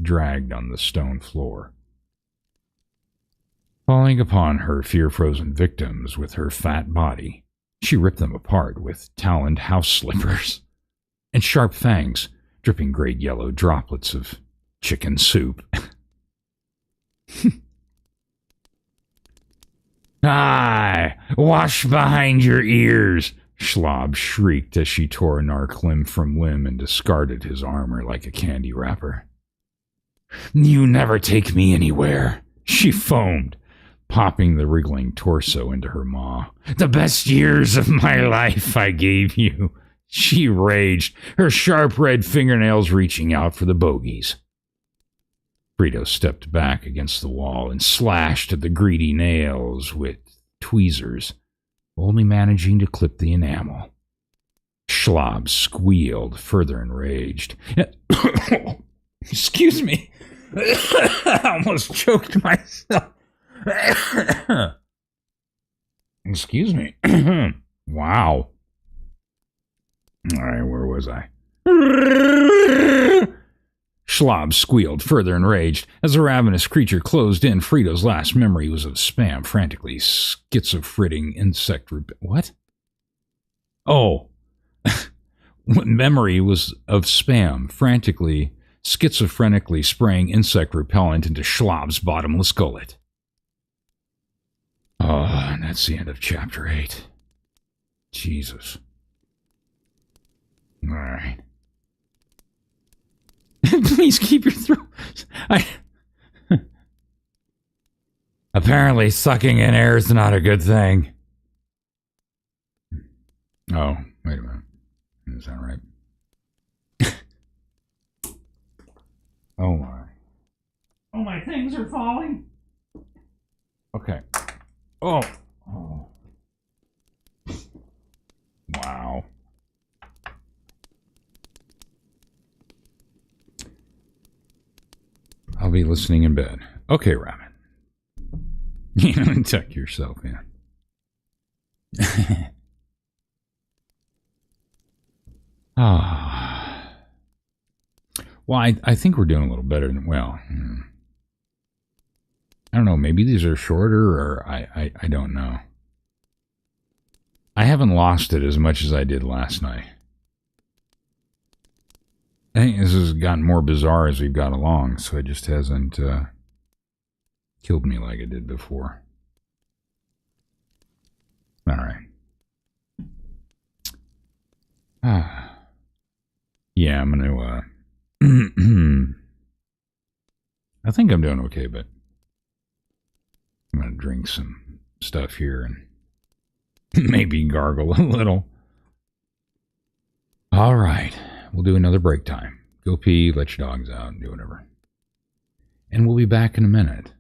Speaker 1: dragged on the stone floor. Falling upon her fear-frozen victims with her fat body, she ripped them apart with taloned house slippers and sharp fangs dripping great-yellow droplets of chicken soup. "Aye, wash behind your ears!" Schlob shrieked as she tore a narc limb from limb and discarded his armor like a candy wrapper. "You never take me anywhere," she foamed, popping the wriggling torso into her maw. "The best years of my life I gave you," she raged, her sharp red fingernails reaching out for the bogies. Frito stepped back against the wall and slashed at the greedy nails with tweezers, only managing to clip the enamel. Schlob squealed, further enraged. "Excuse me." I almost choked myself. Excuse me. Wow. All right, where was I? Schlob squealed, further enraged. As the ravenous creature closed in, Frito's last memory was of Spam frantically schizophretic insect... What? Oh. Memory was of Spam frantically, schizophrenically spraying insect repellent into Schlob's bottomless gullet. Oh, and that's the end of Chapter 8. Jesus. All right. Please keep your throat. Apparently, sucking in air is not a good thing. Oh, wait a minute. Is that right? Oh, my. Oh, my things are falling. Okay. Oh. Wow. I'll be listening in bed. Okay, Rabbit. Tuck yourself in. Well, I think we're doing a little better than, well, I don't know, maybe these are shorter, or I don't know. I haven't lost it as much as I did last night. I think this has gotten more bizarre as we've got along, so it just hasn't killed me like it did before. All right. Yeah, I'm going to... I think I'm doing okay, but I'm going to drink some stuff here and maybe gargle a little. All right. We'll do another break time. Go pee, let your dogs out, and do whatever. And we'll be back in a minute.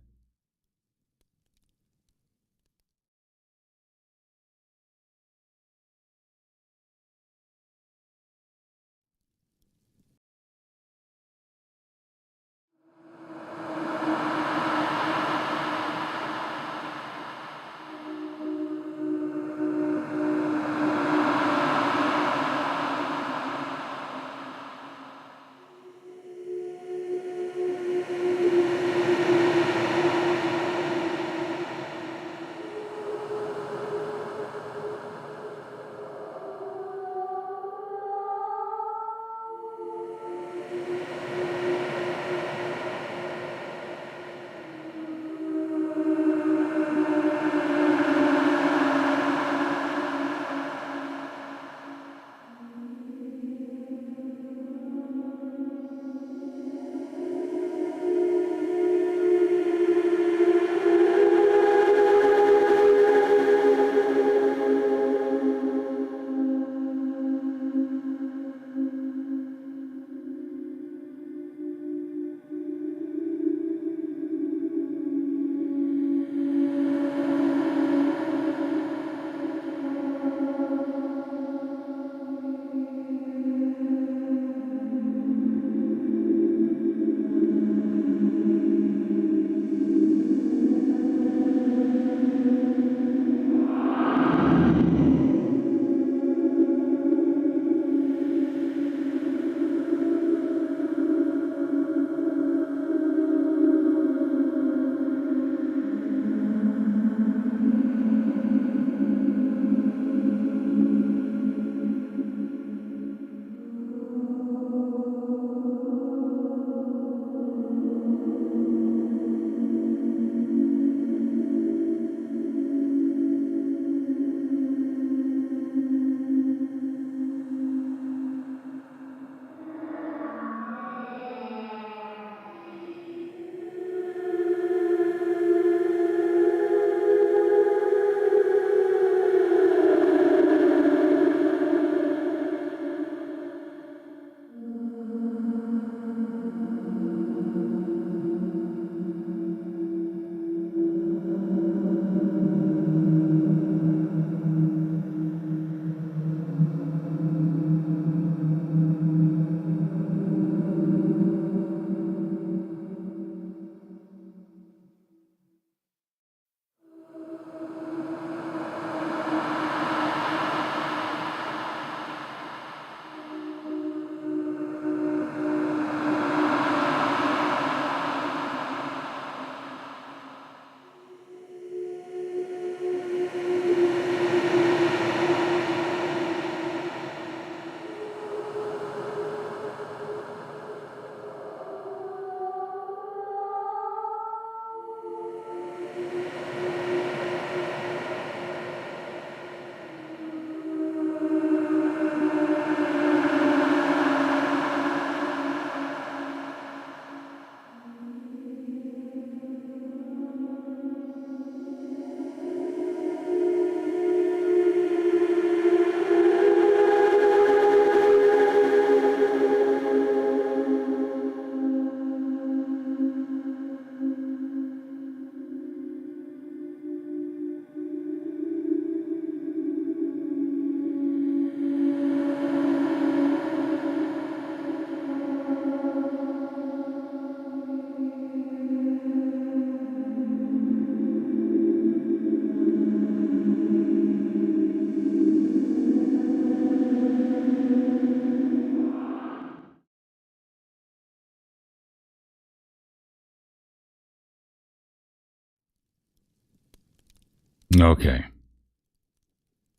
Speaker 1: Okay.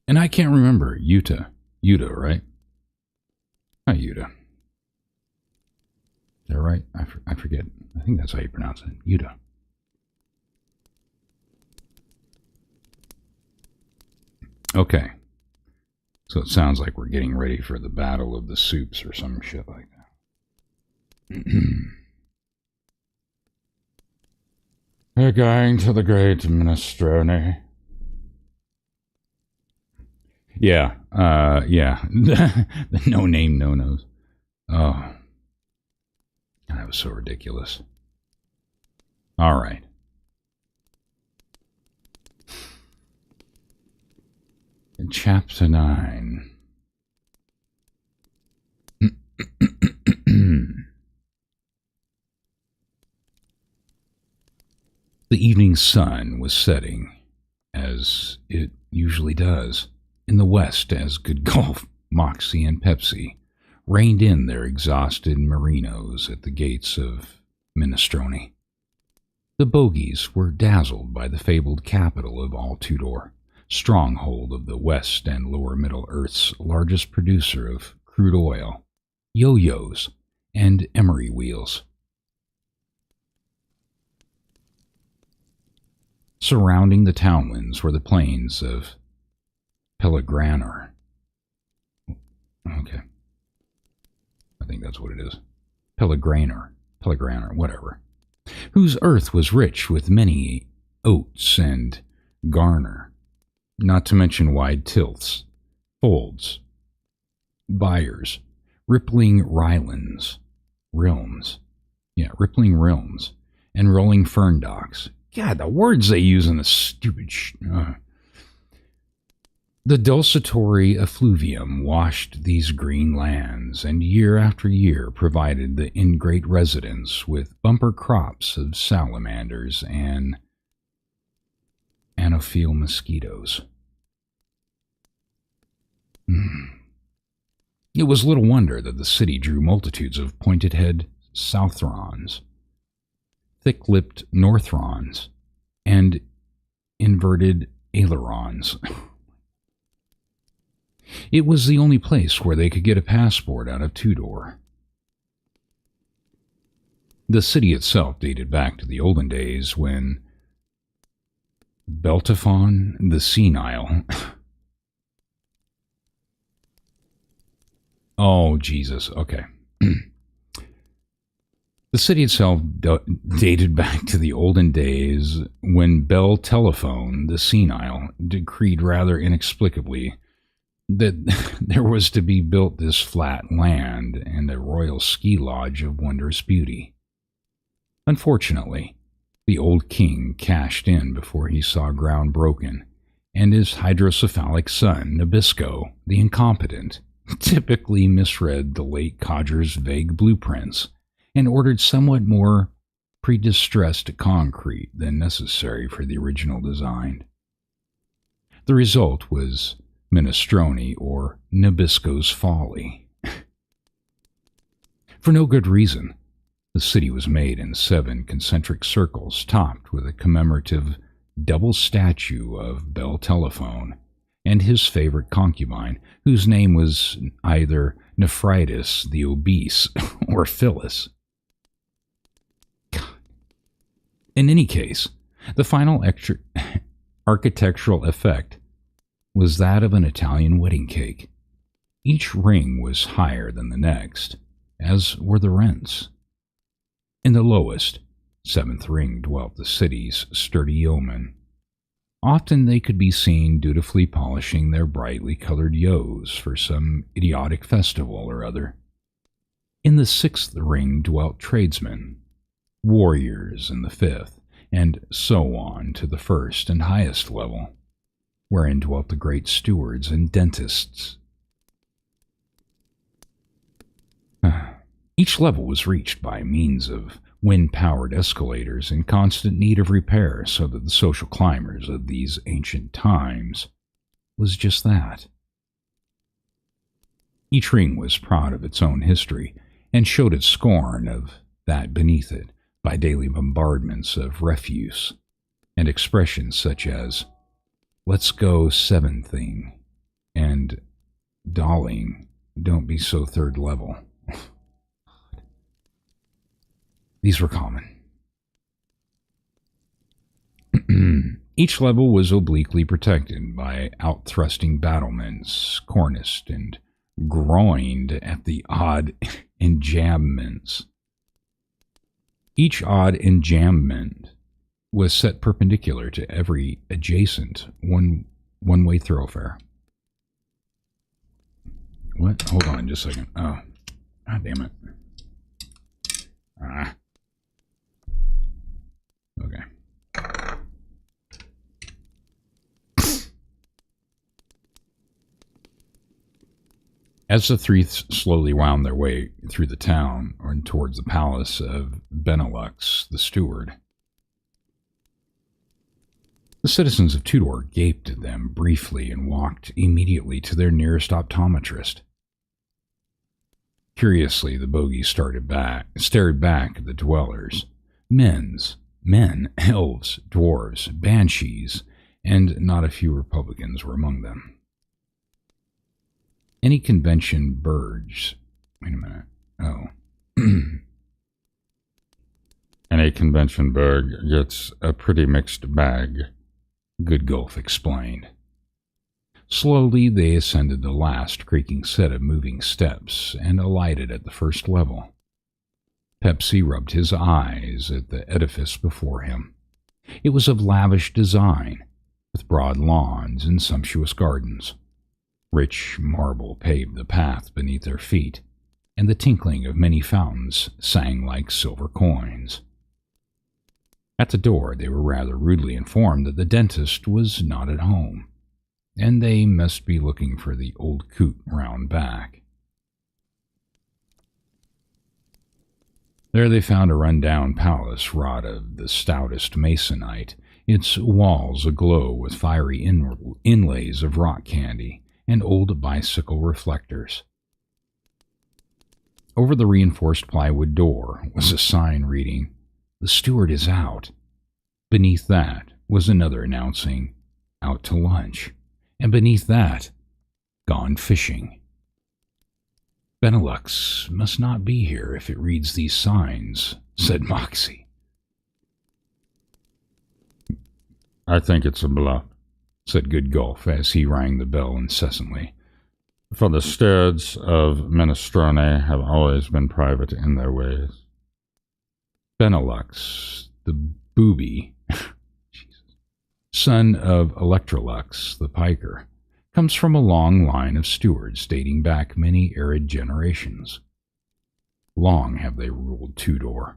Speaker 1: And I can't remember. Utah, right? Not Utah. Is that right? I forget. I think that's how you pronounce it. Utah. Okay. So it sounds like we're getting ready for the Battle of the Soups or some shit like that.
Speaker 2: We're going to the great minestrone.
Speaker 1: Yeah. The no-name no-nos. Oh. That was so ridiculous. All right. In Chapter 9. The evening sun was setting, as it usually does, in the west as Good Gulf, Moxie, and Pepsi reined in their exhausted merinos at the gates of Minestrone. The bogies were dazzled by the fabled capital of all Tudor, stronghold of the West and Lower Middle Earth's largest producer of crude oil, yo-yos, and emery wheels. Surrounding the townlands were the plains of Pellegranor. Okay. I think that's what it is. Pellegranor, whatever. Whose earth was rich with many oats and garner, not to mention wide tilths, folds, byres, rippling rilms, and rolling fern docks. God, the words they use in the stupid The dulcitory effluvium washed these green lands, and year after year provided the ingrate residents with bumper crops of salamanders and Anopheles mosquitoes. It was little wonder that the city drew multitudes of pointed-head southrons, thick-lipped northrons, and inverted ailerons. It was the only place where they could get a passport out of Tudor. The city itself dated back to the olden days when Beltaphon the Senile... Oh, Jesus. Okay. The city itself dated back to the olden days when Bell Telephone, the Senile, decreed rather inexplicably that there was to be built this flat land and a royal ski lodge of wondrous beauty. Unfortunately, the old king cashed in before he saw ground broken, and his hydrocephalic son, Nabisco, the incompetent, typically misread the late codger's vague blueprints and ordered somewhat more pre-distressed concrete than necessary for the original design. The result was Minestrone, or Nabisco's Folly. For no good reason, the city was made in 7 concentric circles topped with a commemorative double statue of Bell Telephone and his favorite concubine, whose name was either Nephritis the Obese or Phyllis. In any case, the final architectural effect was that of an Italian wedding cake. Each ring was higher than the next, as were the rents. In the lowest, 7th ring dwelt the city's sturdy yeomen. Often they could be seen dutifully polishing their brightly colored yos for some idiotic festival or other. In the 6th ring dwelt tradesmen, warriors in the 5th, and so on to the 1st and highest level, wherein dwelt the great stewards and dentists. Each level was reached by means of wind-powered escalators in constant need of repair, so that the social climbers of these ancient times was just that. Each ring was proud of its own history, and showed its scorn of that beneath it by daily bombardments of refuse, and expressions such as, let's go seven thing, and dolling, don't be so third level. These were common. Each level was obliquely protected by out-thrusting battlements, corniced and groined at the odd enjambments. Each odd enjambment was set perpendicular to every adjacent one-way thoroughfare. What? Hold on just a second. Oh, God damn it. Okay. As the three slowly wound their way through the town or towards the palace of Benelux, the steward, the citizens of Tudor gaped at them briefly and walked immediately to their nearest optometrist. Curiously, the bogies stared back at the dwellers. Men, elves, dwarves, banshees, and not a few Republicans were among them. Any convention burge. Wait a minute. Oh.
Speaker 2: Any convention burg gets a pretty mixed bag,
Speaker 1: Good Gulf explained. Slowly they ascended the last creaking set of moving steps and alighted at the first level. Pepsi rubbed his eyes at the edifice before him. It was of lavish design, with broad lawns and sumptuous gardens. Rich marble paved the path beneath their feet, and the tinkling of many fountains sang like silver coins. At the door they were rather rudely informed that the dentist was not at home, and they must be looking for the old coot round back. There they found a run-down palace wrought of the stoutest masonite, its walls aglow with fiery inlays of rock candy and old bicycle reflectors. Over the reinforced plywood door was a sign reading, "The steward is out." Beneath that was another announcing, "Out to lunch," and beneath that, "Gone fishing." "Benelux must not be here if it reads these signs," said Moxie.
Speaker 2: "I think it's a bluff,"
Speaker 1: said Good Gulf as he rang the bell incessantly.
Speaker 2: "For the stewards of Minestrone have always been private in their ways."
Speaker 1: Benelux, the booby, son of Electrolux, the piker, comes from a long line of stewards dating back many arid generations. Long have they ruled Tudor.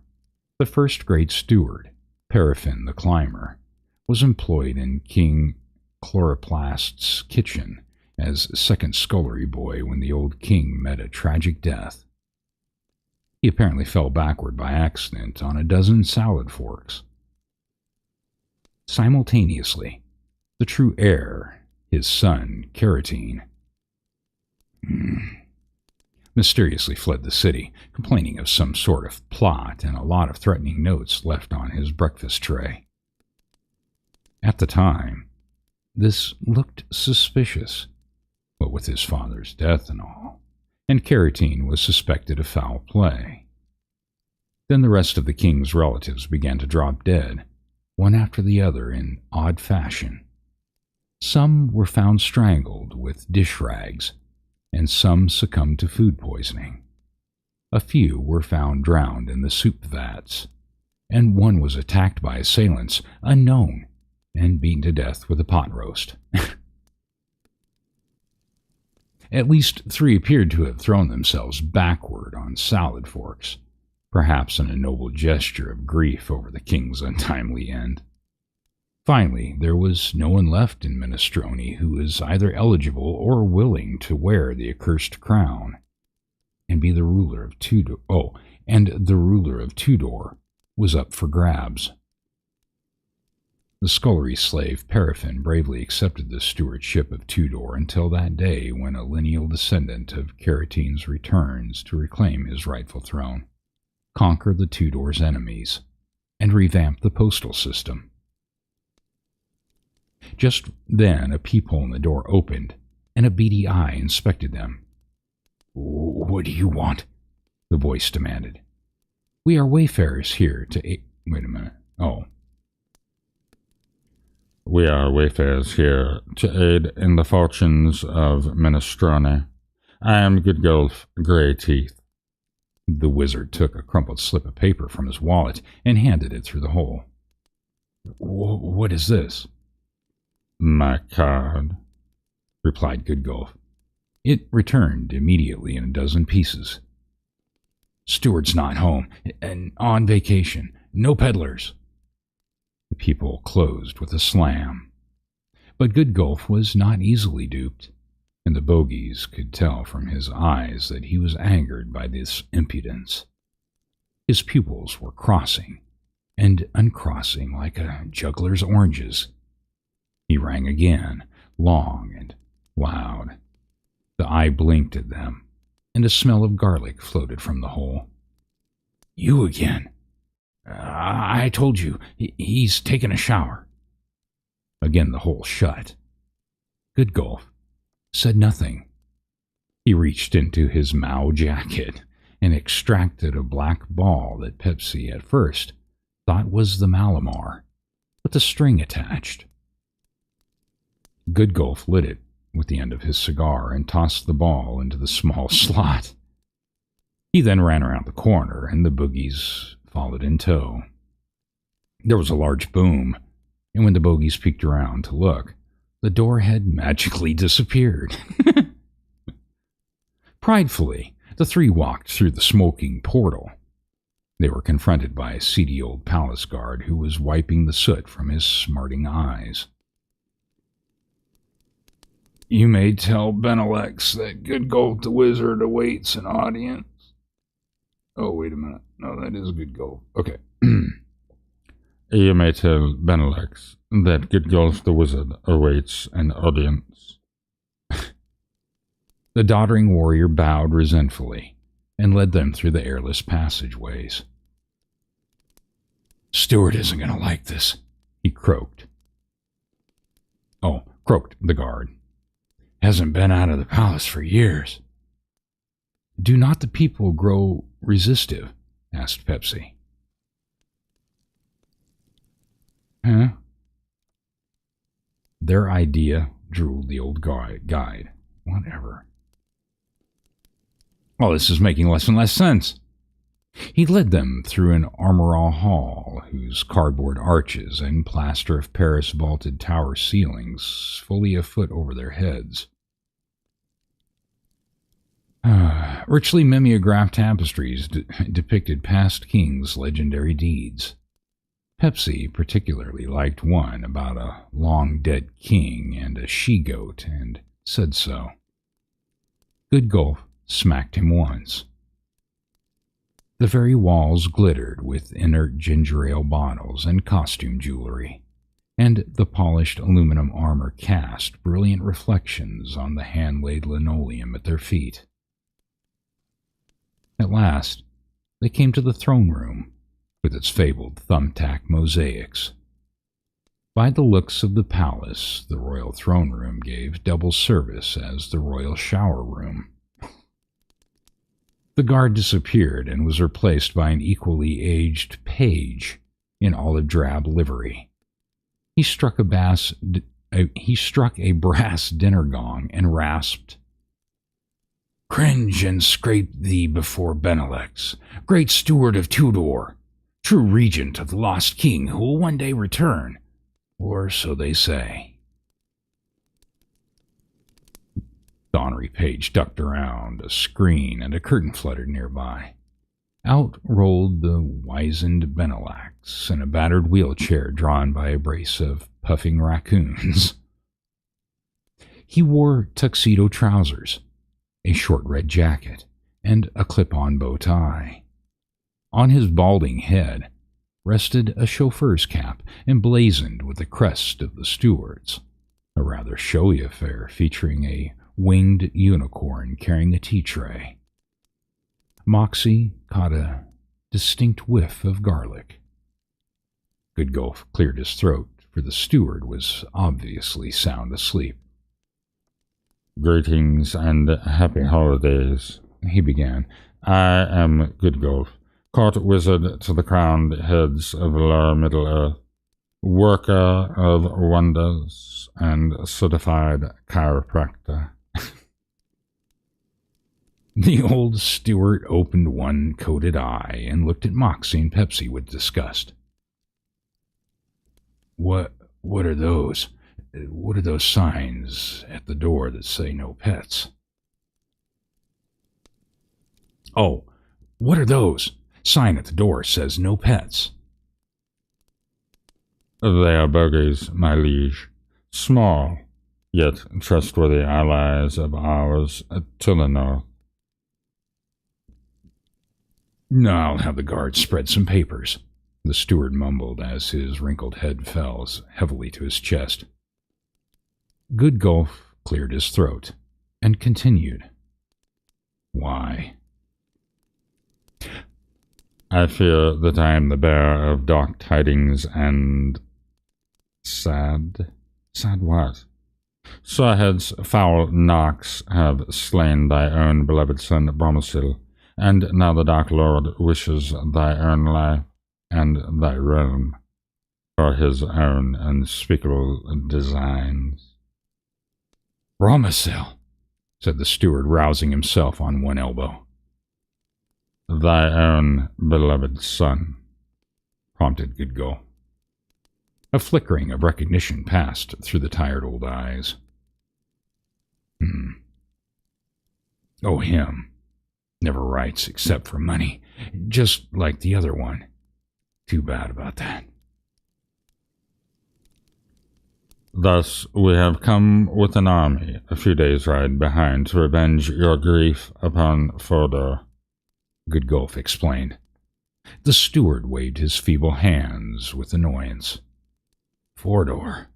Speaker 1: The first great steward, Paraffin the Climber, was employed in King Chloroplast's kitchen as second scullery boy when the old king met a tragic death. He apparently fell backward by accident on a dozen salad forks. Simultaneously, the true heir, his son, Carotene, mysteriously fled the city, complaining of some sort of plot and a lot of threatening notes left on his breakfast tray. At the time, this looked suspicious, what with his father's death and all, and Carotene was suspected of foul play. Then the rest of the king's relatives began to drop dead, one after the other in odd fashion. Some were found strangled with dish rags, and some succumbed to food poisoning. A few were found drowned in the soup vats, and one was attacked by assailants unknown and beaten to death with a pot roast. At least 3 appeared to have thrown themselves backward on salad forks, perhaps in a noble gesture of grief over the king's untimely end. Finally, there was no one left in Minestrone who was either eligible or willing to wear the accursed crown and be the ruler of Tudor. And the ruler of Tudor was up for grabs. The scullery slave Paraffin bravely accepted the stewardship of Tudor until that day when a lineal descendant of Carotene's returns to reclaim his rightful throne, conquer the Tudors' enemies, and revamp the postal system. Just then a peephole in the door opened, and a beady eye inspected them. "What do you want?" the voice demanded. "We are wayfarers here to Wait a minute. Oh.
Speaker 2: We are wayfarers here to aid in the fortunes of Minestrone. I am Goodgulf Greyteeth." The wizard took a crumpled slip of paper from his wallet and handed it through the hole. "What is this?" "My card,"
Speaker 1: replied Goodgulf. It returned immediately in a dozen pieces. "Steward's not home, and on vacation. No peddlers." The people closed with a slam. But Goodgulf was not easily duped, and the bogies could tell from his eyes that he was angered by this impudence. His pupils were crossing and uncrossing like a juggler's oranges. He rang again, long and loud. The eye blinked at them, and a smell of garlic floated from the hole. "You again. I told you, he's taken a shower." Again the hole shut. Goodgulf said nothing. He reached into his Mao jacket and extracted a black ball that Pepsi at first thought was the Malamar, with a string attached. Goodgulf lit it with the end of his cigar and tossed the ball into the small slot. He then ran around the corner, and the bogies followed in tow. There was a large boom, and when the bogies peeked around to look, the door had magically disappeared. Pridefully, the three walked through the smoking portal. They were confronted by a seedy old palace guard who was wiping the soot from his smarting eyes. "You may tell Benelex that Goodgulf the wizard awaits an audience." Oh, wait a minute. No, that is Goodgulf. Okay.
Speaker 2: "You may tell Benelex that Goodgulf the wizard awaits an audience."
Speaker 1: The doddering warrior bowed resentfully and led them through the airless passageways. "Steward isn't going to like this," he croaked. "Oh," croaked the guard. "Hasn't been out of the palace for years." "Do not the people grow resistive?" asked Pepsi. "Huh?" "Their idea," drooled the old guide. "Whatever." "Well, this is making less and less sense." He led them through an armorall hall whose cardboard arches and plaster of Paris vaulted tower ceilings fully a foot over their heads. Richly mimeographed tapestries depicted past kings' legendary deeds. Pepsi particularly liked one about a long-dead king and a she-goat, and said so. Goodgulf smacked him once. The very walls glittered with inert ginger ale bottles and costume jewelry, and the polished aluminum armor cast brilliant reflections on the hand-laid linoleum at their feet. At last, they came to the throne room, with its fabled thumbtack mosaics. By the looks of the palace, the royal throne room gave double service as the royal shower room. The guard disappeared and was replaced by an equally aged page in olive drab livery. He struck a brass dinner gong and rasped, "Cringe and scrape thee before Benelex, great steward of Tudor, true regent of the lost king who will one day return, or so they say." The honorary page ducked around a screen, and a curtain fluttered nearby. Out rolled the wizened Benelex in a battered wheelchair drawn by a brace of puffing raccoons. He wore tuxedo trousers, a short red jacket, and a clip-on bow tie. On his balding head rested a chauffeur's cap emblazoned with the crest of the stewards, a rather showy affair featuring a winged unicorn carrying a tea tray. Moxie caught a distinct whiff of garlic. Goodgulf cleared his throat for the steward was obviously sound asleep.
Speaker 2: "Greetings and happy holidays," he began. "I am Goodgolf, court wizard to the crowned heads of lower Middle-earth, worker of wonders, and certified chiropractor."
Speaker 1: The old steward opened one coated eye and looked at Moxie and Pepsi with disgust. What are those? What are those signs at the door that say no pets? Oh, what are those? Sign at the door says no pets.
Speaker 2: "They are bogies, my liege. Small, yet trustworthy allies of ours to the north."
Speaker 1: "Now I'll have the guards spread some papers," the steward mumbled as his wrinkled head fell heavily to his chest. Goodgolf cleared his throat and continued. "Why?"
Speaker 2: "I fear that I am the bearer of dark tidings and sad. Sad what? Sorhead's foul knocks have slain thy own beloved son Bromosil, and now the Dark Lord wishes thy own life and thy realm for his own unspeakable designs."
Speaker 1: "Bromosil," said the steward, rousing himself on one elbow.
Speaker 2: "Thy own beloved son,"
Speaker 1: prompted Goodgolf. A flickering of recognition passed through the tired old eyes. Oh, him. Never writes except for money, just like the other one. Too bad about that.
Speaker 2: "Thus we have come with an army a few days' ride behind to revenge your grief upon Fodor,"
Speaker 1: Goodgolf explained. The steward waved his feeble hands with annoyance. Fodor.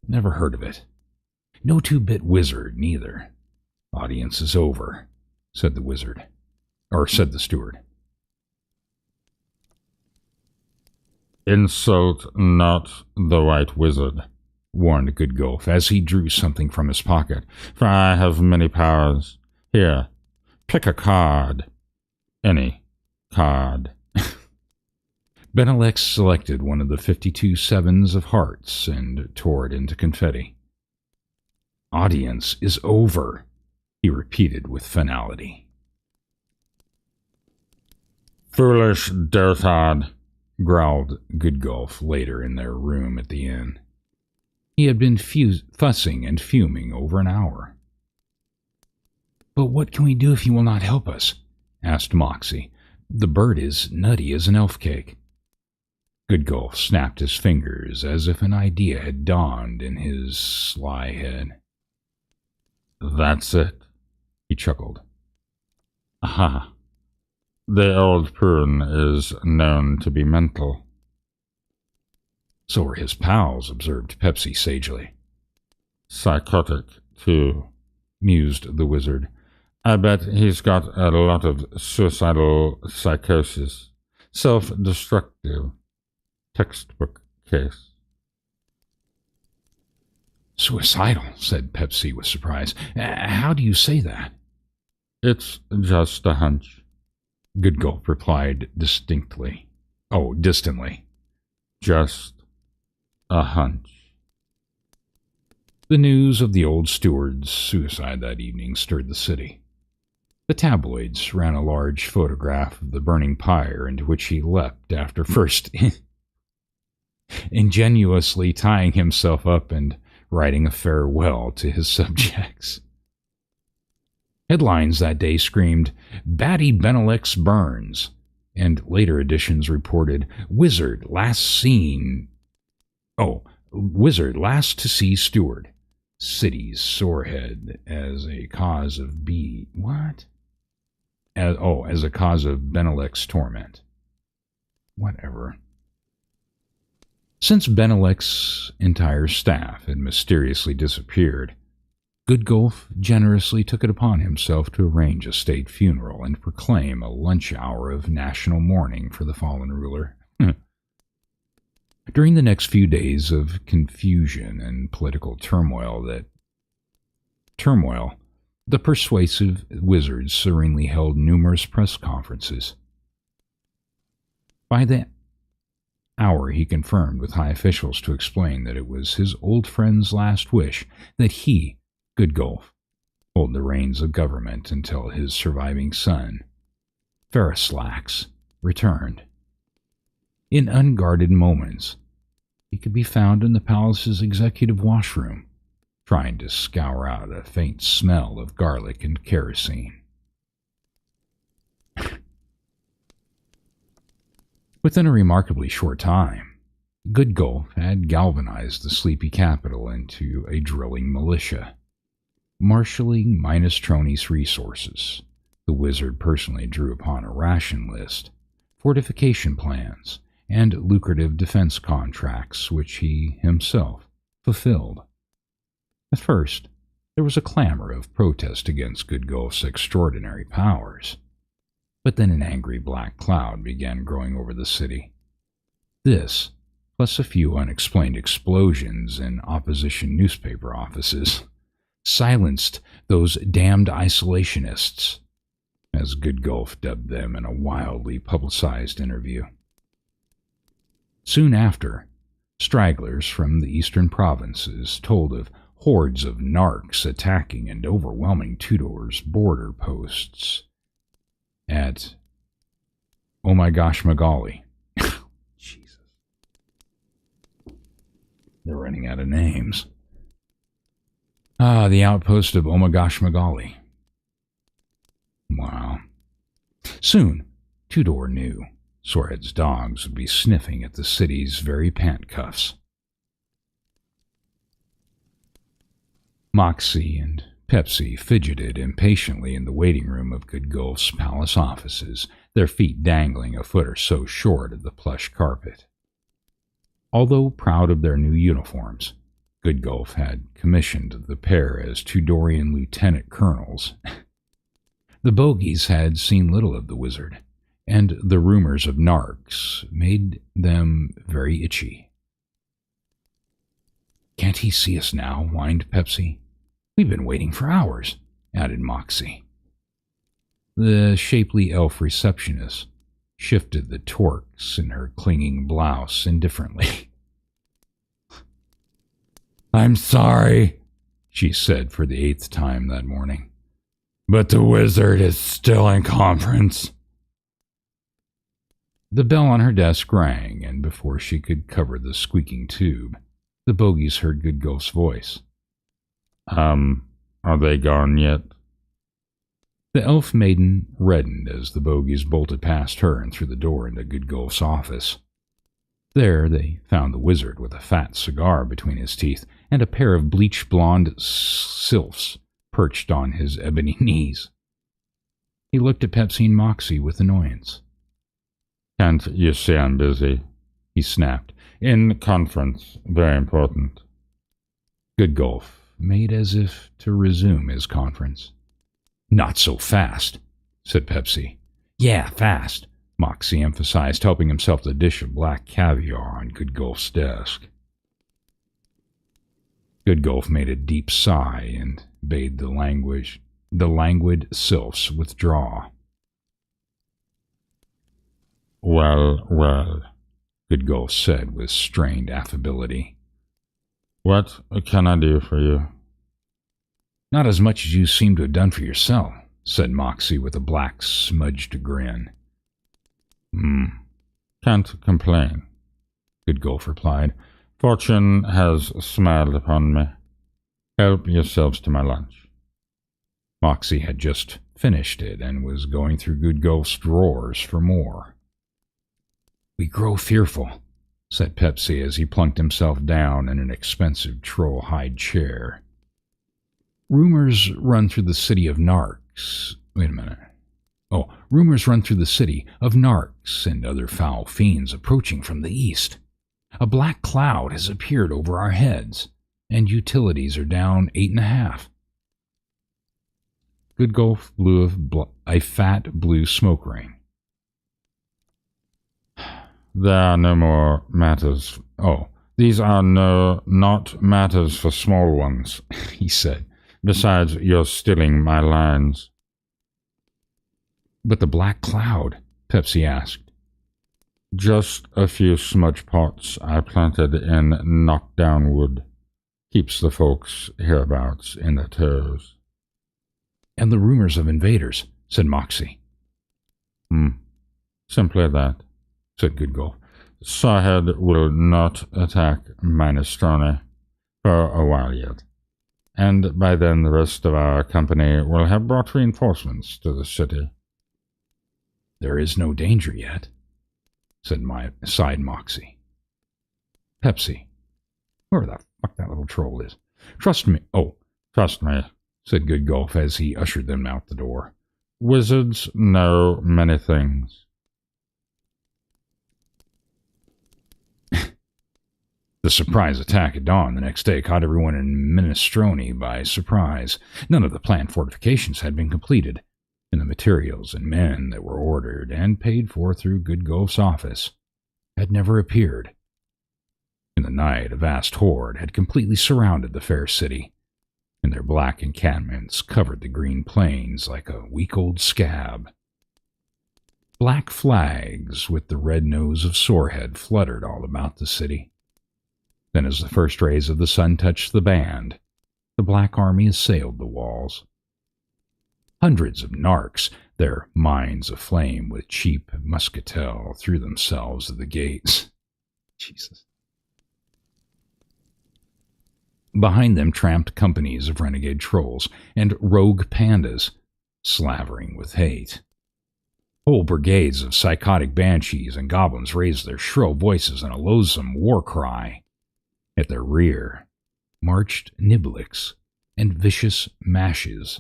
Speaker 1: Never heard of it. No two-bit wizard, neither. Audience is over, said the wizard. Or said the steward.
Speaker 2: "Insult not the white wizard,"
Speaker 1: warned Goodgolf as he drew something from his pocket,
Speaker 2: "for I have many powers. Here, pick a card. Any card."
Speaker 1: Benelex selected one of the 52 sevens of hearts and tore it into confetti. Audience is over, he repeated with finality.
Speaker 2: "Foolish dotard,"
Speaker 1: growled Goodgolf later in their room at the inn. He had been fussing and fuming over an hour. "But what can we do if you will not help us?" asked Moxie. "The bird is nutty as an elf cake." Goodgolf snapped his fingers as if an idea had dawned in his sly head.
Speaker 2: "That's it,"
Speaker 1: he chuckled.
Speaker 2: "Aha. The old prune is known to be mental."
Speaker 1: "So are his pals," observed Pepsi sagely.
Speaker 2: "Psychotic, too," mused the wizard. "I bet he's got a lot of suicidal psychosis. Self-destructive. Textbook case."
Speaker 1: "Suicidal," said Pepsi with surprise. "How do you say that?"
Speaker 2: "It's just a hunch,"
Speaker 1: Goodgolf replied distantly.
Speaker 2: "Just a hunch."
Speaker 1: The news of the old steward's suicide that evening stirred the city. The tabloids ran a large photograph of the burning pyre into which he leapt after first ingenuously tying himself up and writing a farewell to his subjects. Headlines that day screamed, "Batty Benelex burns," and later editions reported, Wizard last to see steward. City's sorehead as a cause of as a cause of Benelex torment. Whatever. Since Benelex's entire staff had mysteriously disappeared, Goodgolf generously took it upon himself to arrange a state funeral and proclaim a lunch hour of national mourning for the fallen ruler. During the next few days of confusion and political turmoil, the persuasive wizard serenely held numerous press conferences. By the hour, he confirmed with high officials to explain that it was his old friend's last wish that he, Goodgolf, hold the reins of government until his surviving son, Ferrislax, returned. In unguarded moments, he could be found in the palace's executive washroom, trying to scour out a faint smell of garlic and kerosene. Within a remarkably short time, Goodgolf had galvanized the sleepy capital into a drilling militia. Marshalling Minestroni's resources, the wizard personally drew upon a ration list, fortification plans, and lucrative defense contracts which he himself fulfilled. At first, there was a clamor of protest against Goodgolf's extraordinary powers, but then an angry black cloud began growing over the city. This, plus a few unexplained explosions in opposition newspaper offices, silenced those damned isolationists, as Goodgolf dubbed them in a wildly publicized interview. Soon after, stragglers from the eastern provinces told of hordes of narcs attacking and overwhelming Tudor's border posts at Oh My Gosh Magali. Jesus. They're running out of names. The outpost of Oh My Gosh Magali. Wow. Soon, Tudor knew Sorehead's dogs would be sniffing at the city's very pant cuffs. Moxie and Pepsi fidgeted impatiently in the waiting room of Goodgolf's palace offices, their feet dangling a foot or so short of the plush carpet. Although proud of their new uniforms, Goodgolf had commissioned the pair as Tudorian lieutenant colonels. The bogies had seen little of the wizard, and the rumors of narcs made them very itchy. "Can't he see us now?" whined Pepsi. "We've been waiting for hours," added Moxie. The shapely elf receptionist shifted the torques in her clinging blouse indifferently. "I'm sorry," she said for the 8th time that morning, "but the wizard is still in conference." The bell on her desk rang, and before she could cover the squeaking tube, the bogies heard Goodgolf's voice.
Speaker 2: Are they gone yet?"
Speaker 1: The elf maiden reddened as the bogies bolted past her and through the door into Goodgolf's office. There they found the wizard with a fat cigar between his teeth and a pair of bleach-blonde sylphs perched on his ebony knees. He looked at Pepsi and Moxie with annoyance.
Speaker 2: "Can't you see I'm busy?" he snapped. "In conference. Very important."
Speaker 1: Goodgolf made as if to resume his conference. "Not so fast," said Pepsi. "Yeah, fast," Moxie emphasized, helping himself to a dish of black caviar on Goodgolf's desk. Goodgolf made a deep sigh and bade the languid sylphs withdraw.
Speaker 2: Well,
Speaker 1: Goodgolf said with strained affability.
Speaker 2: "What can I do for you?"
Speaker 1: "Not as much as you seem to have done for yourself," said Moxie with a black smudged grin.
Speaker 2: Can't complain,"
Speaker 1: Goodgolf replied.
Speaker 2: "Fortune has smiled upon me. Help yourselves to my lunch."
Speaker 1: Moxie had just finished it and was going through Goodgolf's drawers for more. "We grow fearful," said Pepsi as he plunked himself down in an expensive troll-hide chair. Rumors run through the city of narcs and other foul fiends approaching from the east. A black cloud has appeared over our heads, and utilities are down 8.5. Goodgolf blew a fat blue smoke ring.
Speaker 2: There are no more matters. Oh, these are not matters for small ones, he said. Besides, you're stealing my lines.
Speaker 1: But the black cloud, Pepsi asked.
Speaker 2: Just a few smudge pots I planted in knockdown wood. Keeps the folks hereabouts in their toes.
Speaker 1: And the rumors of invaders, said Moxie.
Speaker 2: Simply that, said Goodgolf. Sawhead will not attack Minestrone for a while yet, and by then the rest of our company will have brought reinforcements to the city.
Speaker 1: There is no danger yet, sighed Moxie. Pepsi, whoever the fuck that little troll is. Trust me, said Goodgolf as he ushered them out the door.
Speaker 2: Wizards know many things.
Speaker 1: The surprise attack at dawn the next day caught everyone in Minestrone by surprise. None of the planned fortifications had been completed, and the materials and men that were ordered and paid for through Goodgolf's office had never appeared. In the night, a vast horde had completely surrounded the fair city, and their black encampments covered the green plains like a week-old scab. Black flags with the red nose of Sorehead fluttered all about the city. Then, as the first rays of the sun touched the band, the Black Army assailed the walls. Hundreds of narcs, their minds aflame with cheap muscatel, threw themselves at the gates. Jesus. Behind them tramped companies of renegade trolls and rogue pandas, slavering with hate. Whole brigades of psychotic banshees and goblins raised their shrill voices in a loathsome war cry. At their rear marched Niblicks and vicious Mashes,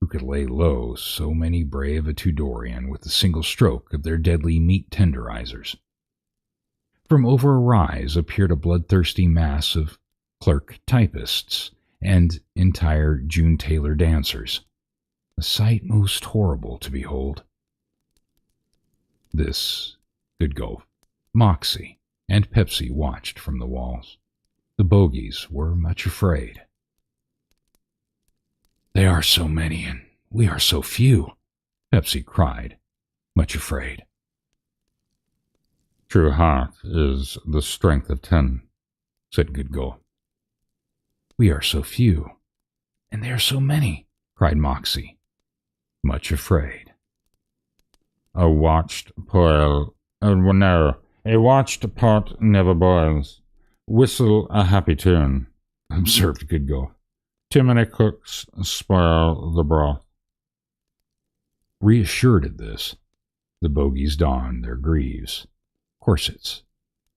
Speaker 1: who could lay low so many brave a Tudorian with a single stroke of their deadly meat tenderizers. From over a rise appeared a bloodthirsty mass of clerk typists and entire June Taylor dancers, a sight most horrible to behold. This, Goodgolf, Moxie, and Pepsi watched from the walls. The bogies were much afraid. They are so many, and we are so few, Pepsi cried, much afraid.
Speaker 2: True heart is the strength of 10, said Goodgolf.
Speaker 1: We are so few, and they are so many, cried Moxie, much afraid.
Speaker 2: A watched pot never boils. Whistle a happy tune, observed Goodgolf. Too many cooks spoil the broth.
Speaker 1: Reassured at this, the bogies donned their greaves, corsets,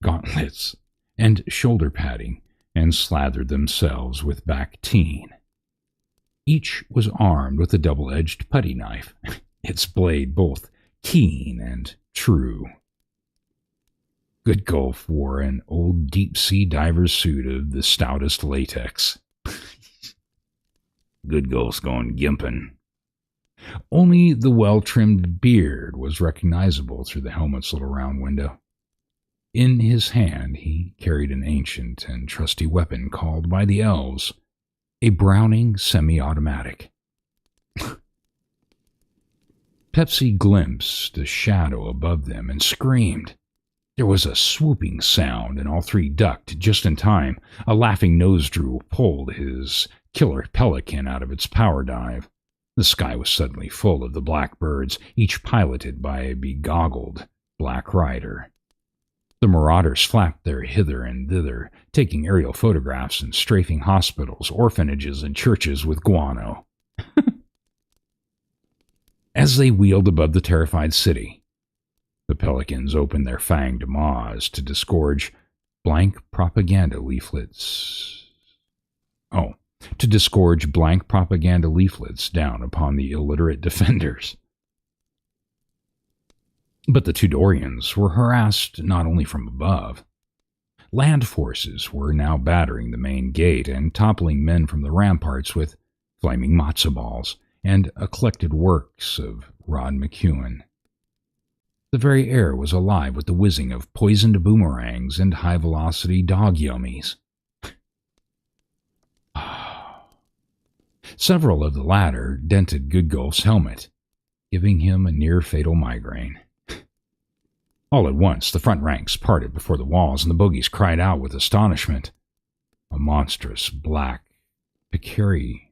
Speaker 1: gauntlets, and shoulder padding, and slathered themselves with bactine. Each was armed with a double-edged putty knife, its blade both keen and true. Goodgolf wore an old deep-sea diver's suit of the stoutest latex. Goodgolf's going gimping. Only the well-trimmed beard was recognizable through the helmet's little round window. In his hand he carried an ancient and trusty weapon called by the elves a Browning semi-automatic. Pepsi glimpsed a shadow above them and screamed. There was a swooping sound, and all three ducked just in time. A laughing nose-drew pulled his killer pelican out of its power dive. The sky was suddenly full of the blackbirds, each piloted by a begoggled black rider. The marauders flapped their hither and thither, taking aerial photographs and strafing hospitals, orphanages, and churches with guano. As they wheeled above the terrified city, the pelicans opened their fanged maws to disgorge blank propaganda leaflets down upon the illiterate defenders. But the Tudorians were harassed not only from above. Land forces were now battering the main gate and toppling men from the ramparts with flaming matzo balls and eclectic works of Rod McEwen. The very air was alive with the whizzing of poisoned boomerangs and high-velocity dog yummies. Several of the latter dented Goodgulf's helmet, giving him a near-fatal migraine. All at once, the front ranks parted before the walls, and the bogies cried out with astonishment. A monstrous black peccary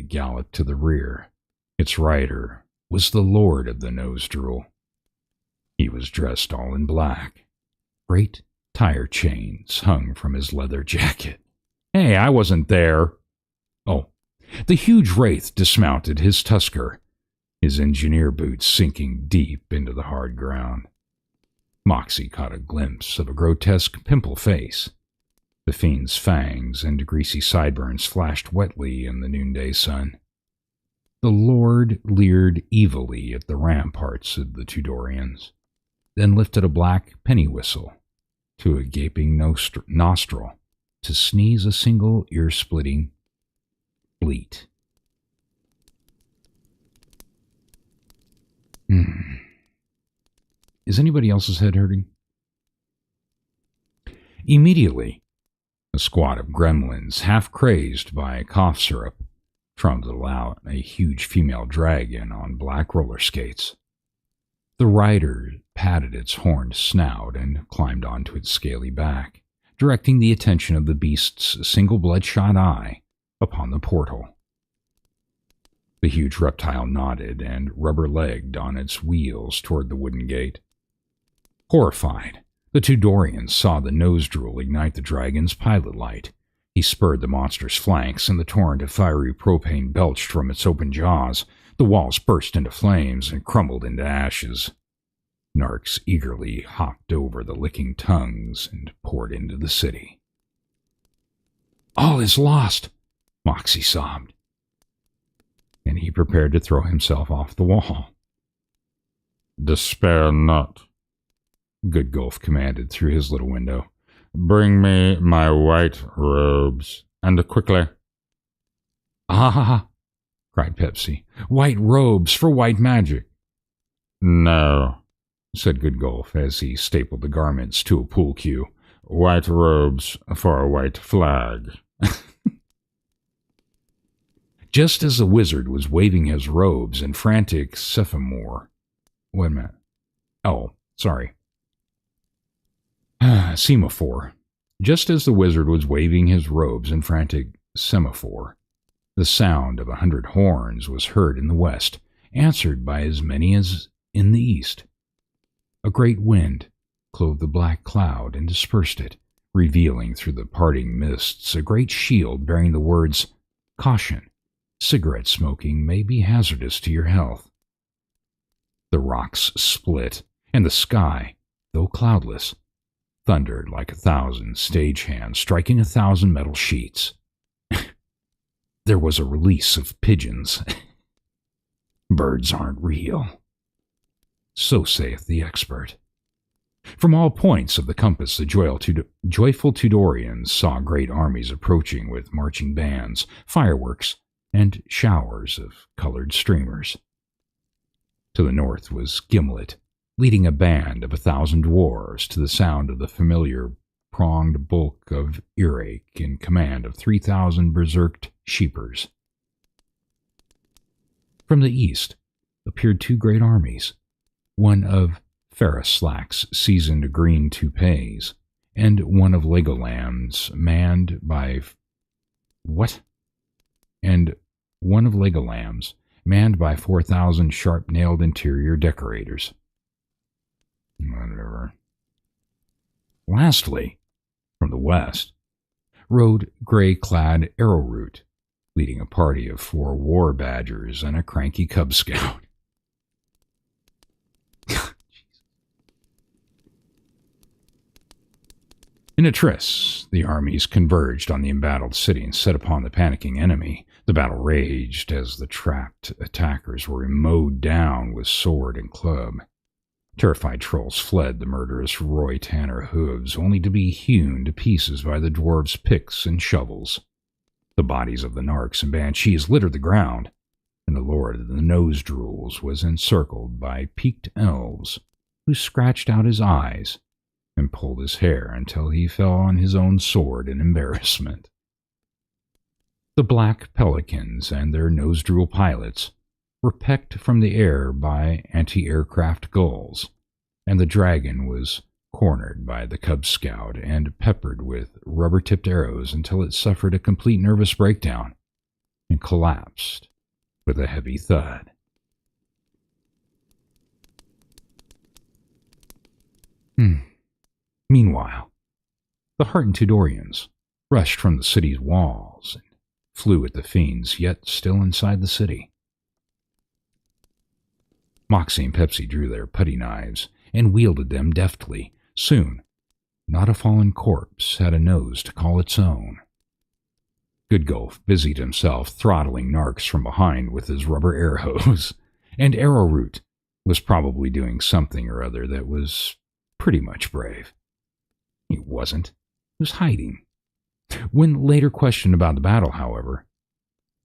Speaker 1: galloped to the rear. Its rider was the lord of the nose drool. He was dressed all in black. Great tire chains hung from his leather jacket. Hey, I wasn't there. Oh, the huge wraith dismounted his tusker, his engineer boots sinking deep into the hard ground. Moxie caught a glimpse of a grotesque pimple face. The fiend's fangs and greasy sideburns flashed wetly in the noonday sun. The Lord leered evilly at the ramparts of the Tudorians, then lifted a black penny whistle to a gaping nostril to sneeze a single ear-splitting bleat. Is anybody else's head hurting? Immediately, a squad of gremlins, half-crazed by cough syrup, trundled out a huge female dragon on black roller skates. The rider patted its horned snout and climbed onto its scaly back, directing the attention of the beast's single bloodshot eye upon the portal. The huge reptile nodded and rubber-legged on its wheels toward the wooden gate. Horrified, the Tudorians saw the nose drool ignite the dragon's pilot light. He spurred the monster's flanks, and the torrent of fiery propane belched from its open jaws. The walls burst into flames and crumbled into ashes. Narcs eagerly hopped over the licking tongues and poured into the city. All is lost, Moxie sobbed, and he prepared to throw himself off the wall.
Speaker 2: Despair not, Goodgulf commanded through his little window. Bring me my white robes, and quickly.
Speaker 1: Ah, cried Pepsi. White robes for white magic.
Speaker 2: No,
Speaker 1: said Goodgulf as he stapled the garments to a pool cue.
Speaker 2: White robes for a white flag.
Speaker 1: Just as the wizard was waving his robes in frantic semaphore. Wait a minute. Oh, sorry. Semaphore. Just as the wizard was waving his robes in frantic semaphore, the sound of 100 horns was heard in the west, answered by as many as in the east. A great wind clove the black cloud and dispersed it, revealing through the parting mists a great shield bearing the words, "Caution, cigarette smoking may be hazardous to your health." The rocks split, and the sky, though cloudless, thundered like 1,000 stagehands striking 1,000 metal sheets. There was a release of pigeons. Birds aren't real. So saith the expert. From all points of the compass, the joyful Tudorians saw great armies approaching with marching bands, fireworks, and showers of colored streamers. To the north was Gimlet, leading a band of 1,000 dwarves to the sound of the familiar pronged bulk of Earache in command of 3,000 berserked sheepers. From the east appeared 2 great armies, one of Ferroslac's seasoned green toupees, and one of Legolamb's manned by... And one of Legolamb's, manned by 4,000 sharp-nailed interior decorators. Whatever. Lastly, from the west, rode gray-clad Arrowroot, leading a party of 4 war badgers and a cranky Cub Scout. In a tryst, the armies converged on the embattled city and set upon the panicking enemy. The battle raged as the trapped attackers were mowed down with sword and club. Terrified trolls fled the murderous Roy Tanner hooves, only to be hewn to pieces by the dwarves' picks and shovels. The bodies of the narcs and banshees littered the ground, and the Lord of the Nose Drools was encircled by peaked elves who scratched out his eyes and pulled his hair until he fell on his own sword in embarrassment. The black pelicans and their nose drool pilots were pecked from the air by anti-aircraft gulls, and the dragon was cornered by the Cub Scout and peppered with rubber-tipped arrows until it suffered a complete nervous breakdown and collapsed with a heavy thud. Meanwhile, the heartened Tudorians rushed from the city's walls and flew at the fiends yet still inside the city. Moxie and Pepsi drew their putty knives and wielded them deftly. Soon, not a fallen corpse had a nose to call its own. Goodgulf busied himself throttling narcs from behind with his rubber air hose, and Arrowroot was probably doing something or other that was pretty much brave. He wasn't. He was hiding. When later questioned about the battle, however,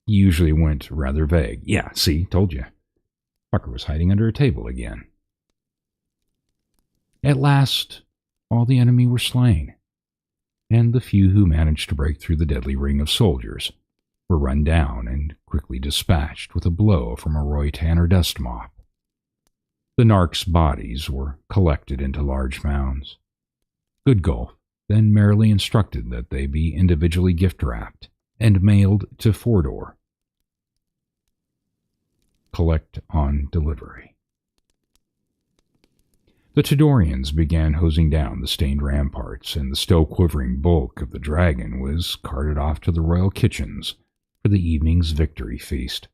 Speaker 1: he usually went rather vague. Yeah, see, told you. Fucker was hiding under a table again. At last, all the enemy were slain, and the few who managed to break through the deadly ring of soldiers were run down and quickly dispatched with a blow from a Roy Tanner dust mop. The narcs' bodies were collected into large mounds. Goodgulf then merrily instructed that they be individually gift-wrapped and mailed to Fordor. Collect on delivery. The Tudorians began hosing down the stained ramparts, and the still-quivering bulk of the dragon was carted off to the royal kitchens for the evening's victory feast.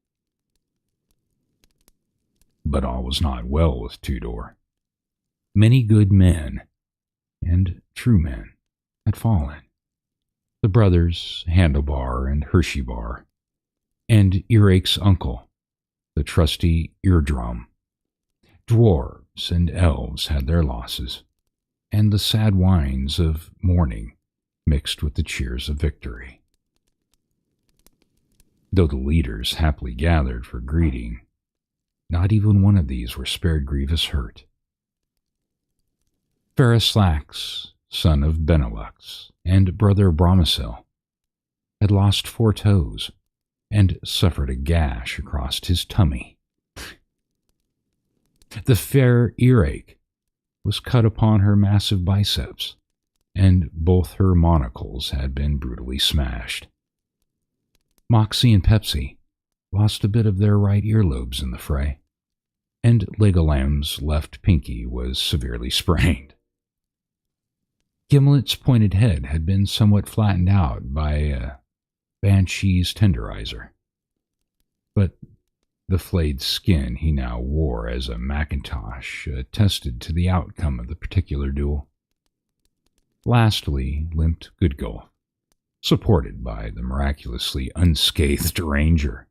Speaker 1: But all was not well with Tudor. Many good men, and true men, had fallen. The brothers Handlebar and Hersheybar, and Earache's uncle, the trusty Eardrum. Dwarves and elves had their losses, and the sad whines of mourning mixed with the cheers of victory. Though the leaders happily gathered for greeting, not even one of these were spared grievous hurt. Ferislax, son of Benelux, and brother Bromicil, had lost 4 toes and suffered a gash across his tummy. The fair Earache was cut upon her massive biceps, and both her monocles had been brutally smashed. Moxie and Pepsi lost a bit of their right earlobes in the fray, and Legolam's left pinky was severely sprained. Gimlet's pointed head had been somewhat flattened out by a banshee's tenderizer, but the flayed skin he now wore as a Macintosh attested to the outcome of the particular duel. Lastly limped Goodgulf, supported by the miraculously unscathed Ranger.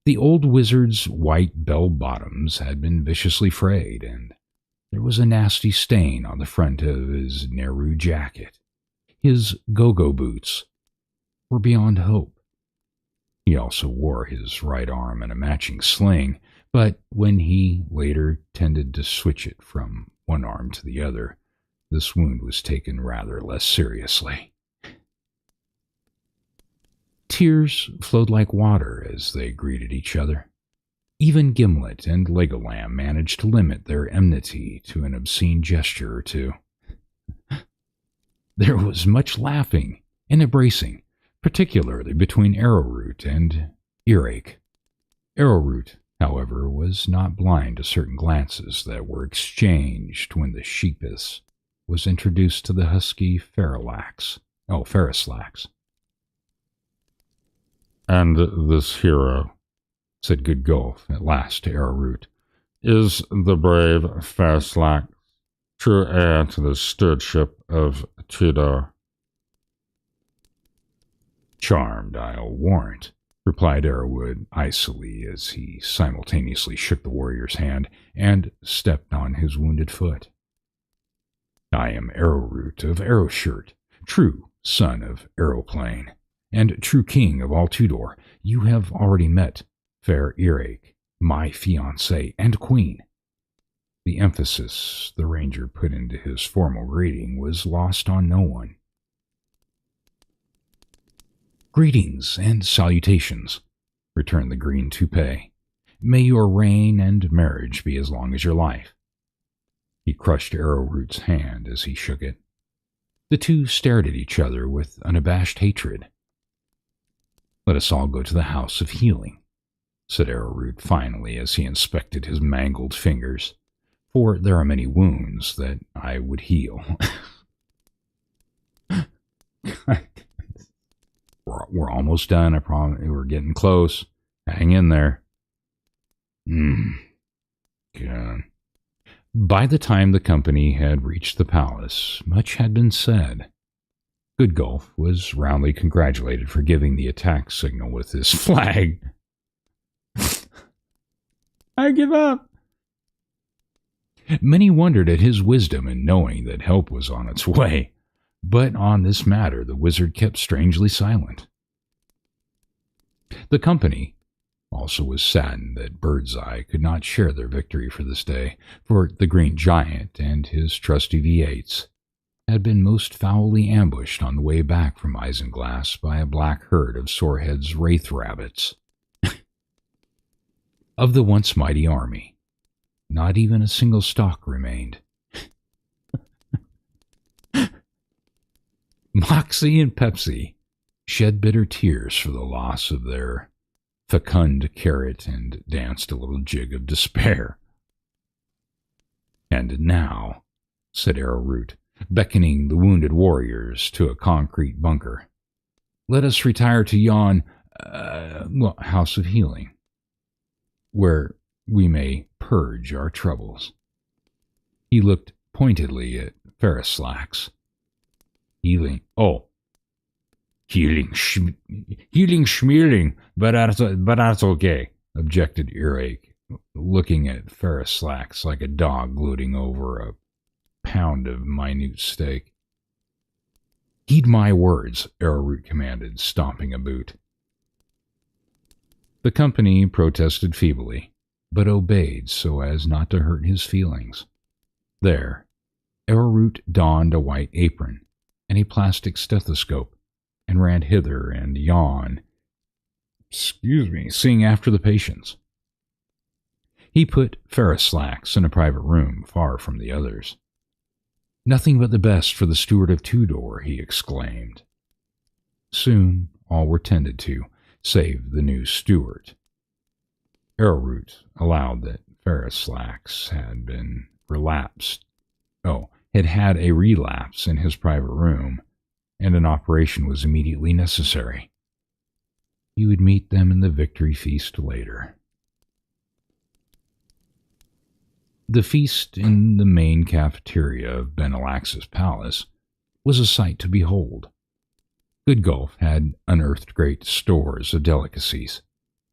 Speaker 1: The old wizard's white bell-bottoms had been viciously frayed, and there was a nasty stain on the front of his Nehru jacket. His go-go boots were beyond hope. He also wore his right arm in a matching sling, but when he later tended to switch it from one arm to the other, this wound was taken rather less seriously. Tears flowed like water as they greeted each other. Even Gimlet and Legolam managed to limit their enmity to an obscene gesture or two. There was much laughing and embracing, particularly between Arrowroot and Earache. Arrowroot, however, was not blind to certain glances that were exchanged when the sheepus was introduced to the husky Ferislax.
Speaker 2: And this hero, said Goodgulf at last to Arrowroot, is the brave Ferislax, true heir to the stewardship of Tudor.
Speaker 1: Charmed, I'll warrant, replied Arrowwood icily as he simultaneously shook the warrior's hand and stepped on his wounded foot. I am Arrowroot of Arrowshirt, true son of Arrowplain, and true king of all Tudor. You have already met fair Earache, my fiancée and queen. The emphasis the ranger put into his formal greeting was lost on no one. Greetings and salutations, returned the green toupee. May your reign and marriage be as long as your life. He crushed Arrowroot's hand as he shook it. The two stared at each other with unabashed hatred. Let us all go to the House of Healing, said Arrowroot finally as he inspected his mangled fingers, for there are many wounds that I would heal. We're almost done, I promise. We're getting close. Hang in there. God. By the time the company had reached the palace, much had been said. Goodgulf was roundly congratulated for giving the attack signal with his flag. I give up. Many wondered at his wisdom in knowing that help was on its way, but on this matter the wizard kept strangely silent. The company also was saddened that Birdseye could not share their victory for this day, for the Green Giant and his trusty V8s had been most foully ambushed on the way back from Isinglass by a black herd of Sorehead's wraith rabbits. Of the once mighty army, not even a single stalk remained. Moxie and Pepsi shed bitter tears for the loss of their fecund carrot and danced a little jig of despair. And now, said Arrowroot, beckoning the wounded warriors to a concrete bunker, let us retire to yon, House of Healing, where we may purge our troubles. He looked pointedly at Ferrislax. Healing schmealing, but that's okay, objected Earache, looking at Ferrislax like a dog gloating over a pound of minute steak. Heed my words, Arrowroot commanded, stomping a boot. The company protested feebly, but obeyed so as not to hurt his feelings. There, Arrowroot donned a white apron and a plastic stethoscope, and ran hither and yon, seeing after the patients. He put Ferrislax in a private room far from the others. Nothing but the best for the steward of Tudor, he exclaimed. Soon all were tended to, save the new steward. Arrowroot allowed that Ferrislax had been had a relapse in his private room, and an operation was immediately necessary. He would meet them in the victory feast later. The feast in the main cafeteria of Benelax's palace was a sight to behold. Goodgulf had unearthed great stores of delicacies,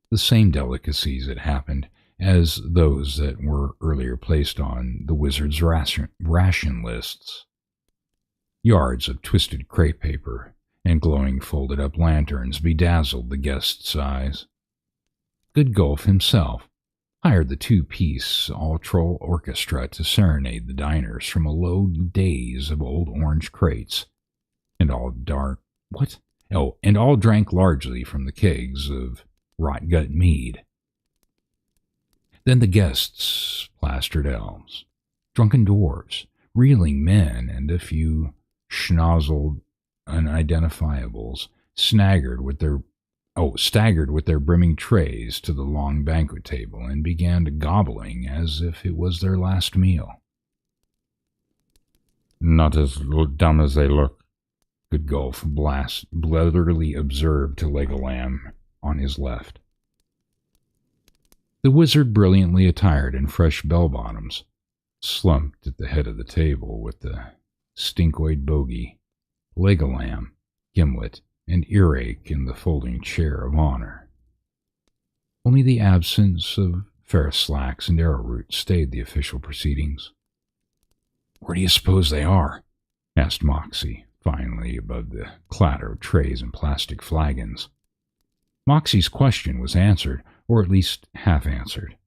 Speaker 1: the same delicacies, it happened, as those that were earlier placed on the wizard's ration lists. Yards of twisted crepe paper and glowing folded-up lanterns bedazzled the guests' eyes. Goodgulf himself hired the two-piece all-troll orchestra to serenade the diners from a load days of old orange crates, and all drank largely from the kegs of rot-gut mead. Then the guests, plastered elves, drunken dwarves, reeling men, and a few schnozzled unidentifiables staggered with their brimming trays to the long banquet table and began gobbling as if it was their last meal.
Speaker 2: Not as dumb as they look,
Speaker 1: Goodgulf blitherly observed to Legolam on his left. The wizard, brilliantly attired in fresh bell-bottoms, slumped at the head of the table with the stinkoid bogey, Legolam, Gimlet, and Earache in the folding chair of honor. Only the absence of Ferrislax and Arrowroot stayed the official proceedings. "Where do you suppose they are?" asked Moxie, finally, above the clatter of trays and plastic flagons. Moxie's question was answered or at least half answered,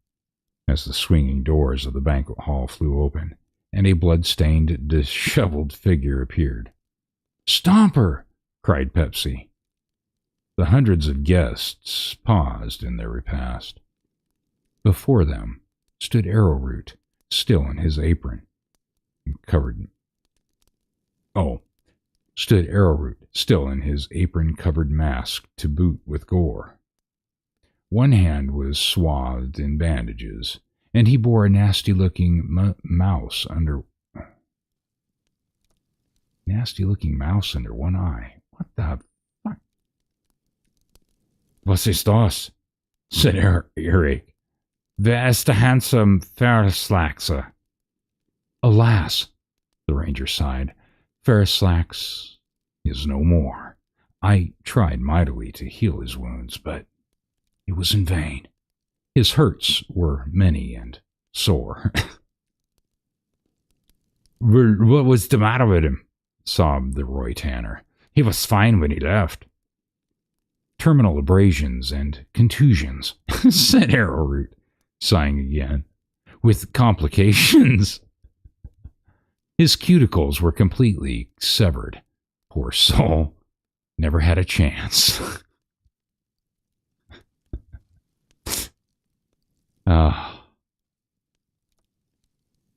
Speaker 1: as the swinging doors of the banquet hall flew open, and a blood-stained, disheveled figure appeared. "Stomper!" cried Pepsi. The hundreds of guests paused in their repast. Before them stood Arrowroot, still in his apron, stood Arrowroot, still in his apron-covered mask to boot with gore. One hand was swathed in bandages, and he bore a nasty-looking mouse under one eye. What the fuck?
Speaker 2: "Was ist das?"
Speaker 1: said Eric.
Speaker 2: "Wer ist der handsome Ferslaxer?"
Speaker 1: "Alas," the ranger sighed, "Ferslax is no more. I tried mightily to heal his wounds, but it was in vain. His hurts were many and sore."
Speaker 2: "What was the matter with him?"
Speaker 1: sobbed the Roy Tanner.
Speaker 2: "He was fine when he left."
Speaker 1: "Terminal abrasions and contusions," said Arrowroot, sighing again, "with complications. His cuticles were completely severed. Poor soul. Never had a chance."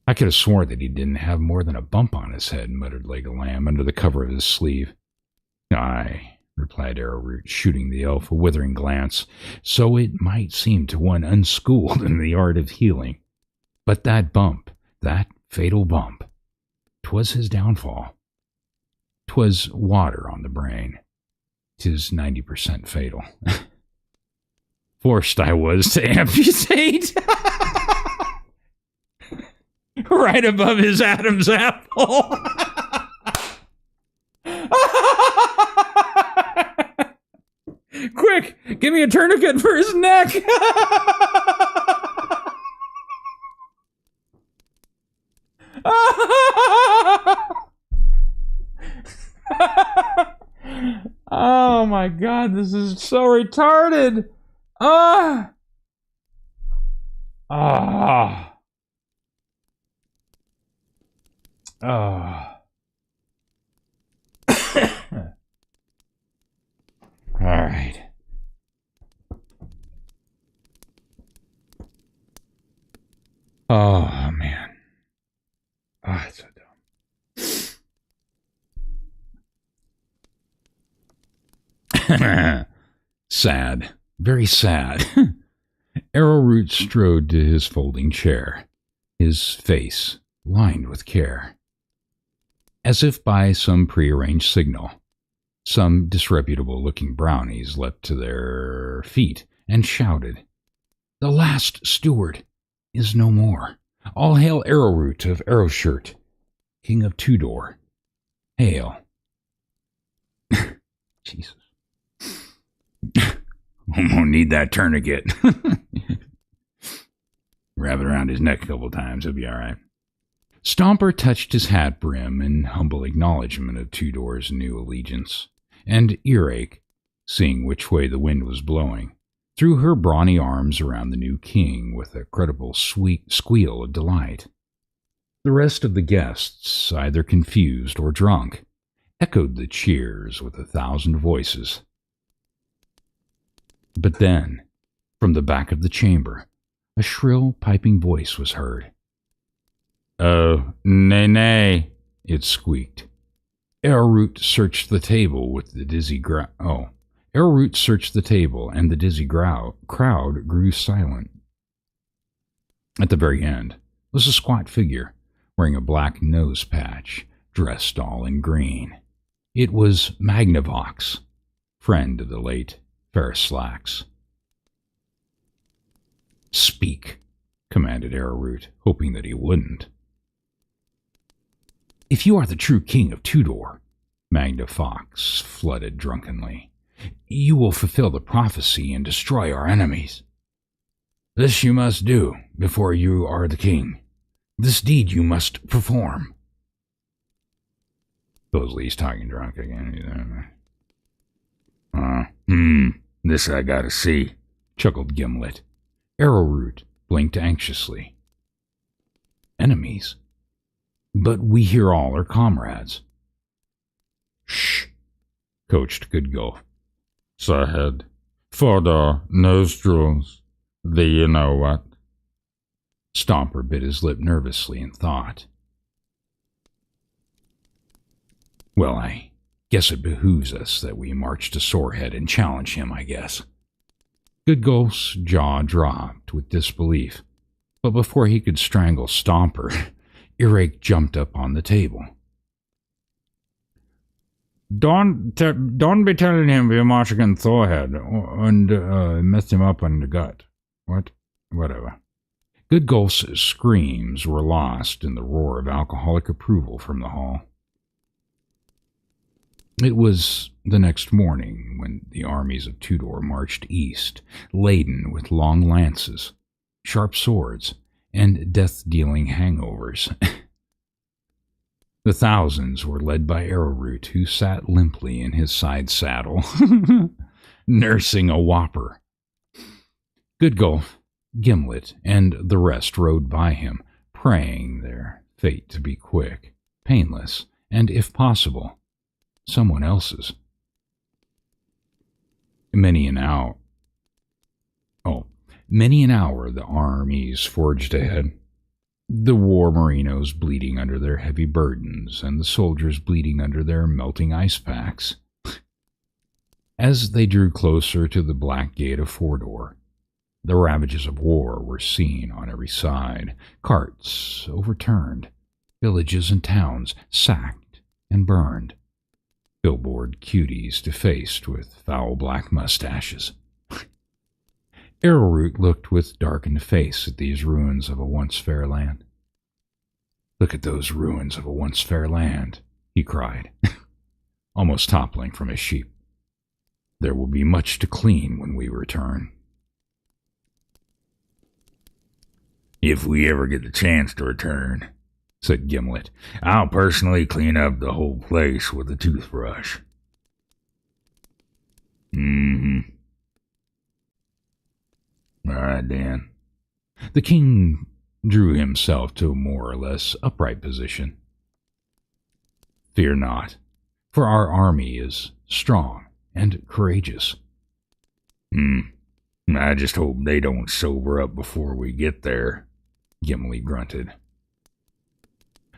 Speaker 1: "I could have sworn that he didn't have more than a bump on his head," muttered Leg of Lamb under the cover of his sleeve. "Aye," replied Arrowroot, shooting the elf a withering glance, "so it might seem to one unschooled in the art of healing. But that bump, that fatal bump, 'twas his downfall. 'Twas water on the brain. 'Tis 90% fatal."
Speaker 2: "Forced I was to amputate." Right above his Adam's apple. "Quick, give me a tourniquet for his neck." Oh my God, this is so retarded. All right. Oh, man. Oh, it's so
Speaker 1: dumb. Sad. Very sad. Arrowroot strode to his folding chair, his face lined with care. As if by some prearranged signal, some disreputable-looking brownies leapt to their feet and shouted, "The last steward is no more. All hail Arrowroot of Arrowshirt, King of Tudor. Hail." Jesus. I'm gonna need that tourniquet. Wrap it around his neck a couple times, he'll be all right. Stomper touched his hat brim in humble acknowledgement of Tudor's new allegiance, and Earache, seeing which way the wind was blowing, threw her brawny arms around the new king with a credible squeal of delight. The rest of the guests, either confused or drunk, echoed the cheers with 1,000 voices. But then, from the back of the chamber, a shrill, piping voice was heard.
Speaker 2: "Oh, nay,"
Speaker 1: it squeaked. Arrowroot searched the table and the dizzy crowd grew silent. At the very end was a squat figure, wearing a black nose patch, dressed all in green. It was Magnavox, friend of the late Ferslax. "Speak," commanded Arrowroot, hoping that he wouldn't. "If you are the true king of Tudor," Magnavox flooded drunkenly, "you will fulfill the prophecy and destroy our enemies. This you must do before you are the king. This deed you must perform." Supposedly he's talking drunk again. "This I gotta see," chuckled Gimlet. Arrowroot blinked anxiously. Enemies? But we here all are comrades. Shh, coached Goodgulf.
Speaker 2: Sirhead, Fodor, nostrils, the you-know-what.
Speaker 1: Stomper bit his lip nervously in thought. Well, I guess it behooves us that we march to Sorehead and challenge him, I guess. Goodgulf's jaw dropped with disbelief, but before he could strangle Stomper, Earache jumped up on the table.
Speaker 2: Don't be telling him we're marching in Thorhead and messed him up in the gut. Whatever.
Speaker 1: Goodgulf's screams were lost in the roar of alcoholic approval from the hall. It was the next morning when the armies of Tudor marched east, laden with long lances, sharp swords, and death-dealing hangovers. The thousands were led by Arrowroot, who sat limply in his side saddle, nursing a whopper. Goodgulf, Gimlet, and the rest rode by him, praying their fate to be quick, painless, and, if possible, someone else's. Many an hour the armies forged ahead, the war merinos bleeding under their heavy burdens and the soldiers bleeding under their melting ice packs. As they drew closer to the Black Gate of Fodor, the ravages of war were seen on every side. Carts overturned, villages and towns sacked and burned, billboard cuties defaced with foul black mustaches. Arrowroot looked with darkened face at these ruins of a once fair land. Look at those ruins of a once fair land, he cried, almost toppling from his sheep. There will be much to clean when we return. If we ever get the chance to return, said Gimlet, I'll personally clean up the whole place with a toothbrush. All right, Dan. The king drew himself to a more or less upright position. Fear not, for our army is strong and courageous. I just hope they don't sober up before we get there, Gimli grunted.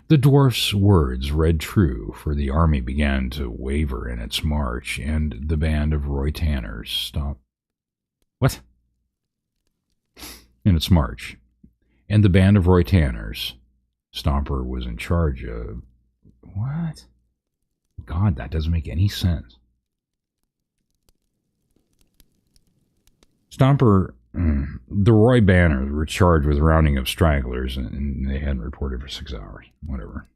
Speaker 1: The dwarf's words read true, for the army began to waver in its march, and the band of Roy Tanners stopped. What? In its march, and the band of Roy Tanners. Stomper was in charge of... What? God, that doesn't make any sense. Stomper... the Roy Banners were charged with rounding up stragglers, and they hadn't reported for 6 hours. Whatever.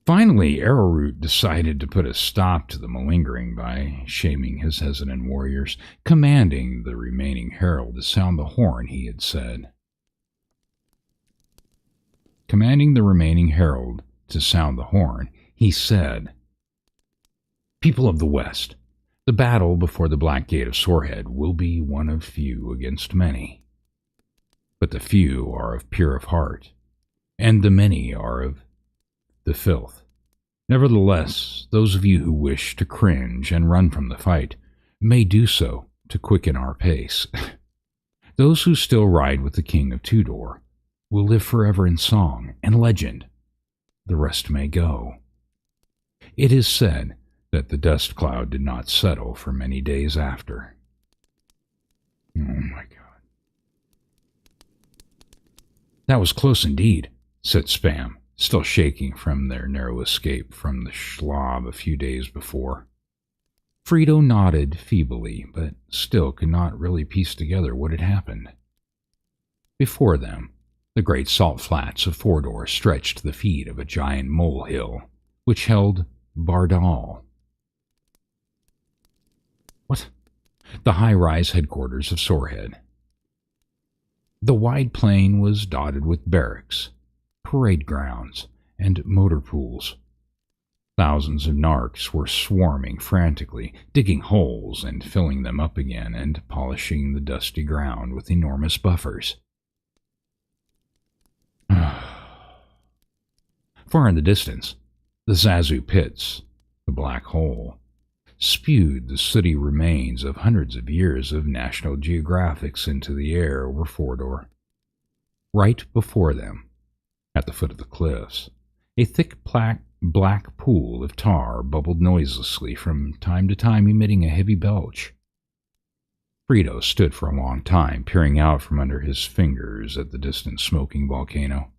Speaker 1: Finally, Arrowroot decided to put a stop to the malingering by shaming his hesitant warriors, commanding the remaining herald to sound the horn, he had said. Commanding the remaining herald to sound the horn, he said, People of the West, the battle before the Black Gate of Sorehead will be one of few against many. But the few are of pure of heart, and the many are of the filth. Nevertheless, those of you who wish to cringe and run from the fight may do so to quicken our pace. Those who still ride with the King of Tudor will live forever in song and legend. The rest may go. It is said that the dust cloud did not settle for many days after. Oh my God. That was close indeed, said Spam, still shaking from their narrow escape from the schlob a few days before. Frito nodded feebly, but still could not really piece together what had happened. Before them, the great salt flats of Fodor stretched to the feet of a giant molehill, which held Bardal. What? The high-rise headquarters of Sorehead. The wide plain was dotted with barracks, parade grounds, and motor pools. Thousands of narcs were swarming frantically, digging holes and filling them up again and polishing the dusty ground with enormous buffers. Far in the distance, the Zazu pits, the black hole, spewed the sooty remains of hundreds of years of National Geographics into the air over Fordor. Right before them, at the foot of the cliffs, a thick black pool of tar bubbled noiselessly, from time to time emitting a heavy belch. Frito stood for a long time, peering out from under his fingers at the distant smoking volcano.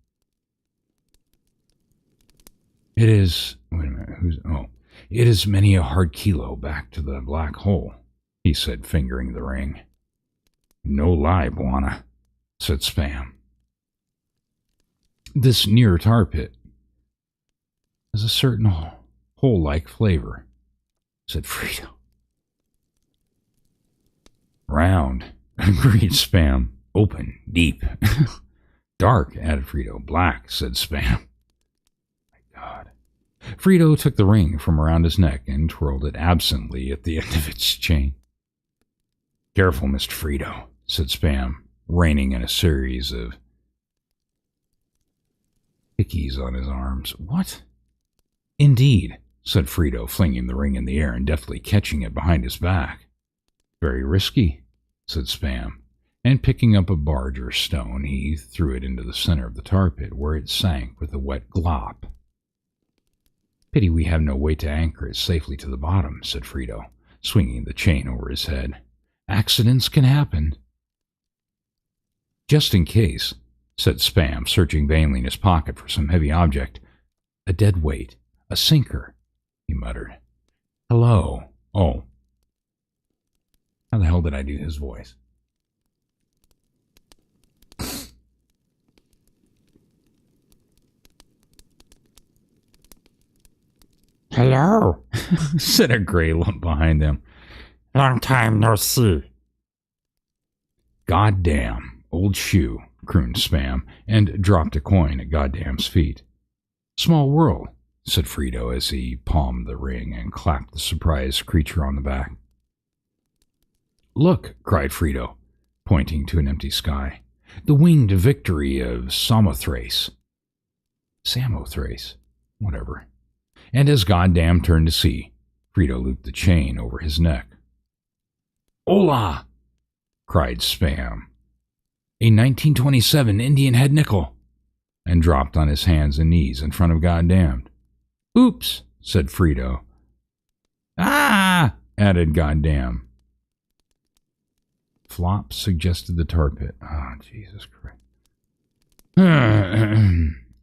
Speaker 1: It is many a hard kilo back to the black hole, he said, fingering the ring. No lie, Bwana, said Spam. This near tar pit has a certain hole-like flavor, said Frito. Round, agreed Spam. Open, deep. Dark, added Frito. Black, said Spam. God. Frito took the ring from around his neck and twirled it absently at the end of its chain. Careful, Mr. Frito, said Spam, reining in a series of hickeys on his arms. What? Indeed, said Frito, flinging the ring in the air and deftly catching it behind his back. Very risky, said Spam, and picking up a barge or stone, he threw it into the center of the tar pit, where it sank with a wet glop. Pity we have no way to anchor it safely to the bottom, said Frito, swinging the chain over his head. Accidents can happen. Just in case, said Spam, searching vainly in his pocket for some heavy object. A dead weight. A sinker, he muttered. Hello. Oh. How the hell did I do his voice?
Speaker 3: Hello,
Speaker 1: said a gray lump behind them.
Speaker 3: Long time no see.
Speaker 1: Goddamn, old shoe, crooned Spam, and dropped a coin at Goddamn's feet. Small world, said Frito as he palmed the ring and clapped the surprised creature on the back. Look, cried Frito, pointing to an empty sky. The winged victory of Samothrace. Samothrace? Whatever. And as Goddamn turned to see, Frito looped the chain over his neck. Hola! Cried Spam. A 1927 Indian head nickel, and dropped on his hands and knees in front of Goddamn. Oops, said Frito. Ah, added Goddamn. Flop, suggested the tar pit. Oh, Jesus Christ.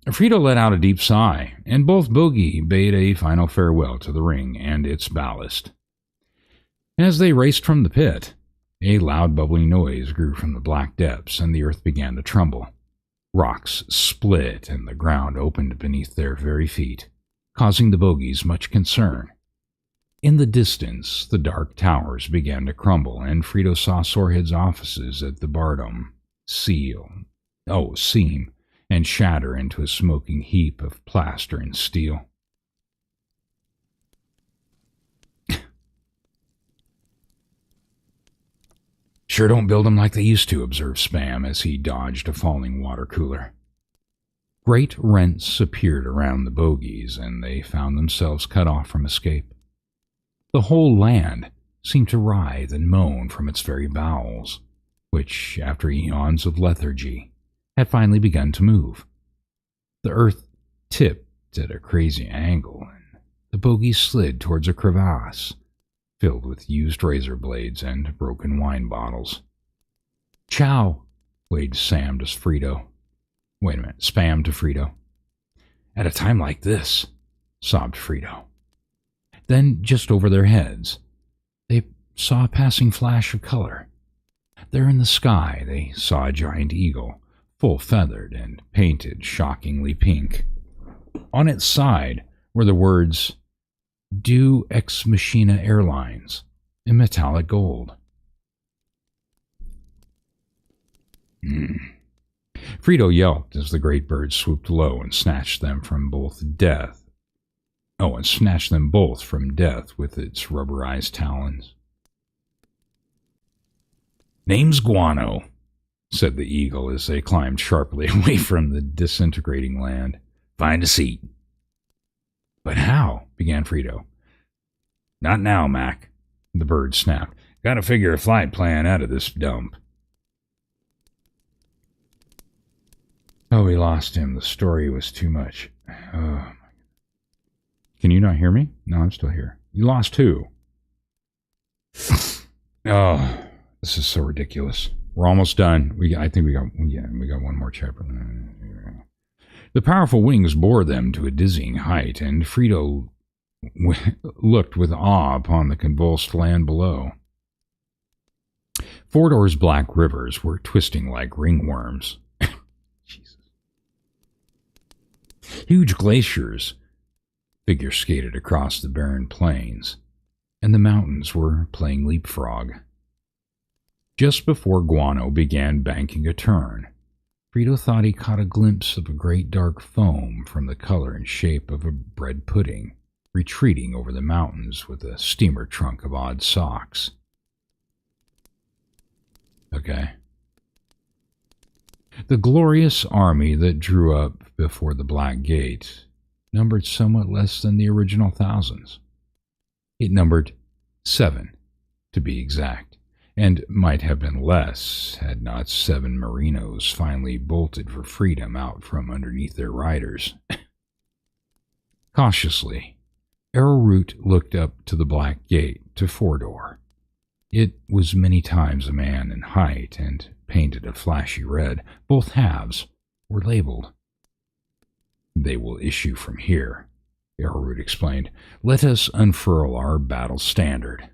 Speaker 1: Frito let out a deep sigh, and both Bogey bade a final farewell to the ring and its ballast. As they raced from the pit, a loud bubbling noise grew from the black depths, and the earth began to tremble. Rocks split, and the ground opened beneath their very feet, causing the bogies much concern. In the distance, the dark towers began to crumble, and Frito saw Sorehead's offices at the Bardom seam, and shatter into a smoking heap of plaster and steel. Sure don't build them like they used to, observed Spam as he dodged a falling water cooler. Great rents appeared around the bogies, and they found themselves cut off from escape. The whole land seemed to writhe and moan from its very bowels, which, after eons of lethargy, had finally begun to move. The earth tipped at a crazy angle, and the bogies slid towards a crevasse filled with used razor blades and broken wine bottles. Chow, waved Spam to Frito. At a time like this, sobbed Frito. Then, just over their heads, they saw a passing flash of color. There in the sky, they saw a giant eagle, full-feathered and painted shockingly pink. On its side were the words, "Do Ex Machina Airlines," in metallic gold. Frito yelped as the great bird swooped low and snatched them from both death Oh, and snatched them both from death with its rubberized talons. "Name's Guano," said the eagle as they climbed sharply away from the disintegrating land. "Find a seat." "But how?" began Frito. "Not now, Mac," the bird snapped. "Gotta figure a flight plan out of this dump." Oh, we lost him. The story was too much. Oh. Can you not hear me? No, I'm still here. You lost who? Oh, this is so ridiculous. We're almost done. I think we got one more chapter. The powerful wings bore them to a dizzying height, and Frito looked with awe upon the convulsed land below. Fordor's black rivers were twisting like ringworms. Jesus. Huge glaciers figure skated across the barren plains, and the mountains were playing leapfrog. Just before Guano began banking a turn, Frito thought he caught a glimpse of a great dark foam from the color and shape of a bread pudding, retreating over the mountains with a steamer trunk of odd socks. Okay. The glorious army that drew up before the Black Gate numbered somewhat less than the original thousands. It numbered 7, to be exact, and might have been less had not 7 Merinos finally bolted for freedom out from underneath their riders. Cautiously, Arrowroot looked up to the Black Gate to Fordor. It was many times a man in height and painted a flashy red. Both halves were labeled. "They will issue from here," Arrowroot explained. "Let us unfurl our battle standard."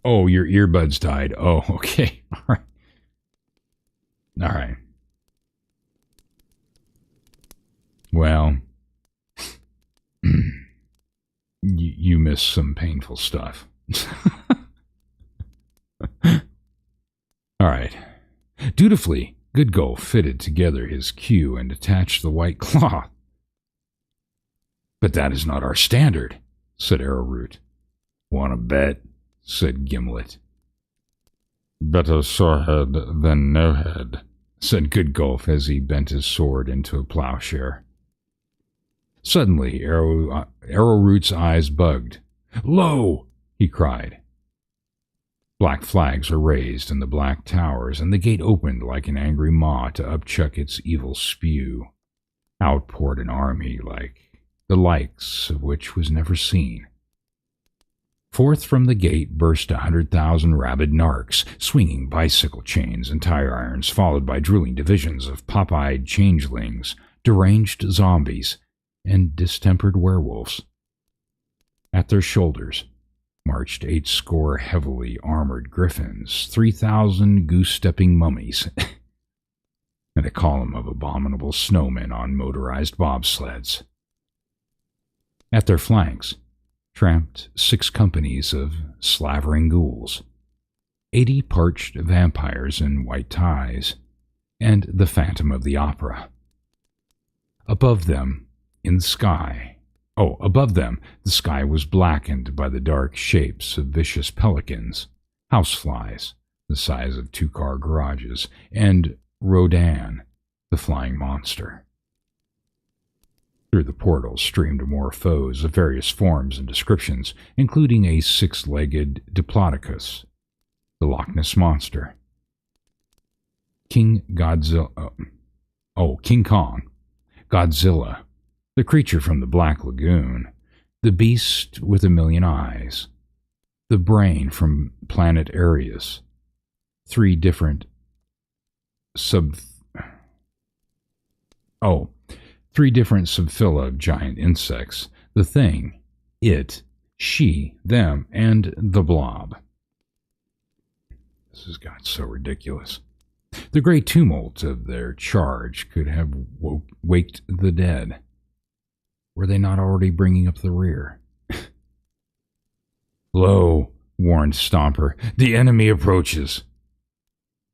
Speaker 1: Oh, your earbuds died. Oh, okay. All right. All right. Well, you missed some painful stuff. All right. Dutifully, Goodgulf fitted together his cue and attached the white cloth. "But that is not our standard," said Arrowroot. "Want to bet?" said Gimlet.
Speaker 2: "Better sorehead than no head,"
Speaker 1: said Goodgulf as he bent his sword into a plowshare. Suddenly, Arrowroot's eyes bugged. "Lo!" he cried. Black flags were raised in the black towers, and the gate opened like an angry maw to upchuck its evil spew. Out poured an army like the likes of which was never seen. Forth from the gate burst 100,000 rabid narcs, swinging bicycle chains and tire irons, followed by drooling divisions of pop-eyed changelings, deranged zombies, and distempered werewolves. At their shoulders marched 80 heavily armored griffins, 3,000 goose-stepping mummies, and a column of abominable snowmen on motorized bobsleds. At their flanks tramped 6 companies of slavering ghouls, 80 parched vampires in white ties, and the Phantom of the Opera. Above them, the sky was blackened by the dark shapes of vicious pelicans, houseflies the size of 2-car garages, and Rodan, the flying monster. Through the portals streamed more foes of various forms and descriptions, including a 6-legged Diplodocus, the Loch Ness Monster, King Kong, Godzilla, the creature from the Black Lagoon, the beast with 1,000,000 eyes, the brain from planet Arius, 3 different subphyla of giant insects, the Thing, It, She, Them, and the Blob. This has got so ridiculous. The great tumult of their charge could have waked the dead. Were they not already bringing up the rear? "Lo," warned Stomper, "the enemy approaches."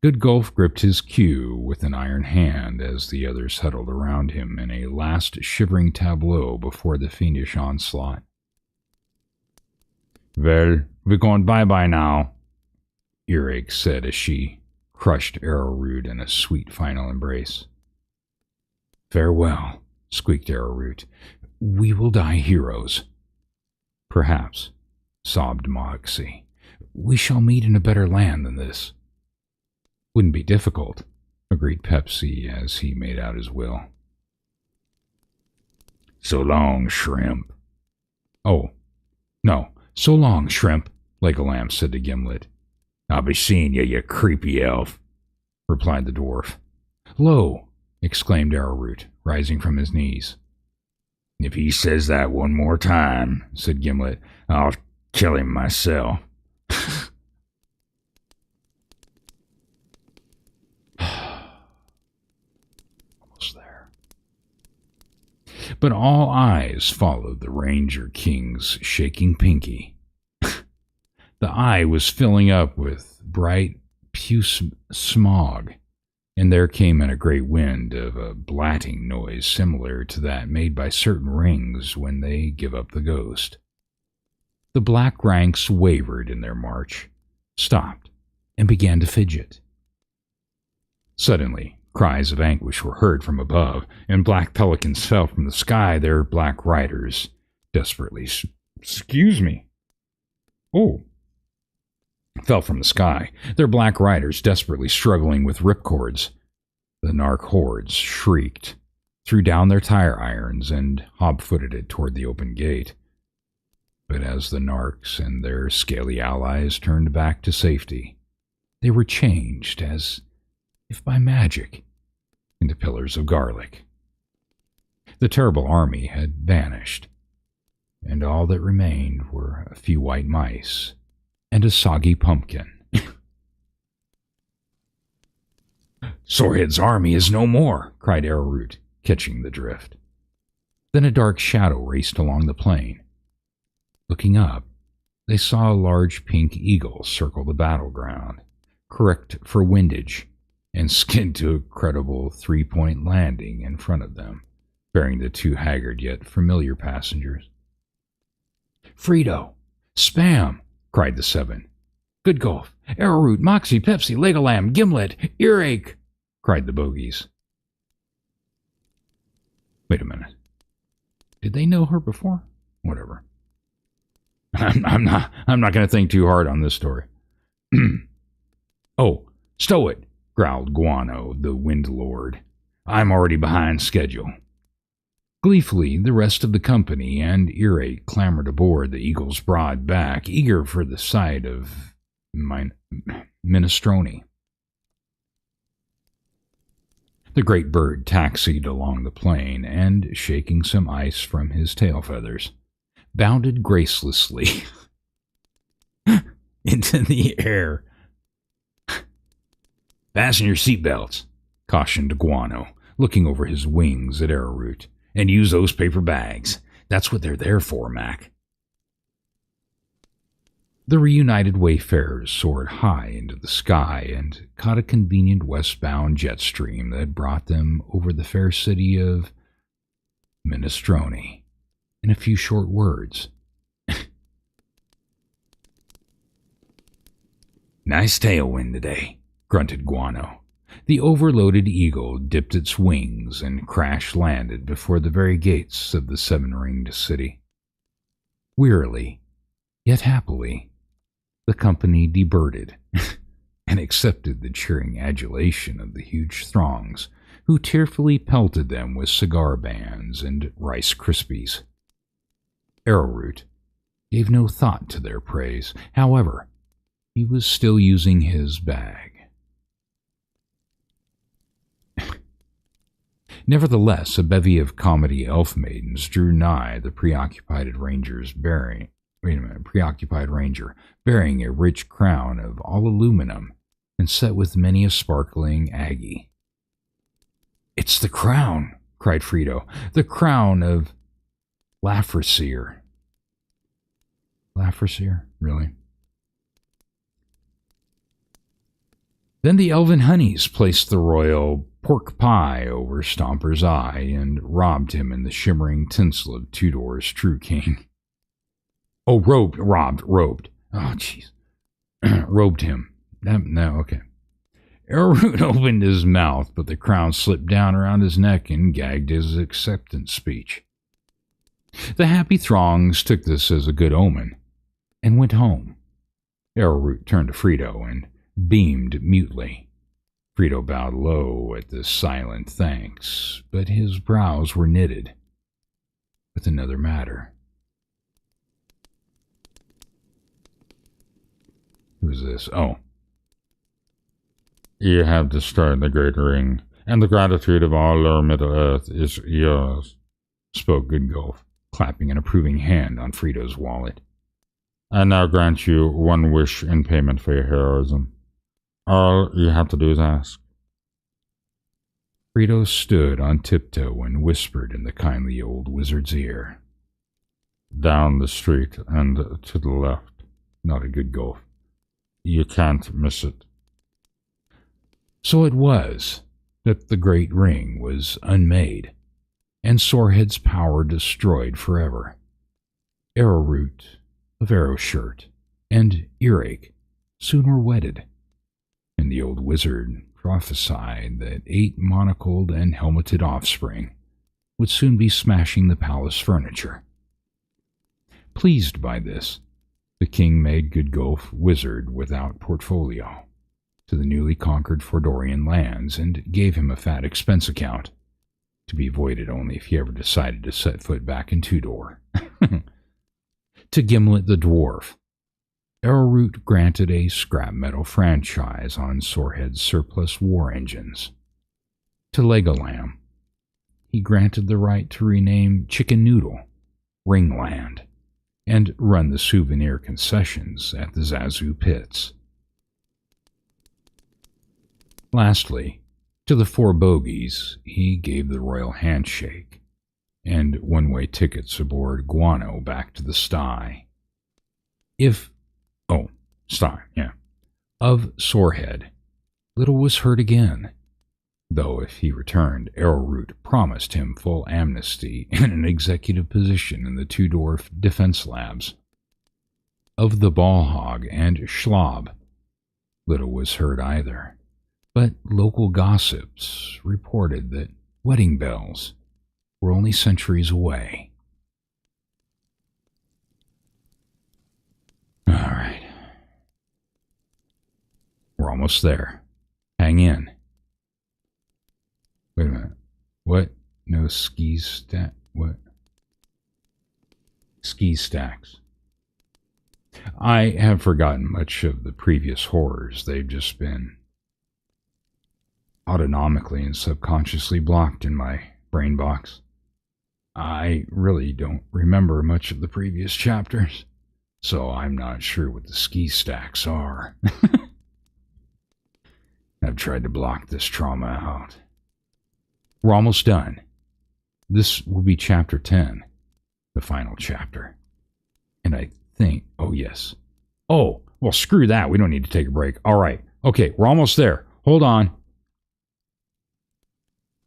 Speaker 1: Good Gulf gripped his cue with an iron hand as the others huddled around him in a last shivering tableau before the fiendish onslaught.
Speaker 2: Well, we're going bye-bye now,
Speaker 1: Earache said as she crushed Arrowroot in a sweet final embrace. Farewell, squeaked Arrowroot. We will die heroes. Perhaps, sobbed Moxie. We shall meet in a better land than this. Wouldn't be difficult, agreed Pepsi as he made out his will.
Speaker 2: So long, Shrimp.
Speaker 1: Oh, no, so long, Shrimp, Legolam said to Gimlet.
Speaker 2: I'll be seeing you, you creepy elf,
Speaker 1: replied the dwarf. Lo, exclaimed Arrowroot, rising from his knees.
Speaker 2: If he says that one more time, said Gimlet, I'll kill him myself.
Speaker 1: But all eyes followed the Ranger King's shaking pinky. The eye was filling up with bright puce smog, and there came in a great wind of a blatting noise similar to that made by certain rings when they give up the ghost. The black ranks wavered in their march, stopped, and began to fidget. Suddenly, cries of anguish were heard from above, and black pelicans fell from the sky, their black riders desperately fell from the sky, their black riders desperately struggling with ripcords. The Narc hordes shrieked, threw down their tire irons, and hobfooted it toward the open gate. But as the Narcs and their scaly allies turned back to safety, they were changed as if by magic, into pillars of garlic. The terrible army had vanished, and all that remained were a few white mice and a soggy pumpkin. Sorehead's army is no more, cried Arrowroot, catching the drift. Then a dark shadow raced along the plain. Looking up, they saw a large pink eagle circle the battleground, correct for windage, and skid to a credible three-point landing in front of them, bearing the two haggard yet familiar passengers. Frito! Spam! Cried the seven. Good Gulf! Arrowroot! Moxie! Pepsi! Legolam! Gimlet! Earache! Cried the bogies. Wait a minute. Did they know her before? Whatever. I'm not going to think too hard on this story. Oh, stow it! Growled Guano, the Wind Lord. I'm already behind schedule. Gleefully, the rest of the company and Earache clambered aboard the Eagle's broad back, eager for the sight of minestrone. The great bird taxied along the plain and, shaking some ice from his tail feathers, bounded gracelessly into the air. Fasten your seatbelts, cautioned Guano, looking over his wings at Arrowroot, and use those paper bags. That's what they're there for, Mac. The reunited wayfarers soared high into the sky and caught a convenient westbound jet stream that brought them over the fair city of Minestrone in a few short words. Nice tailwind today, grunted Guano. The overloaded eagle dipped its wings and crash-landed before the very gates of the seven-ringed city. Wearily, yet happily, the company deburted and accepted the cheering adulation of the huge throngs, who tearfully pelted them with cigar bands and Rice Krispies. Arrowroot gave no thought to their praise. However, he was still using his bag. Nevertheless, a bevy of comedy elf maidens drew nigh the preoccupied ranger bearing a rich crown of all aluminum and set with many a sparkling aggie. It's the crown, cried Frito, the crown of Lafresier. Lafresier? Really? Then the elven honeys placed the royal pork pie over Stomper's eye and robbed him in the shimmering tinsel of Tudor's true king. Oh, robed. Oh, jeez. Robed him. No, okay. Arrowroot opened his mouth, but the crown slipped down around his neck and gagged his acceptance speech. The happy throngs took this as a good omen and went home. Arrowroot turned to Frito and beamed mutely. Frito bowed low at the silent thanks, but his brows were knitted with another matter. Who is this? Oh.
Speaker 2: You have destroyed the great ring, and the gratitude of all our Middle-earth is yours,
Speaker 1: spoke Goodgolf, clapping an approving hand on Frito's wallet.
Speaker 2: I now grant you one wish in payment for your heroism. All you have to do is ask.
Speaker 1: Frito stood on tiptoe and whispered in the kindly old wizard's ear.
Speaker 2: Down the street and to the left,
Speaker 1: nodded Goodgolf.
Speaker 2: You can't miss it.
Speaker 1: So it was that the great ring was unmade, and Sorehead's power destroyed forever. Arrowroot of Arrowshirt and Earache soon were wedded, and the old wizard prophesied that 8 monocled and helmeted offspring would soon be smashing the palace furniture. Pleased by this, the king made Goodgolf wizard without portfolio to the newly conquered Fordorian lands and gave him a fat expense account, to be voided only if he ever decided to set foot back in Tudor. To Gimlet the dwarf, Arrowroot granted a scrap metal franchise on Sorehead's surplus war engines. To Legolam, he granted the right to rename Chicken Noodle Ringland and run the souvenir concessions at the Zazu pits. Lastly, to the 4 bogies, he gave the royal handshake and one-way tickets aboard Guano back to the sty. Of Sorehead, little was heard again, though if he returned, Arrowroot promised him full amnesty and an executive position in the Tudor Defense Labs. Of the Ballhog and Schlob, little was heard either, but local gossips reported that wedding bells were only centuries away. All right. We're almost there. Hang in. Wait a minute. What? No ski stack? What? Ski stacks. I have forgotten much of the previous horrors. They've just been autonomically and subconsciously blocked in my brain box. I really don't remember much of the previous chapters, so I'm not sure what the ski stacks are. I've tried to block this trauma out. We're almost done. This will be chapter 10, the final chapter. And I think, oh yes. Oh, well screw that, we don't need to take a break. All right, okay, we're almost there. Hold on.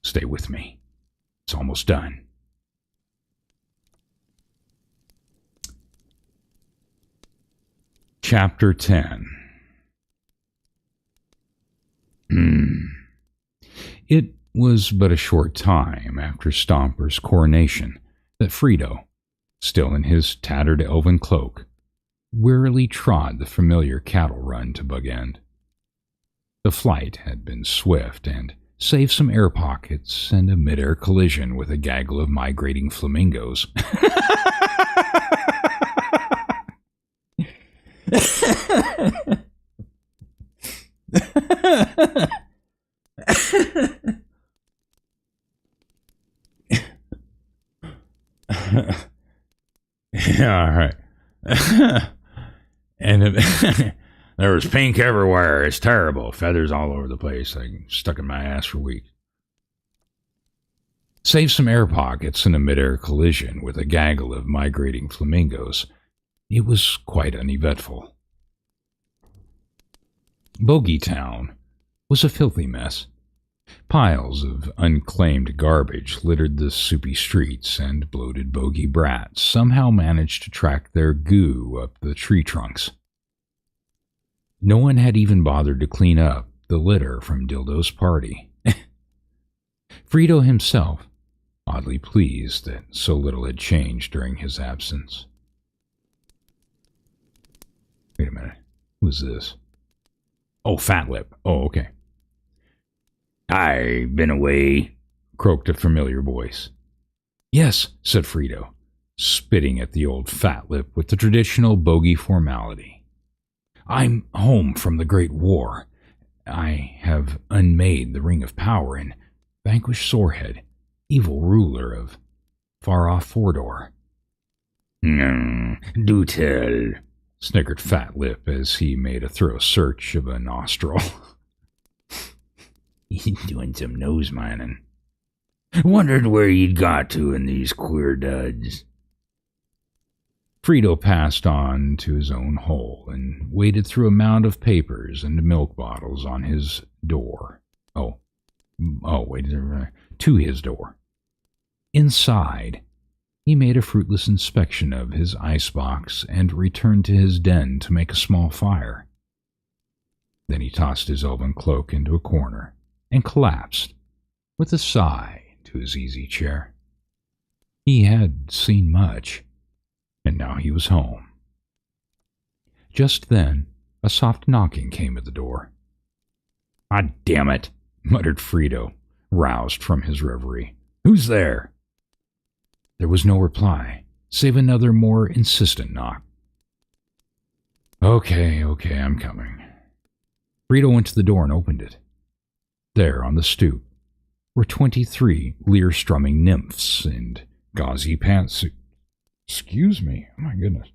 Speaker 1: Stay with me. It's almost done. Chapter 10. It was but a short time after Stomper's coronation that Frito, still in his tattered elven cloak, wearily trod the familiar cattle run to Bug End. The flight had been swift and, save some air pockets and a mid-air collision with a gaggle of migrating flamingos, yeah, all right. And there was pink everywhere. It's terrible. Feathers all over the place. I stuck in my ass for weeks. Save some air pockets in a mid-air collision with a gaggle of migrating flamingos, it was quite uneventful. Bogeytown was a filthy mess. Piles of unclaimed garbage littered the soupy streets, and bloated bogey brats somehow managed to track their goo up the tree trunks. No one had even bothered to clean up the litter from Dildo's party. Frito himself, oddly pleased that so little had changed during his absence. Wait a minute. Who's this? Oh, Fat Lip. Oh, okay. "I've been away," croaked a familiar voice. "Yes," said Frito, spitting at the old Fat Lip with the traditional bogey formality. "I'm home from the Great War. I have unmade the Ring of Power and vanquished Sorehead, evil ruler of far-off Fordor." "Do tell," snickered Fat Lip as he made a thorough search of a nostril. "He's doing some nose mining. Wondered where you'd got to in these queer duds." Frito passed on to his own hole and waded through a mound of papers and milk bottles on his door. To his door. Inside, he made a fruitless inspection of his icebox and returned to his den to make a small fire. Then he tossed his elven cloak into a corner and collapsed, with a sigh, into his easy chair. He had seen much, and now he was home. Just then, a soft knocking came at the door. "Ah, damn it," muttered Frito, roused from his reverie. "Who's there?" There was no reply, save another more insistent knock. Okay, I'm coming." Frito went to the door and opened it. There, on the stoop, were 23 lyre-strumming nymphs in gauzy pantsuits. Excuse me, oh my goodness.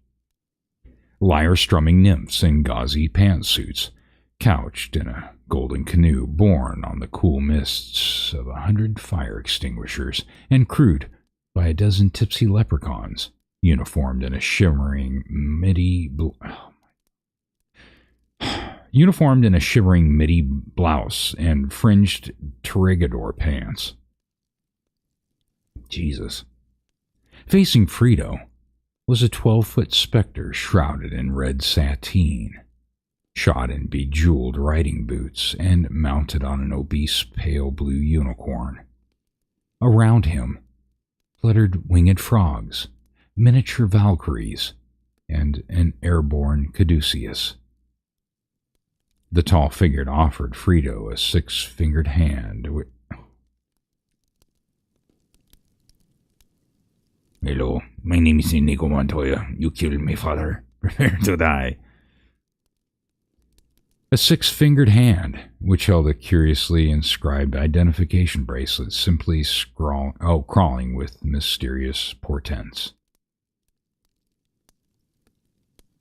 Speaker 1: Lyre-strumming nymphs in gauzy pantsuits, couched in a golden canoe borne on the cool mists of 100 fire extinguishers and crewed by a dozen tipsy leprechauns, uniformed in a shimmering midi blouse and fringed Terrigador pants. Jesus. Facing Frito was a 12-foot specter shrouded in red sateen, shod in bejeweled riding boots, and mounted on an obese pale blue unicorn. Around him fluttered winged frogs, miniature Valkyries, and an airborne caduceus. The tall figure offered Frito a 6-fingered hand. "Hello, my name is Inigo Montoya. You killed my father. Prepare to die." A 6-fingered hand, which held a curiously inscribed identification bracelet, simply crawling with mysterious portents.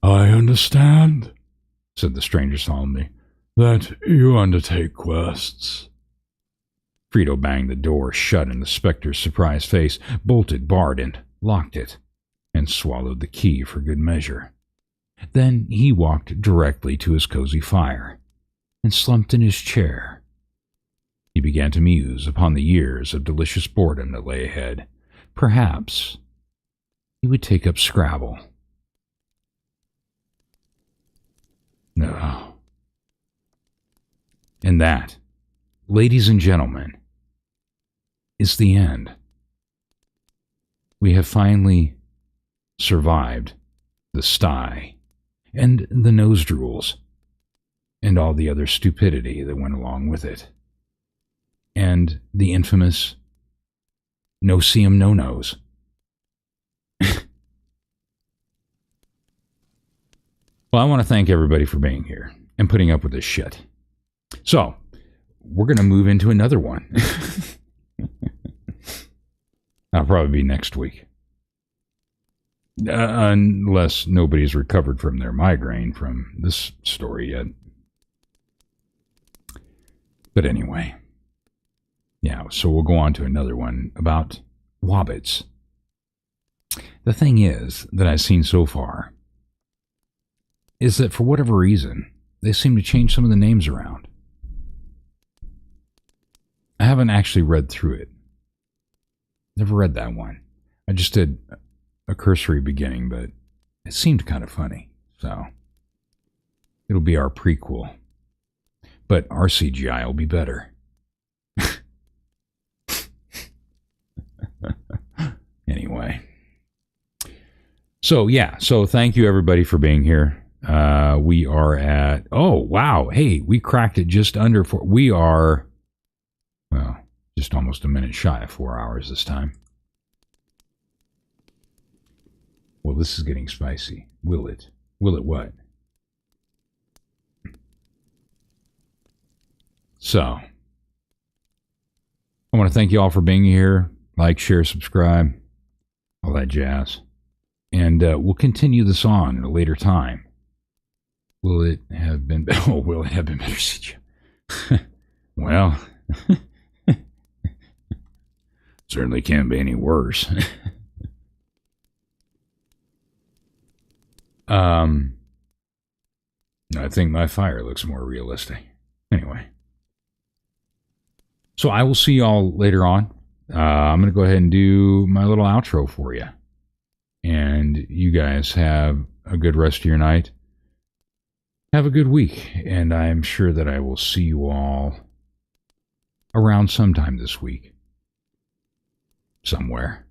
Speaker 1: "I understand," said the stranger solemnly, "that you undertake quests." Frito banged the door shut in the specter's surprised face, bolted, barred, and locked it, and swallowed the key for good measure. Then he walked directly to his cozy fire and slumped in his chair. He began to muse upon the years of delicious boredom that lay ahead. Perhaps he would take up Scrabble. No. And that, ladies and gentlemen, is the end. We have finally survived the sty and the nose drools and all the other stupidity that went along with it, and the infamous no-see-em, no-nos. Well, I want to thank everybody for being here and putting up with this shit. So, we're going to move into another one. That'll probably be next week. Unless nobody's recovered from their migraine from this story yet. But anyway. Yeah, so we'll go on to another one about wobbits. The thing is that I've seen so far is that for whatever reason, they seem to change some of the names around. I haven't actually read through it. Never read that one. I just did a cursory beginning, but it seemed kind of funny. So it'll be our prequel. But our CGI will be better. Anyway. So, yeah. So, thank you, everybody, for being here. We are at... Oh, wow. Hey, we cracked it just under 4... We are... Well, just almost a minute shy of 4 hours this time. Well, this is getting spicy. Will it? Will it what? So, I want to thank you all for being here. Like, share, subscribe, all that jazz. And we'll continue this on at a later time. Will it have been... Oh, will it have been better since you... Well... Certainly can't be any worse. I think my fire looks more realistic. Anyway. So I will see y'all later on. I'm going to go ahead and do my little outro for you. And you guys have a good rest of your night. Have a good week. And I'm sure that I will see you all around sometime this week. Somewhere.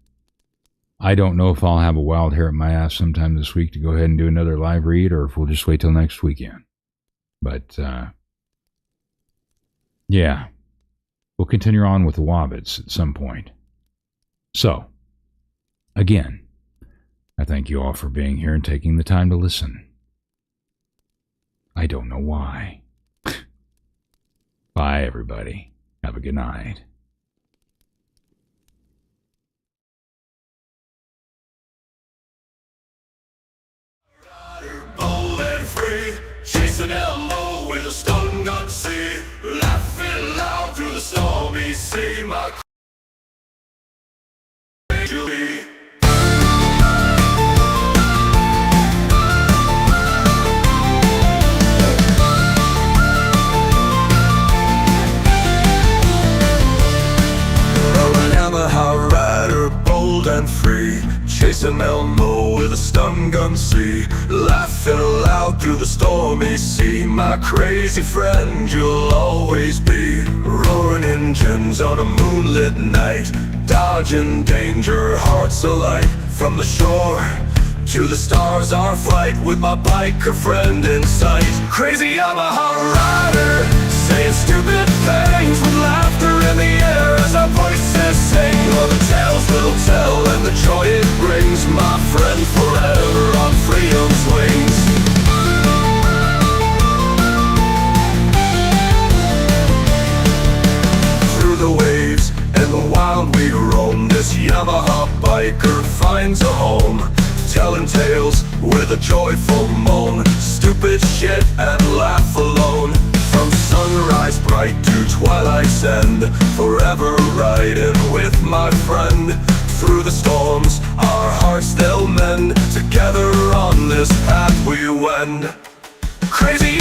Speaker 1: I don't know if I'll have a wild hair at my ass sometime this week to go ahead and do another live read, or if we'll just wait till next weekend. But, yeah. We'll continue on with the Wobbits at some point. So, again, I thank you all for being here and taking the time to listen. I don't know why. Bye, everybody. Have a good night.
Speaker 4: Chasing LO with a stun gun sea, laughing loud through the stormy sea. My Julie. Yamaha rider, bold and free, chasing LO with a stun gun sea, laughing loud through the stormy sea. My crazy friend, you'll always be. Roaring engines on a moonlit night, dodging danger, hearts alight. From the shore to the stars, our flight, with my biker friend in sight. Crazy Yamaha rider, saying stupid things with laughter in the air as our voices sing. All the tales we'll tell and the joy it brings, my friend, forever on freedom's wings. Through the waves and the wild we roam, this Yamaha biker finds a home, telling tales with a joyful moan, stupid shit and laugh alone. From sunrise bright to twilight's end, forever riding with my friend. Through the storms, our hearts they'll mend, together on this path we wend. Crazy